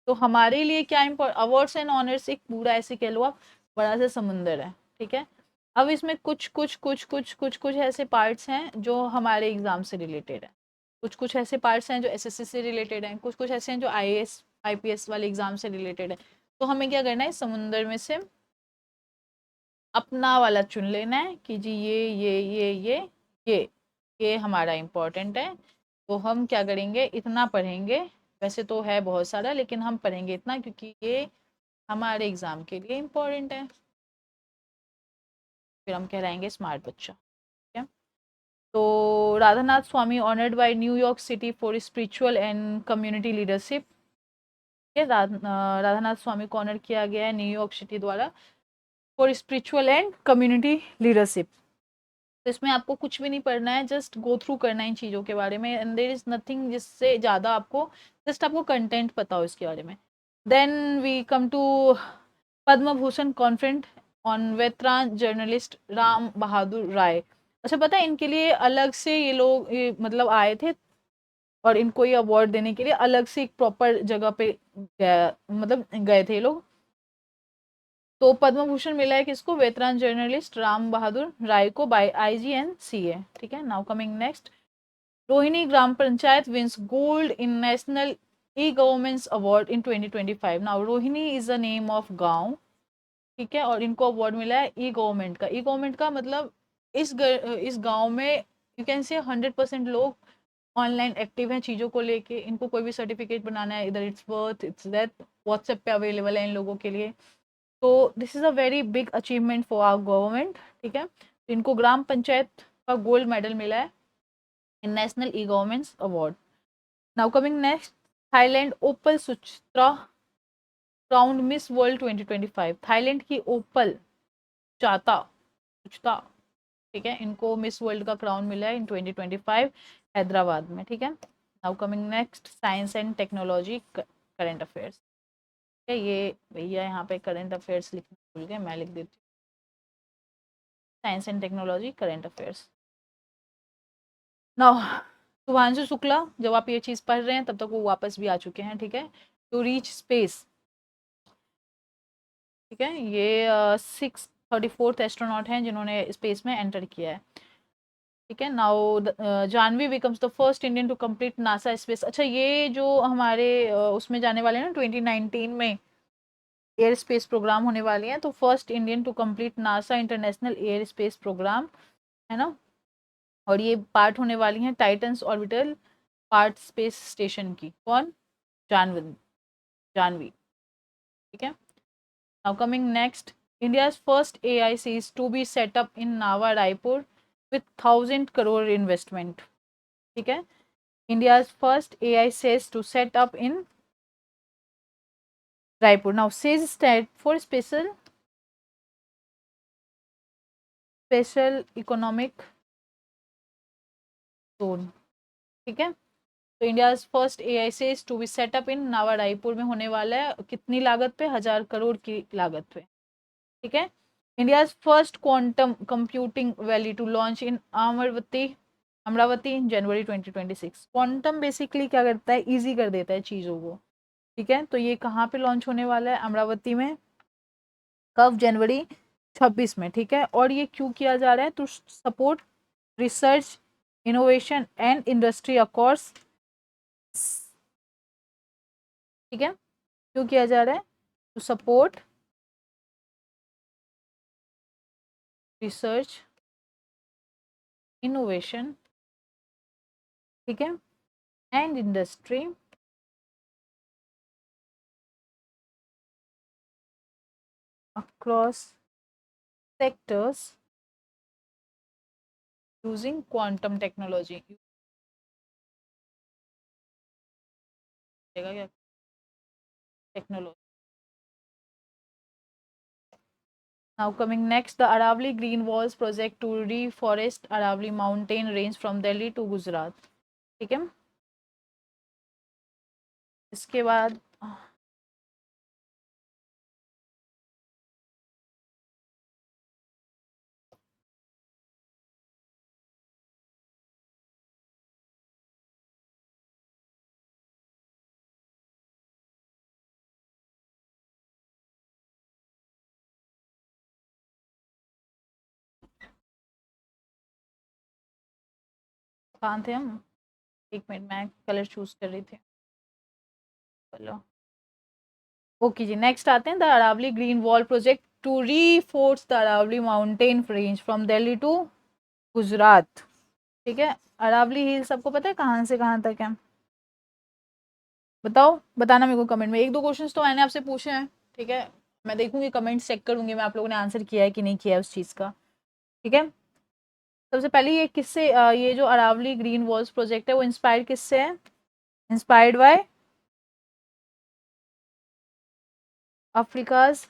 तो हमारे लिए क्या इम्पोर्ट, अवार्ड्स एंड ऑनर्स एक पूरा ऐसे कह लो आप बड़ा सा समुंदर है। ठीक है, अब इसमें कुछ कुछ कुछ कुछ कुछ कुछ ऐसे पार्ट्स हैं जो हमारे एग्जाम से रिलेटेड है, कुछ कुछ ऐसे पार्ट्स हैं जो एसएससी से रिलेटेड हैं, कुछ कुछ ऐसे हैं जो आईएएस आईपीएस वाले एग्जाम से रिलेटेड है। तो हमें क्या करना है, इस समुंदर में से अपना वाला चुन लेना है कि जी ये ये हमारा इम्पोर्टेंट है। तो हम क्या करेंगे, इतना पढ़ेंगे। वैसे तो है बहुत सारा, लेकिन हम पढ़ेंगे इतना क्योंकि ये हमारे एग्जाम के लिए इम्पोर्टेंट है। फिर हम कहलाएंगे स्मार्ट बच्चा। ठीक है, तो Radhanath Swami honoured by New York city for spiritual and community leadership. Radhanath Swami को ऑनर किया गया है न्यूयॉर्क सिटी द्वारा for spiritual and community leadership. तो इसमें आपको कुछ भी नहीं पढ़ना है, जस्ट गो थ्रू करना है इन चीज़ों के बारे में, एंड देयर इज नथिंग जिससे ज़्यादा आपको, जस्ट आपको कंटेंट पता हो इसके बारे में। Then we come to Padma Bhushan conferred on veteran journalist Ram Bahadur Rai. अच्छा, पता है इनके लिए अलग से ये लोग मतलब आए थे, और इनको ये अवार्ड देने के लिए अलग से एक प्रॉपर जगह पे मतलब गए थे ये लोग। तो पद्म भूषण मिला है किसको? वेतरान जर्नलिस्ट राम बहादुर राय को, बाय IGNCA। ठीक है, now coming next, Rohini Gram Panchayat wins gold in national e governance award in 2025। Now Rohini is the name of गांव, ठीक है, और इनको अवार्ड मिला है ई गवर्नमेंट का। ई गवर्नमेंट का मतलब इस गांव में यू कैन से 100% लोग ऑनलाइन एक्टिव हैं चीज़ों को लेके। इनको कोई भी सर्टिफिकेट बनाना है, इधर it's birth it's death, WhatsApp पे अवेलेबल है इन लोगों के लिए। तो this is a very big achievement for our government. ठीक है, तो इनको ग्राम पंचायत का गोल्ड मेडल मिला है in national e governance award. Now coming next, Thailand Opal Suchata crowned Miss World 2025। Thailand की ओपल चाता सुचिता, ठीक है, इनको मिस वर्ल्ड का क्राउन मिला है इन 2025 हैदराबाद में। ठीक है, now coming next, science and technology current affairs. ठीक है, ये भैया यहाँ पे करंट अफेयर्स लिखना भूल गए, मैं लिख देती हूँ science and technology current affairs. Now Shubhanshu Shukla, जब आप ये चीज़ पढ़ रहे हैं तब तक वो वापस भी आ चुके हैं। ठीक है, टू रीच स्पेस, ठीक है, ये 634th एस्ट्रोनॉट हैं जिन्होंने स्पेस में एंटर किया है। ठीक है, now Jahnavi becomes the first Indian to complete NASA space. अच्छा, ये जो हमारे उसमें जाने वाले हैं ना 2019 में एयर स्पेस प्रोग्राम होने वाली हैं, तो first Indian to complete NASA international air space programme, है ना, और ये पार्ट होने वाली हैं Titans orbital part space station की। कौन? जानवी, जानवी। ठीक है, now coming next, India's first AICs to be set up in Nava Raipur with 1000 crore investment. ठीक है, India's first AI says to set up in Raipur. Now, says stand for special economic zone. ठीक है, तो India first AI says to be set up in Nava Raipur में होने वाला है कितनी लागत पे? 1000 करोड़ की लागत पे। ठीक है, India first quantum computing valley to launch in Amaravati in January 2026। Quantum basically क्या करता है? इजी कर देता है चीज़ों को। ठीक है, तो ये कहाँ पे लॉन्च होने वाला है? अमरावती में। कब? जनवरी 26 में। ठीक है, और ये क्यों किया जा रहा है? To support research innovation and industry across. ठीक है, क्यों किया जा रहा है? टू सपोर्ट रिसर्च इनोवेशन, ठीक है, and industry across sectors using quantum technology. क्या technology. Now coming next, the Aravali Green Walls project to reforest Aravali mountain range from Delhi to Gujarat। ठीक है, इसके बाद कहाँ थे हम? एक मिनट, मैं कलर चूज कर रही थी। चलो, ओके जी, नेक्स्ट आते हैं the Aravalli green wall project to reinforce the Aravalli mountain range from Delhi to Gujarat. ठीक है, अरावली हिल सबको पता है कहाँ से कहाँ तक है? बताओ, बताना मेरे को कमेंट में। एक दो क्वेश्चंस तो मैंने आपसे पूछे हैं। ठीक है, मैं देखूंगी कमेंट चेक करूंगी मैं आप लोगों ने आंसर किया है कि नहीं किया है उस चीज़ का। ठीक है, सबसे पहले ये किससे ये जो अरावली ग्रीन वॉल्स प्रोजेक्ट है वो इंस्पायर्ड किससे है? Inspired by Africa's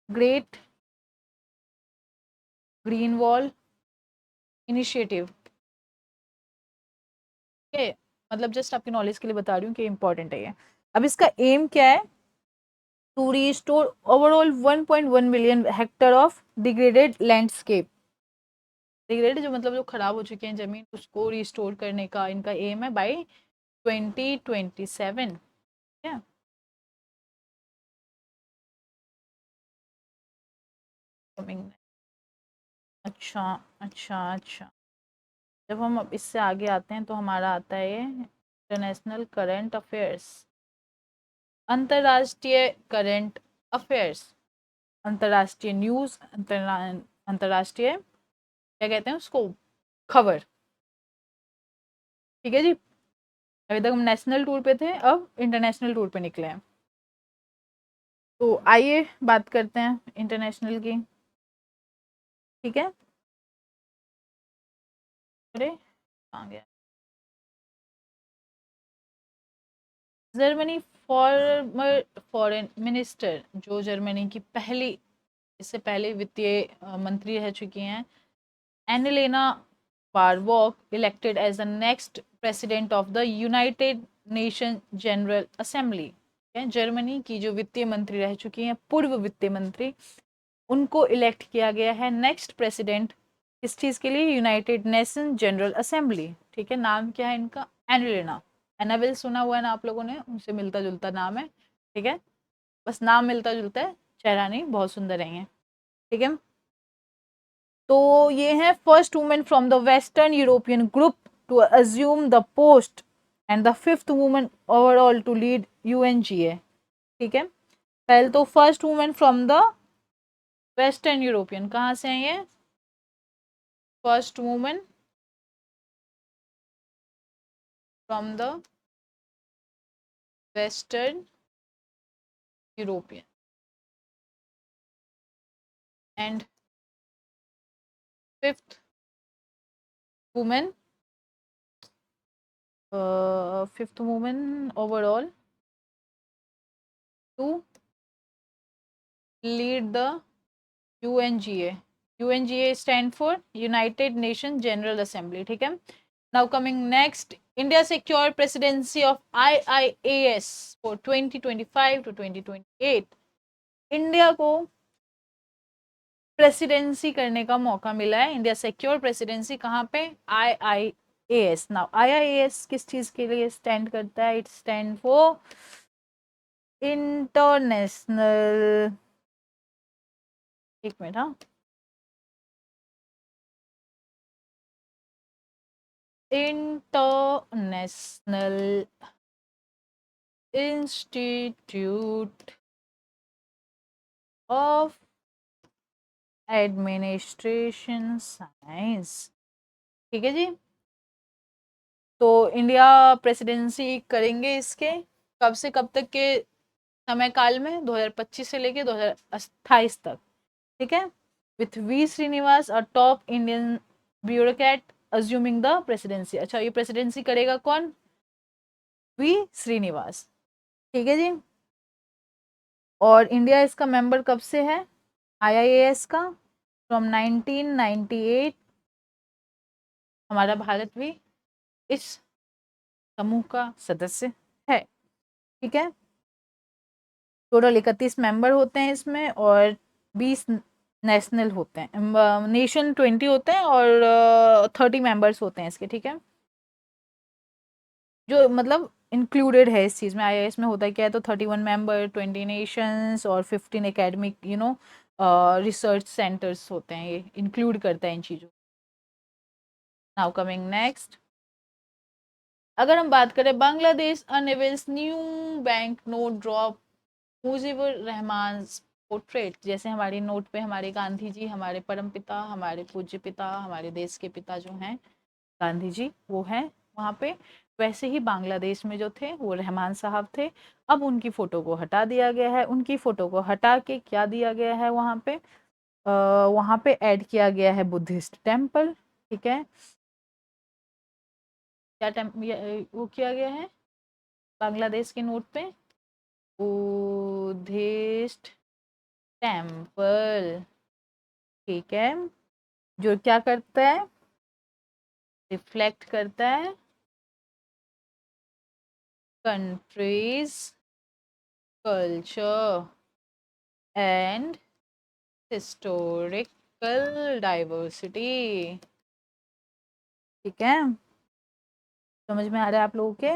great green wall initiative, ठीक है, मतलब जस्ट आपकी नॉलेज के लिए बता रही हूँ कि इंपॉर्टेंट है ये। अब इसका एम क्या है, to restore overall 1.1 million hectare of degraded landscape, degraded जो मतलब जो खराब हो चुके हैं जमीन, उसको रिस्टोर करने का इनका एम है बाय 2027। क्या कमिंग, अच्छा अच्छा अच्छा। जब हम अब इससे आगे आते हैं तो हमारा आता है ये इंटरनेशनल करंट अफेयर्स, अंतर्राष्ट्रीय करंट अफेयर्स, अंतर्राष्ट्रीय न्यूज़, अंतर्राष्ट्रीय क्या कहते हैं उसको, खबर, ठीक है जी। अभी तक हम नेशनल टूर पे थे, अब इंटरनेशनल टूर पे निकले हैं। तो आइए बात करते हैं इंटरनेशनल की, ठीक है। अरे कहाँ गया, जर्मनी फॉर्मर फॉरेन मिनिस्टर, जो जर्मनी की पहली, इससे पहले वित्तीय मंत्री रह चुकी हैं, Annalena Baerbock elected as the next president of the United Nation General Assembly. Germany की जो वित्तीय मंत्री रह चुकी हैं, पूर्व वित्तीय मंत्री, उनको इलेक्ट किया गया है नेक्स्ट प्रेसिडेंट, इस चीज़ के लिए, यूनाइटेड नेशन जनरल असेंबली, ठीक है। नाम क्या है इनका, एनेलेना, एनाबेल सुना हुआ है ना आप लोगों ने, उनसे मिलता जुलता नाम है, ठीक है, बस नाम मिलता जुलता है, चेहरा नहीं, बहुत सुंदर है, ठीक है। तो ये है first women from the Western European group to assume the post and the fifth women overall to lead UNGA, ठीक है। पहले तो first women from the Western European, कहाँ से हैं ये, first women from the Western European and fifth women, fifth women overall to lead the UNGA, UNGA stand for United Nation General Assembly, ठीक है। Now coming next, India secure presidency of आईआईएएस for 2025 to 2028, India को presidency करने का मौका मिला है, India secure presidency कहाँ पे, आईआईएएस। नाउ आईआईएएस किस चीज के लिए स्टैंड करता है, इट स्टैंड फॉर इंटरनेशनल, एक मिनट हाँ, international institute of administration science, ठीक है जी। तो इंडिया प्रेसिडेंसी करेंगे इसके कब से कब तक के समय काल में, 2025 से लेके 2028 तक, ठीक है। With V Srinivas a top Indian bureaucrat assuming the presidency, अच्छा ये प्रेसिडेंसी करेगा कौन, वी श्रीनिवास, ठीक है जी। और इंडिया इसका मेंबर कब से है आईआईएएस का, फ्रॉम 1998, हमारा भारत भी इस समूह का सदस्य है, ठीक है। टोटल 31 मेंबर होते हैं इसमें और 20 नेशनल होते हैं, नेशन 20 होते हैं और 30 मेंबर्स होते हैं इसके, ठीक है। जो मतलब इंक्लूडेड है इस चीज़ में, आईआईएस में होता है क्या है, तो 31 मेंबर, 20 नेशंस और 15 एकेडमिक रिसर्च सेंटर्स होते हैं, ये इंक्लूड करता है इन चीज़ों। नाउ कमिंग नेक्स्ट, अगर हम बात करें Bangladesh unveils new bank note drop Mujibur Rahman portrait, जैसे हमारी नोट पे हमारे गांधी जी, हमारे परम पिता, हमारे पूज्य पिता, हमारे देश के पिता जो हैं गांधी जी, वो हैं वहाँ पे, वैसे ही बांग्लादेश में जो थे वो रहमान साहब थे। अब उनकी फ़ोटो को हटा दिया गया है, उनकी फ़ोटो को हटा के क्या दिया गया है वहाँ पे, वहाँ पे ऐड किया गया है बुद्धिस्ट टेम्पल, ठीक है। क्या वो किया गया है बांग्लादेश के नोट पे, बुद्धिस्ट टेम्पल, ठीक है। जो क्या करता है, रिफ्लेक्ट करता है countries culture and historical diversity. ठीक है, समझ में आ रहा है आप लोगों के?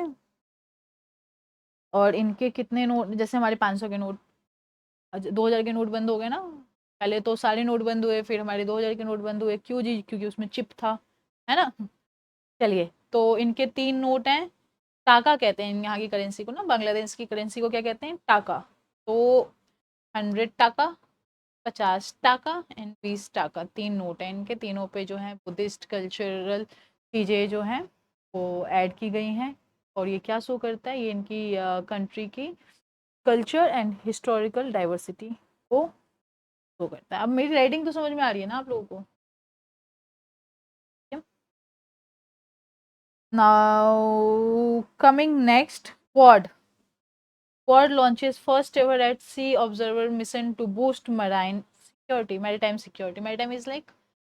और इनके कितने नोट, जैसे हमारे 500 के नोट, 2000 के नोट बंद हो गए ना, पहले तो सारे नोट बंद हुए, फिर हमारे 2000 के नोट बंद हुए, क्यों जी? क्योंकि उसमें चिप था, है ना। चलिए, तो इनके 3 नोट हैं। टाका कहते हैं यहाँ की करेंसी को ना, बांग्लादेश की करेंसी को क्या कहते हैं? टाका। तो 100 टाका, 50 टाका एंड 20 टाका, 3 नोट हैं इनके। तीनों पे जो है बुद्धिस्ट कल्चरल चीज़ें जो हैं वो ऐड की गई हैं। और ये क्या शो करता है? ये इनकी कंट्री की कल्चर एंड हिस्टोरिकल डाइवर्सिटी को शो करता है। अब मेरी राइटिंग तो समझ में आ रही है ना आप लोगों को? Now coming next, quad. Quad launches first ever at sea observer mission to boost marine security. Maritime security. Maritime is like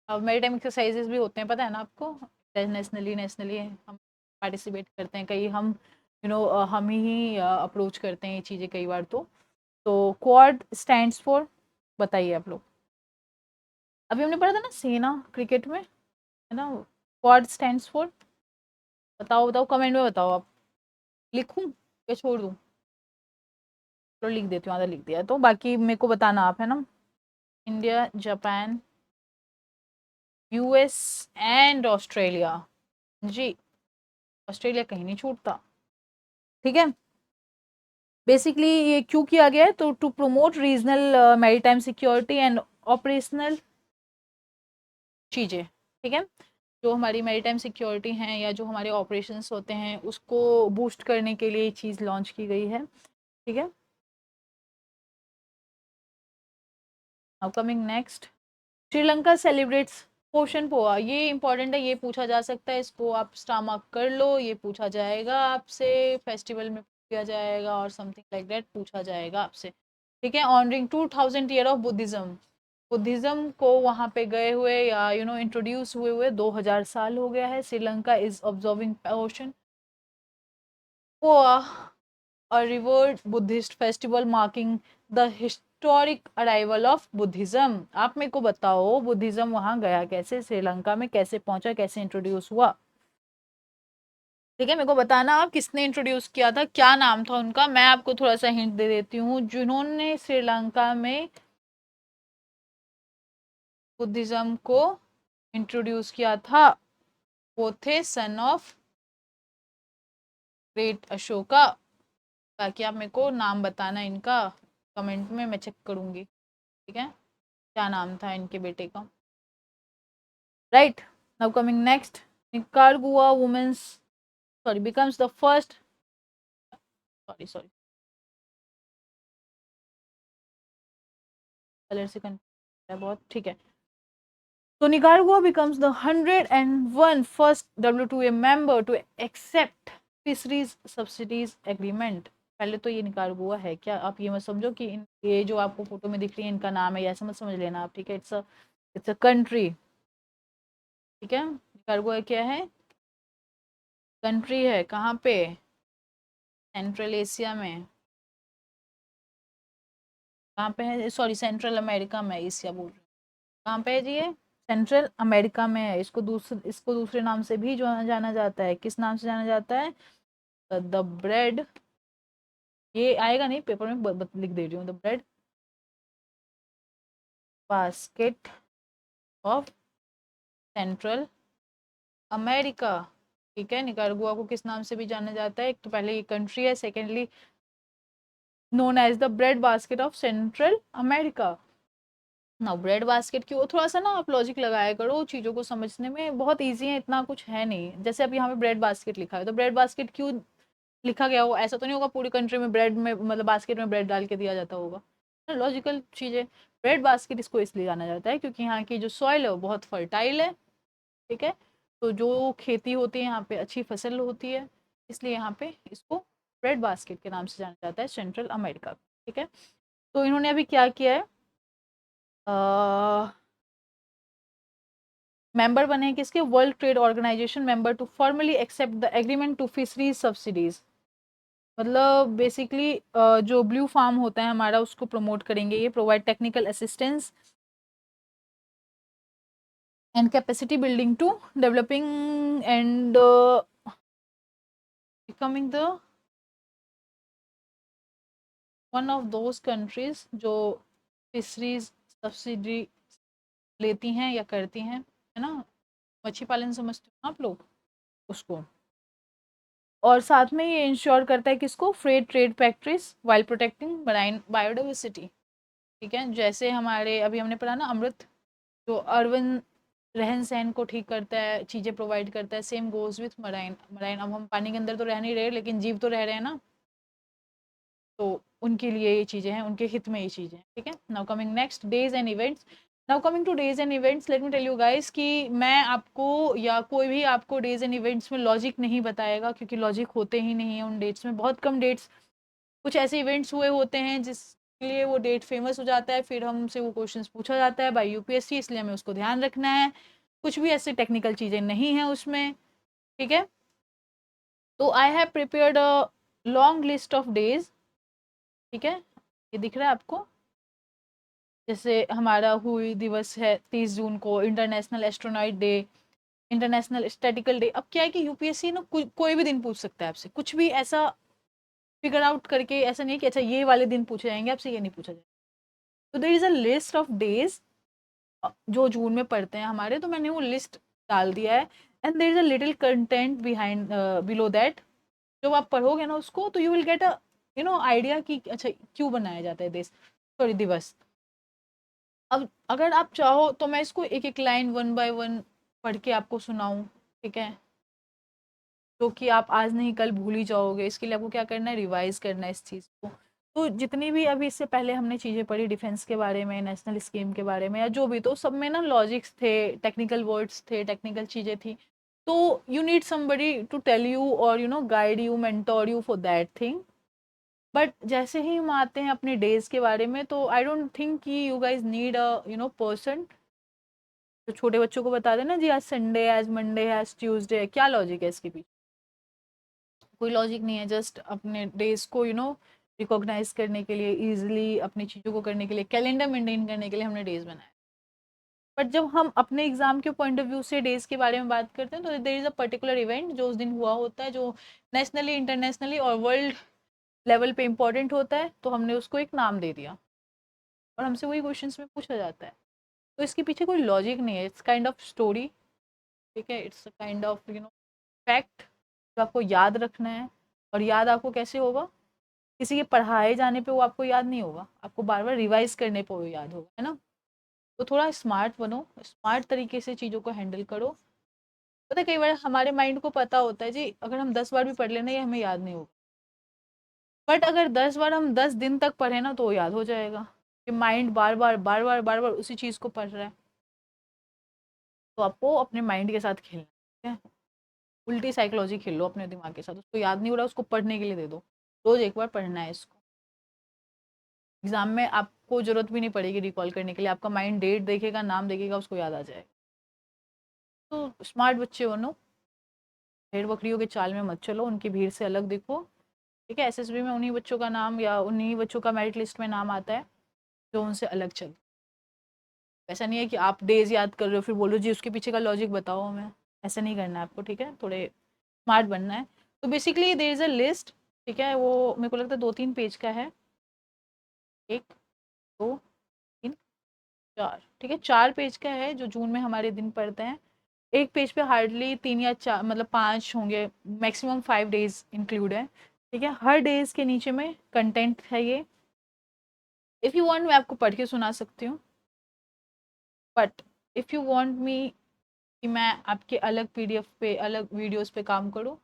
maritime exercises भी होते हैं, पता है ना आपको? इंटरनेशनली, नेशनली हम पार्टिसिपेट करते हैं कई, हम हम ही अप्रोच करते हैं ये चीज़ें कई बार। तो क्वाड स्टैंड्स फॉर, बताइए आप लोग। अभी हमने पढ़ा था ना सेना क्रिकेट में, है ना? क्वाड स्टैंड्स फॉर, बताओ बताओ, कमेंट में बताओ आप। लिखूं या छोड़ दूं? तो लिख देती हूँ, आधा लिख दिया है, तो बाकी मेरे को बताना आप, है ना। India, Japan, US and Australia. जी, ऑस्ट्रेलिया कहीं नहीं छूटता। ठीक है, बेसिकली ये क्यों किया गया है? तो to promote regional maritime security and operational चीज़ें। ठीक है, जो हमारी मैरीटाइम सिक्योरिटी हैं या जो हमारे ऑपरेशंस होते हैं उसको बूस्ट करने के लिए ये चीज़ लॉन्च की गई है। ठीक है, now coming next, Sri Lanka celebrates पोषण पोहा। ये इंपॉर्टेंट है, ये पूछा जा सकता है, इसको आप स्टार मार्क कर लो। ये पूछा जाएगा आपसे फेस्टिवल में, किया जाएगा और समथिंग लाइक दैट पूछा जाएगा आपसे। ठीक है, honouring 2000 year of Buddhism. Buddhism को वहाँ पे गए हुए या इंट्रोड्यूस हुए हुए 2000 साल हो गया है। श्रीलंका इज ऑब्जर्विंग पोषण poha, a revered Buddhist festival marking the historic arrival of Buddhism। आप मेरे को बताओ, बुद्धिज्म वहां गया कैसे? श्रीलंका में कैसे पहुंचा, कैसे इंट्रोड्यूस हुआ? ठीक है, मेरे को बताना आप किसने इंट्रोड्यूस किया था, क्या नाम था उनका। मैं आपको थोड़ा सा हिंट दे देती हूँ, जिन्होंने श्रीलंका में बुद्धिज्म को इंट्रोड्यूस किया था वो थे सन ऑफ ग्रेट अशोका। बाकी आप मेरे को नाम बताना इनका कमेंट में, मैं चेक करूंगी। ठीक है, क्या नाम था इनके बेटे का? Right, now coming next, Nicaragua women's, sorry, becomes the first, sorry sorry, colour से कंफ्यूज है बहुत। ठीक है, तो Nicaragua becomes the 101 first WTO member to accept fisheries subsidies agreement। पहले तो ये निकारागुआ है क्या? आप ये मत समझो कि ये जो आपको फोटो में दिख रही है इनका नाम है, ऐसा मत समझ लेना आप। ठीक है, इट्स अ कंट्री। ठीक है, निकारागुआ क्या है? कंट्री है। कहाँ पे? सेंट्रल एशिया में। कहाँ पे है? सॉरी, सेंट्रल अमेरिका में, एशिया बोल रही हूँ। कहाँ पे है जी ये? सेंट्रल अमेरिका में है। इसको दूसरे नाम से भी जो जाना जाता है। किस नाम से जाना जाता है? द ब्रेड, ये आएगा नहीं पेपर में, लिख दे रही हूँ, the bread basket of central America. ठीक है, निकारागुआ को किस नाम से भी जाना जाता है? एक तो पहले ये कंट्री है, secondly known as the bread basket of central America. ना ब्रेड बास्केट की, वो थोड़ा सा ना आप लॉजिक लगाया करो, चीज़ों को समझने में बहुत ईजी है, इतना कुछ है नहीं। जैसे अब यहाँ पे ब्रेड बास्केट लिखा है, तो ब्रेड बास्केट क्यों लिखा गया हो? ऐसा तो नहीं होगा पूरी कंट्री में ब्रेड में, मतलब बास्केट में ब्रेड डाल के दिया जाता होगा। लॉजिकल चीज़ें। ब्रेड बास्केट इसको इसलिए जाना जाता है क्योंकि यहाँ की जो सॉइल है वो बहुत फर्टाइल है। ठीक है, तो जो खेती होती है यहाँ पे, अच्छी फसल होती है, इसलिए यहाँ पे इसको ब्रेड बास्केट के नाम से जाना जाता है, सेंट्रल अमेरिका। ठीक है, तो इन्होंने अभी क्या किया है, मेंबर बने हैं किसके, world trade organisation member to formally accept the agreement to fisheries subsidies. मतलब बेसिकली जो ब्लू फार्म होता है हमारा उसको प्रमोट करेंगे ये, provide technical assistance and capacity building to developing and becoming the one of those countries जो fisheries subsidy लेती हैं या करती हैं, है ना, मच्छी पालन समझते हो आप लोग उसको। और साथ में ये इंश्योर करता है किसको, free trade practice while protecting marine biodiversity. ठीक है, जैसे हमारे अभी हमने पढ़ा ना अमृत, जो अर्बन रहन सहन को ठीक करता है, चीज़ें प्रोवाइड करता है, same goes with marine. Marine अब हम पानी के अंदर तो रह नहीं रहे लेकिन जीव तो रह रहे हैं ना, तो उनके लिए ये चीज़ें हैं, उनके हित में ये चीज़ें हैं। ठीक है, now coming next days and events. Now coming to days and events, let me tell you guys कि मैं आपको या कोई भी आपको डेज एंड इवेंट्स में लॉजिक नहीं बताएगा, क्योंकि लॉजिक होते ही नहीं है उन डेट्स में। बहुत कम डेट्स, कुछ ऐसे इवेंट्स हुए होते हैं जिसके लिए वो डेट फेमस हो जाता है, फिर हमसे वो क्वेश्चन पूछा जाता है बाय यूपीएससी, इसलिए हमें उसको ध्यान रखना है। कुछ भी ऐसी टेक्निकल चीज़ें नहीं हैं उसमें। ठीक है, तो I have prepared a long list of days. ठीक है, ये दिख रहा है आपको, जैसे हमारा हुई दिवस है 30 जून को, international astronaut day, international statistical day. अब क्या है कि यूपीएससी ना कोई भी दिन पूछ सकता है आपसे, कुछ भी ऐसा फिगर आउट करके, ऐसा नहीं कि अच्छा ये वाले दिन पूछे जाएंगे आपसे, ये नहीं पूछा जाएगा। तो there is a list of days जो जून में पड़ते हैं हमारे, तो मैंने वो लिस्ट डाल दिया है। And there is a little content behind below that. जब आप पढ़ोगे ना उसको तो you will get a idea कि अच्छा क्यों बनाया जाता है देश, सॉरी दिवस। अब अगर आप चाहो तो मैं इसको एक एक लाइन वन बाय वन पढ़ के आपको सुनाऊं। ठीक है, जो कि आप आज नहीं कल भूल ही जाओगे, इसके लिए आपको क्या करना है, रिवाइज करना है इस चीज़ को। तो जितनी भी अभी इससे पहले हमने चीज़ें पढ़ी डिफेंस के बारे में, नेशनल स्कीम के बारे में, या जो भी, तो सब में ना लॉजिक्स थे, टेक्निकल वर्ड्स थे, टेक्निकल चीज़ें थी। तो you need somebody to tell you और guide you, mentor you for that thing. But जैसे ही हम आते हैं अपने डेज के बारे में, तो आई डोंट थिंक कि you guys need a person जो छोटे बच्चों को बता देना जी आज संडे है, आज मंडे है, आज ट्यूसडे है। क्या लॉजिक है इसके पीछे, कोई लॉजिक नहीं है। जस्ट अपने डेज को रिकॉग्नाइज करने के लिए, इजिली अपनी चीज़ों को करने के लिए, कैलेंडर मेंटेन करने के लिए हमने डेज बनाए। बट जब हम अपने एग्जाम के पॉइंट ऑफ व्यू से डेज के बारे में बात करते हैं, तो there is a particular event जो उस दिन हुआ होता है, जो नेशनली, इंटरनेशनली और वर्ल्ड लेवल पे इम्पोर्टेंट होता है, तो हमने उसको एक नाम दे दिया और हमसे वही क्वेश्चंस में पूछा जाता है। तो इसके पीछे कोई लॉजिक नहीं है, इट्स काइंड ऑफ स्टोरी। ठीक है, इट्स काइंड ऑफ फैक्ट जो आपको याद रखना है। और याद आपको कैसे होगा, किसी के पढ़ाए जाने पे वो आपको याद नहीं होगा, आपको बार बार रिवाइज करने पे वो याद होगा, है ना। तो थोड़ा स्मार्ट बनो, स्मार्ट तरीके से चीज़ों को हैंडल करो। पता है कई बार हमारे माइंड को पता होता है जी अगर हम 10 बार भी पढ़ लेना ये हमें याद नहीं होगा, बट अगर 10 बार हम 10 दिन तक पढ़े ना तो वो याद हो जाएगा, कि माइंड बार बार बार बार बार बार उसी चीज़ को पढ़ रहा है। तो आपको अपने माइंड के साथ खेलना है, ठीक है? उल्टी साइकोलॉजी खेल लो अपने दिमाग के साथ, उसको याद नहीं हो रहा उसको पढ़ने के लिए दे दो, रोज एक बार पढ़ना है इसको। एग्जाम में आपको जरूरत भी नहीं पड़ेगी रिकॉल करने के लिए, आपका माइंड डेट देखेगा, नाम देखेगा, उसको याद आ जाएगा। तो स्मार्ट बच्चे बनो, भेड़ बकरियों के चाल में मत चलो, उनकी भीड़ से अलग दिखो। ठीक है, एसएसबी में उन्हीं बच्चों का नाम या उन्हीं बच्चों का मेरिट लिस्ट में नाम आता है जो उनसे अलग चल। ऐसा नहीं है कि आप डेज याद कर रहे हो फिर बोलो जी उसके पीछे का लॉजिक बताओ हमें, ऐसा नहीं करना है आपको। ठीक है, थोड़े स्मार्ट बनना है। तो basically there is a list. ठीक है, वो मेरे को लगता है 2-3 पेज का है, 1, 2, 3, 4। ठीक है, 4 पेज का है जो जून में हमारे दिन पड़ते हैं। एक पेज पे हार्डली 3 या 4 मतलब 5 होंगे, मैक्सिमम 5 डेज इंक्लूड है। ठीक है, हर डेज के नीचे में कंटेंट है ये। इफ़ यू वांट मैं आपको पढ़ के सुना सकती हूँ, but if you want me कि मैं आपके अलग पीडीएफ पे, अलग वीडियोस पे काम करूँ,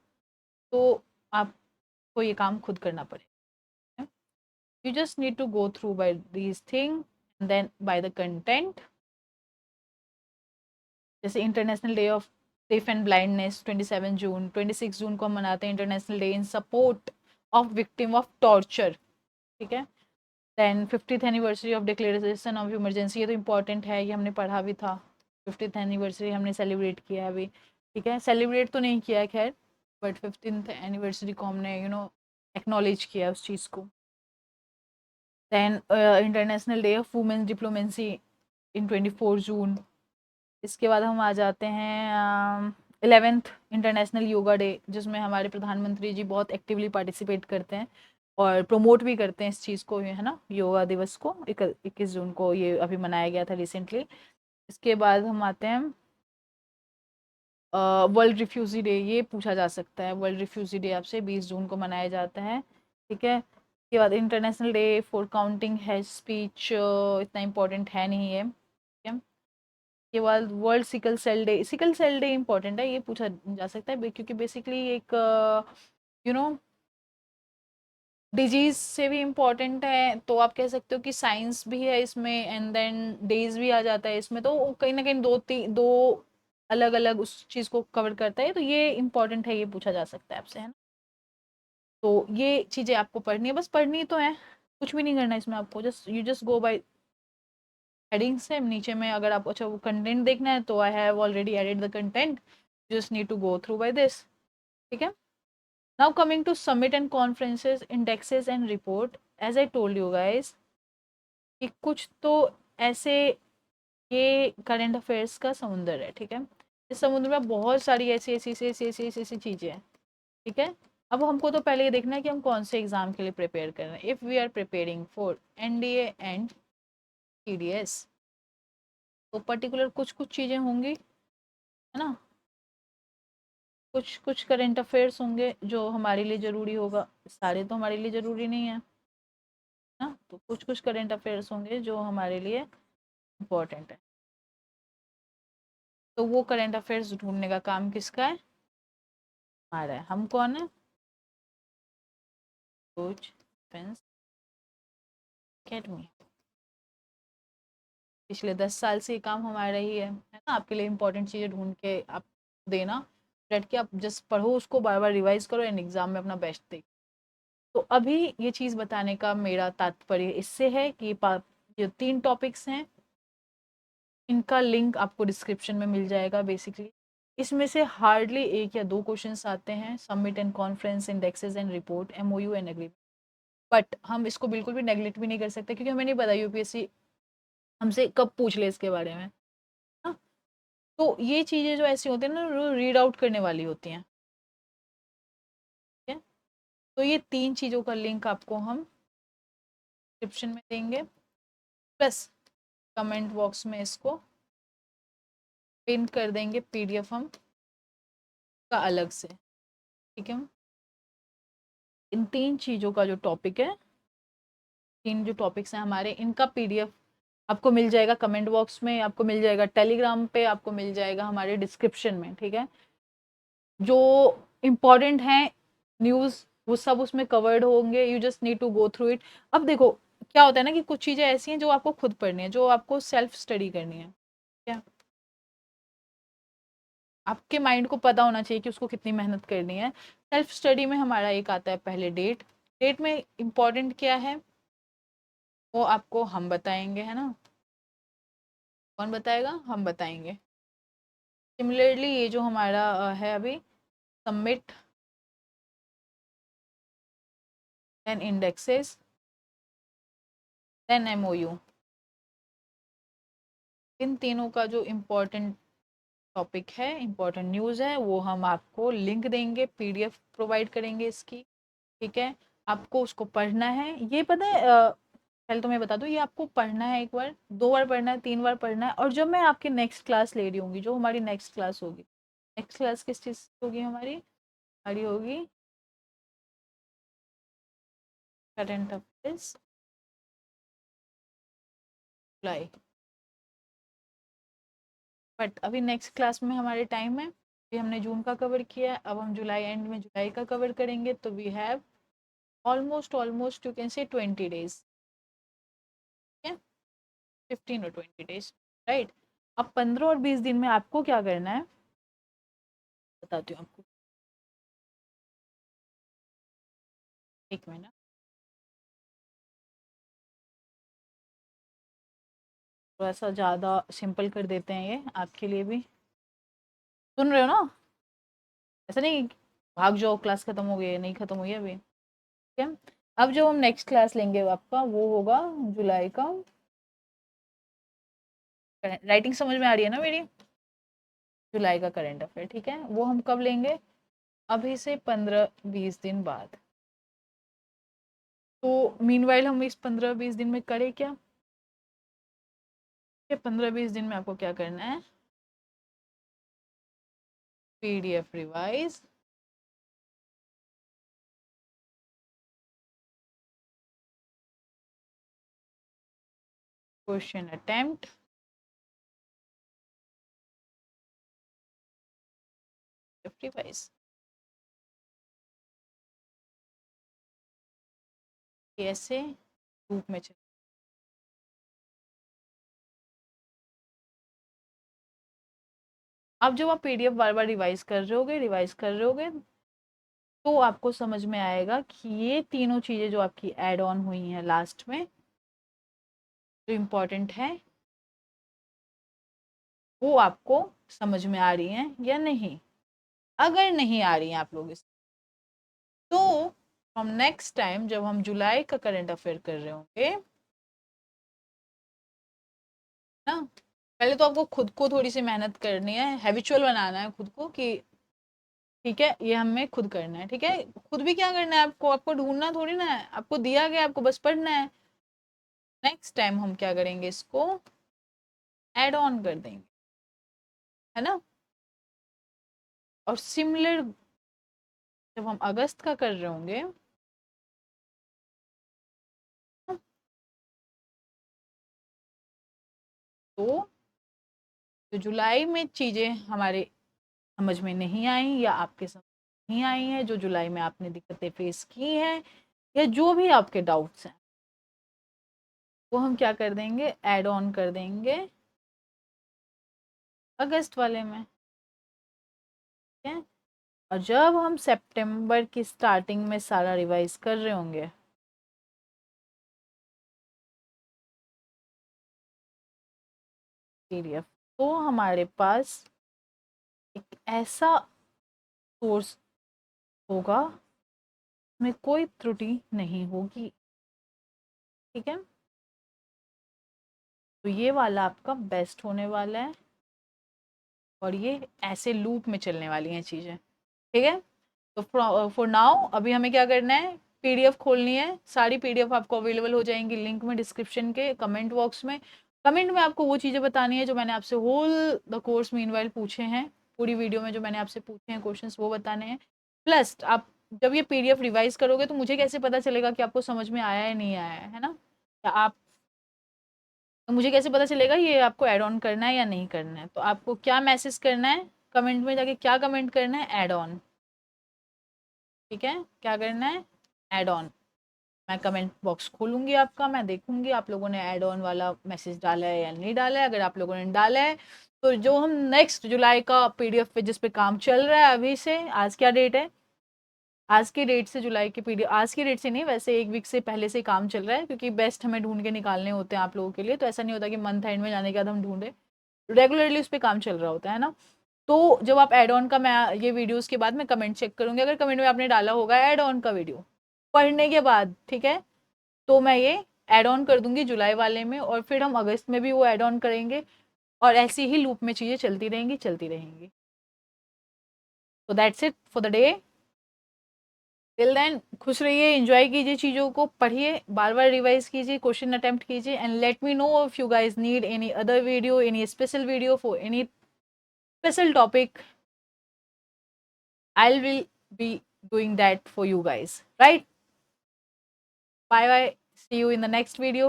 तो आपको ये काम खुद करना पड़ेगा। You just need to go through by these thing and then by the content. जैसे international day of deaf and blindness 27 जून, 26 जून को हम मनाते हैं international day in support of victim of torture. ठीक है, then 50th anniversary of declaration of emergency, ये तो इम्पोर्टेंट है, ये हमने पढ़ा भी था। 50th एनिवर्सरी हमने सेलिब्रेट किया अभी, ठीक है, सेलिब्रेट तो नहीं किया खैर, बट 15th एनिवर्सरी को हमने एक्नॉलेज किया उस चीज़ को। Then international day of women's diplomacy in 24 June. इसके बाद हम आ जाते हैं 11th इंटरनेशनल योगा डे, जिसमें हमारे प्रधानमंत्री जी बहुत एक्टिवली पार्टिसिपेट करते हैं और प्रमोट भी करते हैं इस चीज़ को, है ना, योगा दिवस को 21 जून को ये अभी मनाया गया था रिसेंटली। इसके बाद हम आते हैं वर्ल्ड रिफ्यूजी डे, ये पूछा जा सकता है, वर्ल्ड रिफ्यूजी डे आपसे 20 जून को मनाया जाता है, ठीक है। इसके बाद international day for counting head speech, इतना इम्पोर्टेंट है नहीं है, ठीक है। के बाद world sickle cell day, sickle cell day important है, ये पूछा जा सकता है क्योंकि बेसिकली एक यू नो डिजीज से भी इम्पोर्टेंट है, तो आप कह सकते हो कि साइंस भी है इसमें एंड देन डेज भी आ जाता है इसमें, तो कहीं ना कहीं दो अलग अलग उस चीज को कवर करता है, तो ये इम्पोर्टेंट है, ये पूछा जा सकता है आपसे, है ना। तो ये चीजें आपको पढ़नी है, बस पढ़नी तो है, कुछ भी नहीं करना इसमें आपको, जस्ट गो बाय हेडिंग से नीचे में। अगर आप अच्छा वो कंटेंट देखना है तो I have already added the content, just need to go through by this, ठीक है। Now coming to summit and conferences indexes and report, as I told you guys कि कुछ तो ऐसे, ये करंट अफेयर्स का समुंदर है, ठीक है। इस समुद्र में बहुत सारी ऐसी ऐसी ऐसी ऐसी ऐसी ऐसी ऐसी चीज़ें हैं, ठीक है। अब हमको तो पहले ये देखना है कि हम कौन से एग्जाम के लिए प्रिपेयर कर रहे हैं। If we are preparing for NDA and TDS, तो पर्टिकुलर कुछ कुछ चीज़ें होंगी, है ना, कुछ कुछ करंट अफेयर्स होंगे जो हमारे लिए ज़रूरी होगा, सारे तो हमारे लिए ज़रूरी नहीं है ना, तो कुछ कुछ करंट अफेयर्स होंगे जो हमारे लिए इम्पोर्टेंट है। तो वो करंट अफेयर्स ढूंढने का काम किसका है, हमारा है। हम कौन है, कुछ डिफेंस अकेडमी, पिछले 10 साल से ये काम हमारा ही है ना, आपके लिए इम्पोर्टेंट चीज़ें ढूंढ के आप देना, बैठ के आप जस्ट पढ़ो उसको, बार बार रिवाइज करो एंड एग्जाम में अपना बेस्ट दे। तो अभी ये चीज़ बताने का मेरा तात्पर्य इससे है कि ये 3 टॉपिक्स हैं, इनका लिंक आपको डिस्क्रिप्शन में मिल जाएगा बेसिकली। इसमें से हार्डली 1 या 2 क्वेश्चंस आते हैं, submit and conference, indexes and report, MOU and agreement, but हम इसको बिल्कुल भी नेग्लेक्ट भी नहीं कर सकते क्योंकि हमें नहीं पता यूपीएससी हमसे कब पूछ ले इसके बारे में, हाँ। तो ये चीज़ें जो ऐसी होती हैं ना, वो रीड आउट करने वाली होती हैं, ठीक है। तो ये 3 चीज़ों का लिंक आपको हम डिस्क्रिप्शन में देंगे, प्लस कमेंट बॉक्स में इसको पिन कर देंगे पीडीएफ हम का अलग से, ठीक है। इन 3 चीज़ों का जो टॉपिक है, 3 जो टॉपिक्स हैं हमारे, इनका पीडीएफ आपको मिल जाएगा कमेंट बॉक्स में, आपको मिल जाएगा टेलीग्राम पे, आपको मिल जाएगा हमारे डिस्क्रिप्शन में, ठीक है। जो इम्पोर्टेंट है न्यूज़ वो सब उसमें कवर्ड होंगे, you just need to go through it. अब देखो क्या होता है ना कि कुछ चीज़ें ऐसी हैं जो आपको खुद पढ़नी है, जो आपको सेल्फ स्टडी करनी है, क्या आपके माइंड को पता होना चाहिए कि उसको कितनी मेहनत करनी है। सेल्फ स्टडी में हमारा एक आता है पहले डेट, डेट में इम्पोर्टेंट क्या है वो आपको हम बताएंगे, है ना, कौन बताएगा, हम बताएंगे। सिमिलरली ये जो हमारा है अभी submit then indexes then MoU, इन तीनों का जो इम्पोर्टेंट टॉपिक है, इम्पोर्टेंट न्यूज़ है, वो हम आपको लिंक देंगे, पीडीएफ प्रोवाइड करेंगे इसकी, ठीक है। आपको उसको पढ़ना है, ये पता है पहले तो मैं बता दूं, ये आपको पढ़ना है, 1 बार 2 बार पढ़ना है, 3 बार पढ़ना है, और जब मैं आपकी नेक्स्ट क्लास ले रही होंगी, जो हमारी नेक्स्ट क्लास होगी, नेक्स्ट क्लास किस चीज़ की होगी, हमारी होगी करंट अफेयर्स जुलाई, बट अभी नेक्स्ट क्लास में हमारे टाइम है, अभी हमने जून का कवर किया है, अब हम जुलाई एंड में जुलाई का कवर करेंगे, तो we have almost you can say 20 days, ठीक है, 15 और 20 डेज, राइट। अब 15 और 20 दिन में आपको क्या करना है बताती हूँ आपको, एक मिनट, थोड़ा सा ज़्यादा सिंपल कर देते हैं ये आपके लिए भी। सुन रहे हो ना? ऐसा नहीं भाग जाओ क्लास खत्म हो गई है, नहीं खत्म हुई है अभी, ठीक है। अब जो हम नेक्स्ट क्लास लेंगे आपका वो होगा जुलाई का। राइटिंग समझ में आ रही है ना मेरी? जुलाई का करंट अफेयर, ठीक है। वो हम कब लेंगे? अभी से 15-20 दिन बाद। तो मीनवाइल हम इस 15-20 दिन में करें क्या? 15-20 दिन में आपको क्या करना है? PDF revise, question attempt, revise, कैसे ग्रुप में चले। अब जब आप पीडीएफ बार बार रिवाइज कर रहे होगे तो आपको समझ में आएगा कि ये तीनों चीजें जो आपकी ऐड ऑन हुई हैं लास्ट में जो इम्पोर्टेंट है वो आपको समझ में आ रही हैं या नहीं। अगर नहीं आ रही हैं आप लोग इस, तो हम नेक्स्ट टाइम जब हम जुलाई का करंट अफेयर कर रहे होंगे ना, पहले तो आपको खुद को थोड़ी सी मेहनत करनी है, हैबिचुअल बनाना है खुद को कि ठीक है ये हमें खुद करना है, ठीक है। खुद भी क्या करना है आपको, आपको ढूंढना थोड़ी ना है, आपको दिया गया आपको बस पढ़ना है। नेक्स्ट टाइम हम क्या करेंगे, इसको ऐड ऑन कर देंगे, है ना। और सिमिलर जब हम अगस्त का कर रहे होंगे तो जो जुलाई में चीजें हमारे समझ में नहीं आई या आपके समझ नहीं आई हैं, जो जुलाई में आपने दिक्कतें फेस की हैं या जो भी आपके डाउट्स हैं वो हम क्या कर देंगे, ऐड ऑन कर देंगे अगस्त वाले में, ठीक है। और जब हम सितंबर की स्टार्टिंग में सारा रिवाइज कर रहे होंगे पीडीएफ, तो हमारे पास एक ऐसा सोर्स होगा में कोई त्रुटि नहीं होगी, ठीक है। तो ये वाला आपका बेस्ट होने वाला है और ये ऐसे लूप में चलने वाली हैं चीज़ें, ठीक है। तो फॉर नाउ अभी हमें क्या करना है, पीडीएफ खोलनी है। सारी पीडीएफ आपको अवेलेबल हो जाएंगी लिंक में, डिस्क्रिप्शन के कमेंट बॉक्स में। कमेंट में आपको वो चीज़ें बतानी है जो मैंने आपसे होल द कोर्स मीनवाइल पूछे हैं, पूरी वीडियो में जो मैंने आपसे पूछे हैं क्वेश्चंस वो बताने हैं। प्लस आप जब ये पीडीएफ रिवाइज करोगे तो मुझे कैसे पता चलेगा कि आपको समझ में आया या नहीं आया है ना। या आप, तो मुझे कैसे पता चलेगा ये आपको ऐड ऑन करना है या नहीं करना है। तो आपको क्या मैसेज करना है कमेंट में जाके, क्या कमेंट करना है, ऐड ऑन, ठीक है। क्या करना है, ऐड ऑन। मैं कमेंट बॉक्स खोलूंगी आपका, मैं देखूंगी आप लोगों ने ऐड ऑन वाला मैसेज डाला है या नहीं डाला है। अगर आप लोगों ने डाला है तो जो हम नेक्स्ट जुलाई का पीडीएफ पे जिस पे काम चल रहा है अभी से, आज क्या डेट है, आज की डेट से जुलाई की पीडीएफ, आज की डेट से नहीं वैसे एक वीक से पहले से काम चल रहा है क्योंकि बेस्ट हमें ढूंढ के निकालने होते हैं आप लोगों के लिए। तो ऐसा नहीं होता कि मंथ एंड में जाने के बाद हम ढूंढे, रेगुलरली उस पर काम चल रहा होता है ना। तो जब आप एड ऑन का, मैं ये वीडियोस के बाद मैं कमेंट चेक करूंगी, अगर कमेंट में आपने डाला होगा एड ऑन का वीडियो पढ़ने के बाद, ठीक है, तो मैं ये ऐड ऑन कर दूंगी जुलाई वाले में और फिर हम अगस्त में भी वो ऐड ऑन करेंगे और ऐसी ही लूप में चीज़ें चलती रहेंगी चलती रहेंगी। तो that's it for the day. Till then खुश रहिए, एंजॉय कीजिए चीज़ों को, पढ़िए, बार बार रिवाइज कीजिए, क्वेश्चन अटेम्प्ट कीजिए and let me know if you guys need any other video, any special video for any special topic. I will be doing that for you guys, right? Bye bye. See you in the next video.